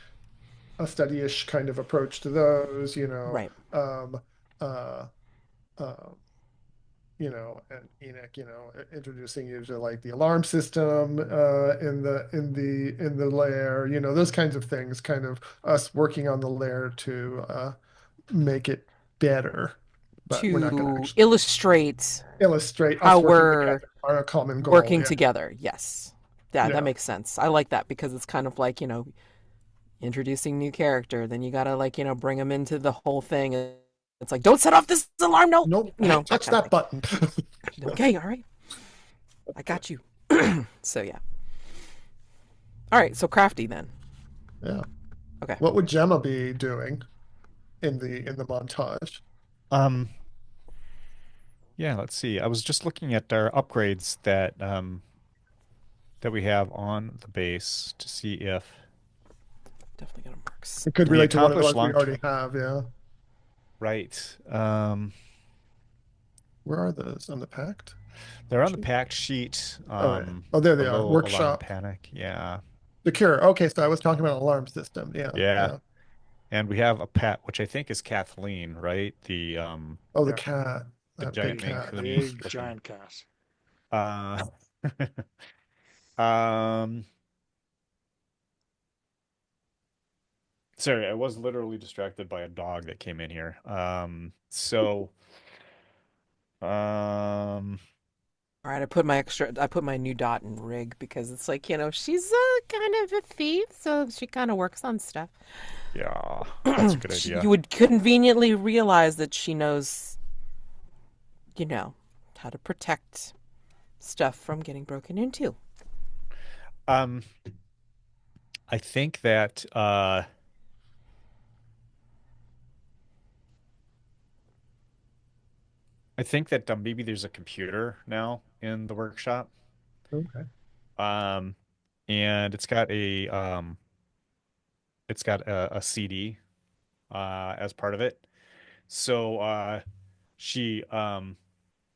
D: a study-ish kind of approach to those,
B: Right.
D: uh, uh, and Enoch, introducing you to like the alarm system in the lair, those kinds of things, kind of us working on the lair to make it better. But we're not going to
B: To
D: actually
B: illustrate
D: illustrate
B: how
D: us working
B: we're
D: together on a common goal.
B: working
D: Yeah,
B: together. Yes. Yeah, that
D: yeah.
B: makes sense. I like that because it's kind of like, introducing new character. Then you got to like, bring them into the whole thing. It's like, don't set off this alarm. No,
D: Nope,
B: that
D: touch
B: kind of
D: that
B: thing.
D: button.
B: Okay. All right. I got you. So, yeah. All right. So crafty then.
D: Yeah.
B: Okay.
D: What would Gemma be doing in the montage?
C: Um, yeah, let's see. I was just looking at our upgrades that we have on the base to see if
B: Definitely going to mark
D: It could
C: the
B: study.
D: relate to one of the
C: accomplished
D: ones we
C: long
D: already
C: term.
D: have. Yeah.
C: Right.
D: Where are those on the pact?
C: They're on the pack sheet
D: Oh, yeah. Oh, there they are.
C: below Alarm
D: Workshop.
C: Panic. Yeah.
D: Secure. Okay, so I was talking about alarm system. Yeah,
C: Yeah.
D: yeah.
C: And we have a pet, which I think is Kathleen, right?
D: Oh, the
A: Yeah,
D: cat.
C: The
D: That big
C: giant Maine
D: cat.
C: Coon
A: big
C: looking.
A: giant cat.
C: Uh, um, sorry, I was literally distracted by a dog that came in here. Um,
B: All right, I put my new dot in rig because it's like, she's kind of a thief, so she kind of works on stuff.
C: yeah, that's a good idea.
B: You would conveniently realize that she knows, you know, how to protect stuff from getting broken into.
C: Um, I think that maybe there's a computer now in the workshop.
D: Okay.
C: Um, and it's got a CD as part of it. So she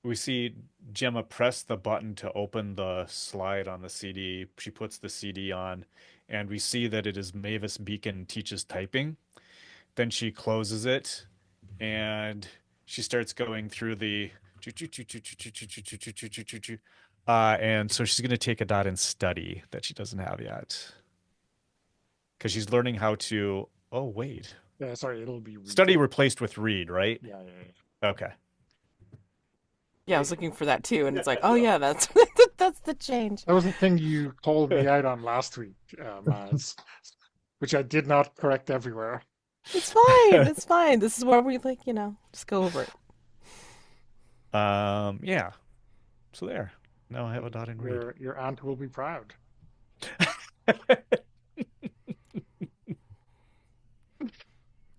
C: we see Gemma press the button to open the slide on the CD. She puts the CD on, and we see that it is Mavis Beacon Teaches Typing. Then she closes it, and she starts going through the and so she's going to take a dot in study that she doesn't have yet because she's learning how to. Oh, wait.
A: Yeah, sorry, it'll be
C: Study
A: reading.
C: replaced with read, right?
A: Yeah, yeah, yeah.
C: Okay.
B: Yeah, I was looking for that too, and it's like, oh yeah, that's that's the change.
A: That was the thing you called me out on last week, Mads, which I did not correct everywhere.
B: It's fine. It's fine. This is where we like, just go over it.
C: Yeah. So there. Now I have a dot in read.
A: Your aunt will be proud.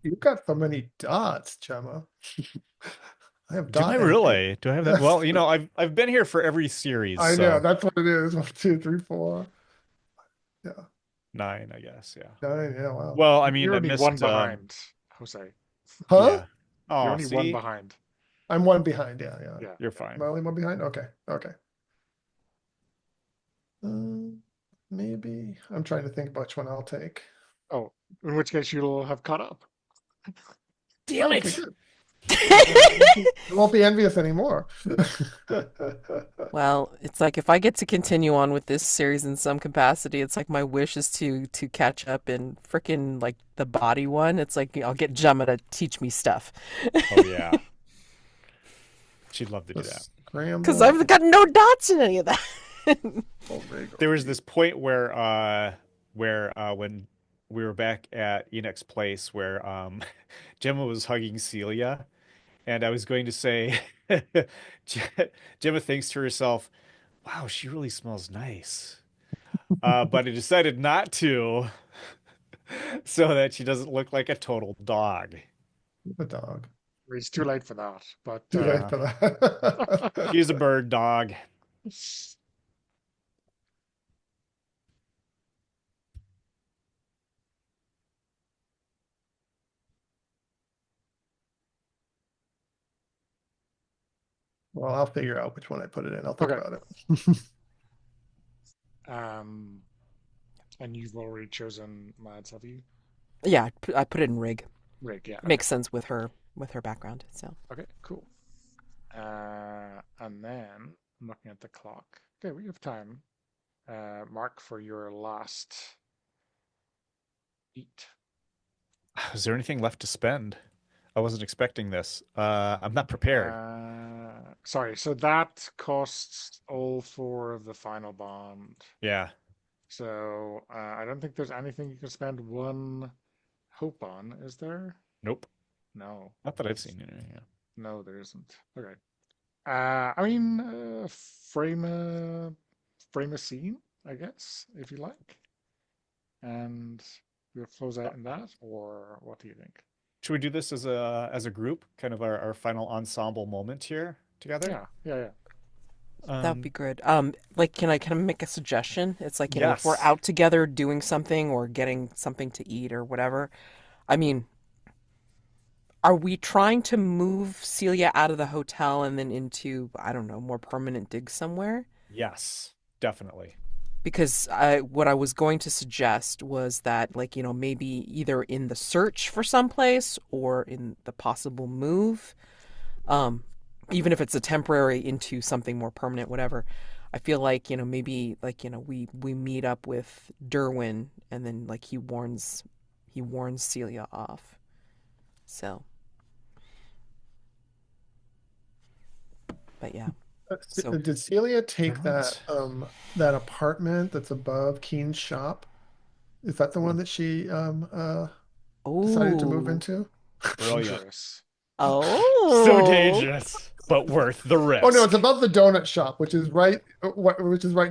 D: You've got so many dots, Gemma. I have
C: Do I
D: dot envy.
C: really? Do I have that? Well, I've been here for every series,
D: I know.
C: so
D: That's what it is. 1, 2, 3, 4. Yeah.
C: 9, I guess. Yeah.
D: 9. Yeah. Wow.
C: Well, I mean,
A: You're
C: I
A: only one
C: missed
A: behind, Jose.
D: Huh?
C: yeah.
A: You're
C: Oh,
A: only one
C: see?
A: behind.
D: I'm one behind. Yeah. Yeah.
A: Yeah.
C: You're
D: Am
C: fine.
D: I only one behind? Okay. Okay. Maybe I'm trying to think about which one I'll take.
A: Oh, in which case you'll have caught up.
C: Damn
D: Okay,
C: it.
D: good. I won't be envious anymore.
B: Well, it's like if I get to continue on with this series in some capacity, it's like my wish is to catch up in frickin' like the body one. It's like I'll get Gemma to teach me stuff
C: Oh, yeah. She'd love to do
D: The
C: that.
B: because
D: scramble.
B: I've got no dots in any of that.
C: There was this point where when we were back at Enoch's place where Gemma was hugging Celia, and I was going to say Gemma thinks to herself, wow, she really smells nice. But I decided not to so that she doesn't look like a total dog.
D: The dog.
A: It's too late for that, but
D: Too late
C: Yeah.
D: for that.
C: She's a bird dog.
D: Well, I'll figure out which one I put it in. I'll think
A: okay.
D: about it.
A: Um, and you've already chosen Mads, have you?
B: Yeah, I put it in rig.
A: Rick, yeah.
B: Makes sense with her background. So
A: Okay, cool. And then I'm looking at the clock. Okay, we have time. Mark, for your last eat.
C: Is there anything left to spend? I wasn't expecting this. I'm not prepared.
A: Sorry, so that costs all 4 of the final bond.
C: Yeah.
A: So I don't think there's anything you can spend 1 hope on, is there?
C: Nope.
A: No.
C: Not that I've seen it. Yeah.
A: No, there isn't. Okay. I mean, frame a scene, I guess, if you like, and we'll close out in that, or what do you think?
C: Should we do this as a group, kind of our final ensemble moment here together?
A: Yeah, yeah, yeah.
B: that would be good. Like, can I make a suggestion? It's like, if we're
C: Yes.
B: out together doing something or getting something to eat or whatever. I mean, are we trying to move Celia out of the hotel and then into, I don't know, more permanent digs somewhere?
C: Yes, definitely.
B: because what I was going to suggest was that, like, maybe either in the search for someplace or in the possible move, um, even if it's a temporary into something more permanent, whatever. I feel like, maybe like, we meet up with Derwin and then like he warns Celia off. So, but yeah. So,
D: Did Celia take
C: Balance.
D: that apartment that's above Keen's shop? Is that the one that she decided to move
B: oh,
D: into?
C: Brilliant.
A: Dangerous.
C: So
B: oh,
C: dangerous, but worth the
D: Oh no, it's
C: risk.
D: above the donut shop, which is right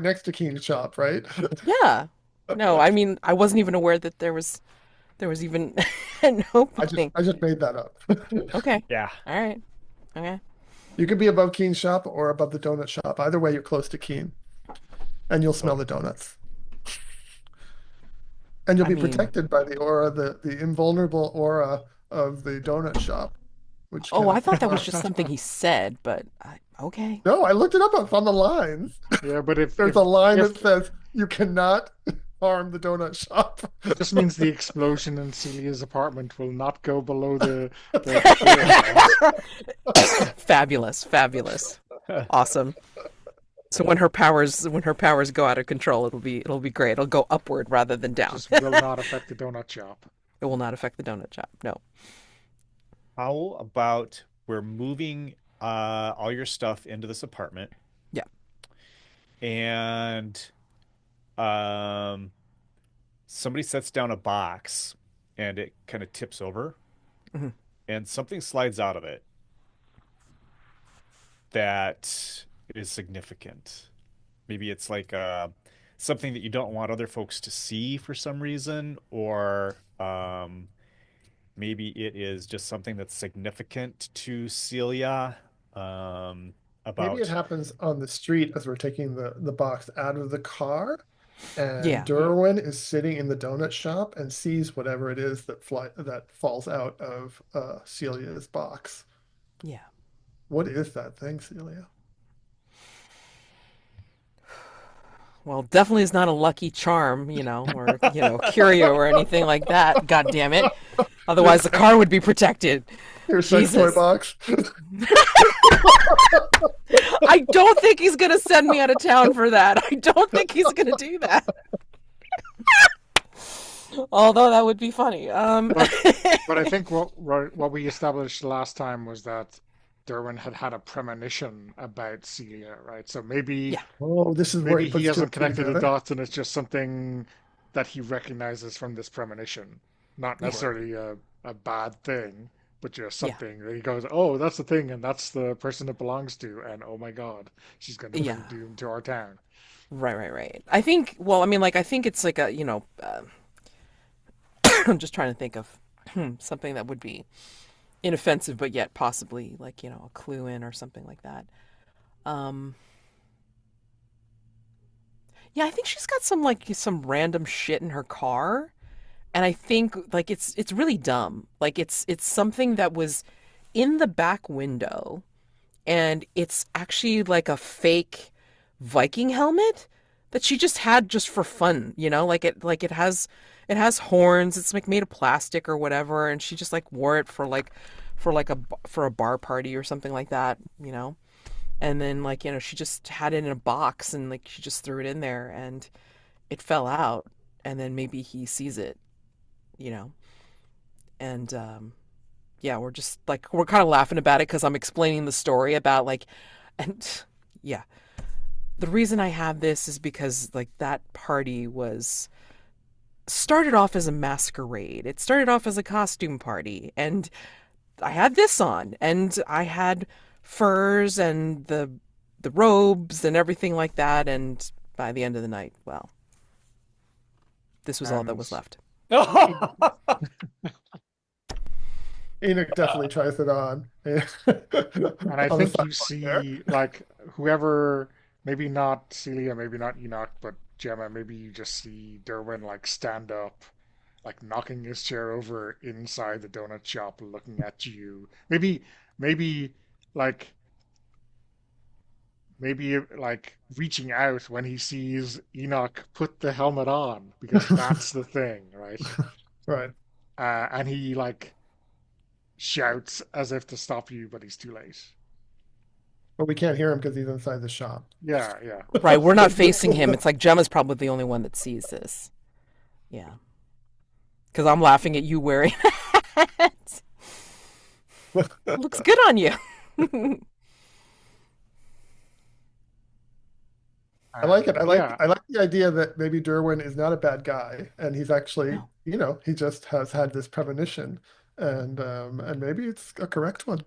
D: next to Keen's shop, right?
B: yeah. No, I mean, I wasn't even aware that there was even an
D: I just
B: opening.
D: I just made that up.
B: Okay.
C: Yeah.
B: All right. Okay.
D: You could be above Keen's shop or above the donut shop. Either way, you're close to Keen, and you'll smell
C: Oh,
D: the donuts. And you'll
B: I
D: be
B: mean,
D: protected by the aura, the invulnerable aura of the donut shop, which
B: oh, I
D: cannot be
B: thought that was just
D: harmed.
B: something he said, but okay.
D: No, I looked it up. It's on the lines.
A: Yeah, but
D: There's a line
A: if
D: that says you cannot harm the donut shop.
A: it just means the explosion in Celia's apartment will not go below the floor, right?
B: Fabulous, fabulous, awesome. So when her powers go out of control, it'll be great. It'll go upward rather than down.
A: Just will not affect the donut shop.
B: It will not affect the donut shop. No.
C: how about we're moving all your stuff into this apartment
B: Yeah.
C: and um somebody sets down a box and it kind of tips over
B: Hmm.
C: and something slides out of it that is significant. Maybe it's like something that you don't want other folks to see for some reason, or maybe it is just something that's significant to Celia
D: Maybe it
C: about.
D: happens on the street as we're taking the box out of the car, and
B: Yeah.
D: Derwin is sitting in the donut shop and sees whatever it is that falls out of Celia's box.
B: Yeah.
D: What is that thing, Celia?
B: Well, definitely is not a lucky charm, or curio or anything like that. God damn it! Otherwise, the car would be protected.
D: Your sex toy
B: Jesus.
D: box.
B: I don't think he's gonna send me out of town for that. I don't think he's gonna do that. Although that would be funny.
A: But but I think what we established last time was that Derwin had had a premonition about Celia, right? So maybe
B: Yeah.
D: Oh, this is where he
A: maybe he
D: puts two
A: hasn't
D: and two
A: connected the
D: together.
A: dots, and it's just something that he recognizes from this premonition, not
B: Yeah.
A: necessarily a bad thing, but just
B: Yeah.
A: something that he goes, "Oh, that's the thing, and that's the person it belongs to," and oh my God, she's going to bring
B: Yeah.
A: doom to our town.
B: Right. Right. Right. I think. Well, I mean, like, I think it's like a. I'm just trying to think of something that would be inoffensive, but yet possibly like a clue in or something like that. Um. Yeah, I think she's got some random shit in her car, and I think like it's really dumb. Like it's something that was in the back window, and it's actually like a fake Viking helmet that she just had just for fun, like it has horns, it's like made of plastic or whatever, and she just like wore it for a bar party or something like that, you know. And then like, she just had it in a box and like she just threw it in there and it fell out, and then maybe he sees it, you know. And yeah, we're kind of laughing about it because I'm explaining the story about like, and yeah, the reason I have this is because like that party was started off as a masquerade. It started off as a costume party, and I had this on, and I had furs and the robes and everything like that, and by the end of the night, well, this was all that
A: And
B: was left.
D: Enoch definitely tries it on.
A: And I
D: On the
A: think you
D: sidewalk there.
A: see like whoever, maybe not Celia, maybe not Enoch, but Gemma, maybe you just see Derwin like stand up, like knocking his chair over inside the donut shop, looking at you. Maybe like maybe like reaching out when he sees Enoch put the helmet on, because that's the thing, right?
D: Right.
A: And he like shouts as if to stop you, but he's too late.
D: But we can't hear him because he's inside the shop.
A: Yeah, yeah.
B: Right, we're not facing him. It's like Gemma's probably the only one that sees this. Yeah. Because I'm laughing at you wearing it. Looks good on you.
D: I like it.
A: Yeah,
D: I like the idea that maybe Derwin is not a bad guy, and he's actually,
B: No,
D: he just has had this premonition, and maybe it's a correct one.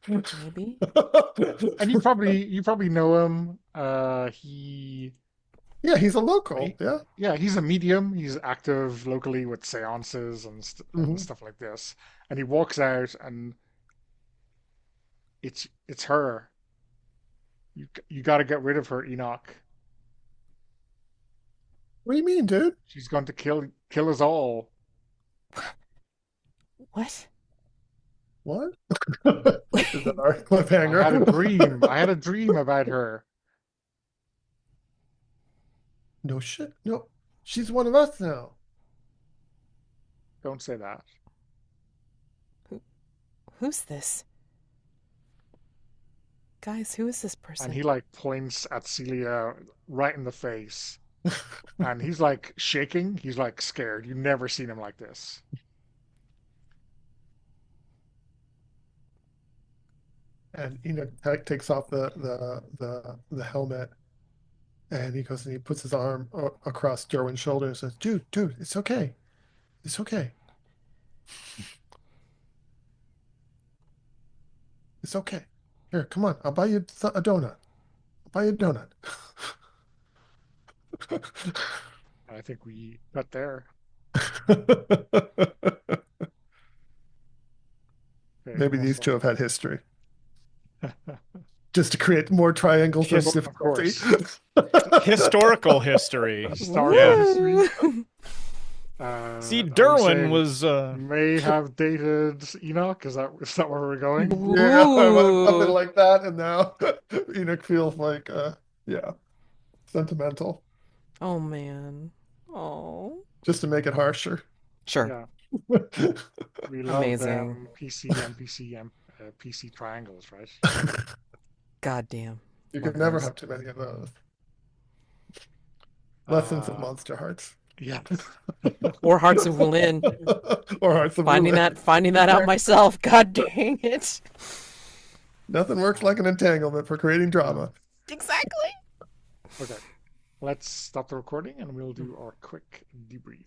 B: maybe.
A: and you probably know him.
D: Yeah, he's a local.
A: He
D: Yeah.
A: yeah, he's a medium. He's active locally with seances and
D: Hmm.
A: stuff like this. And he walks out, and it's her. You got to get rid of her, Enoch.
D: What do you mean, dude?
A: She's going to kill us all.
B: What?
D: What? Is that our
A: I had a
D: cliffhanger?
A: dream. I had a dream about her.
D: No shit. No, she's one of us now.
A: Don't say that.
B: Who, who's this? Guys, who is this
A: And
B: person?
A: he like points at Celia right in the face. And he's like shaking. He's like scared. You've never seen him like this.
D: And takes off the helmet, and he goes and he puts his arm across Derwin's shoulder and says, "Dude, it's okay. It's okay. It's okay. Here, come on. I'll buy you a donut. I'll buy you a donut."
A: I think we got there. Okay,
D: Maybe these two
A: awesome.
D: have had history, just to create more triangles of
C: His-
A: Of
D: difficulty.
A: course.
C: Historical history.
A: Historical
C: Yeah.
A: history.
C: See,
A: Are we
C: Derwin
A: saying
C: was
A: may have dated Enoch. Is that where we're going?
D: Yeah, I want something
B: Ooh.
D: like that, and now Enoch feels like, yeah, sentimental,
B: Oh man. Oh.
D: just to make it harsher.
B: Sure.
A: Yeah, we love
B: Amazing.
A: PC, NPC, and PC triangles, right?
B: God damn.
D: You
B: Love
D: can never
B: those.
D: have too many of those. Lessons of
A: Uh,
D: Monsterhearts.
A: yeah.
B: Or Hearts of Wulin.
D: Or Hearts of
B: Finding
D: Ruin.
B: that out myself. God dang it.
D: Nothing works like an entanglement for creating drama.
B: Exactly.
A: Okay. Let's stop the recording and we'll do our quick debrief.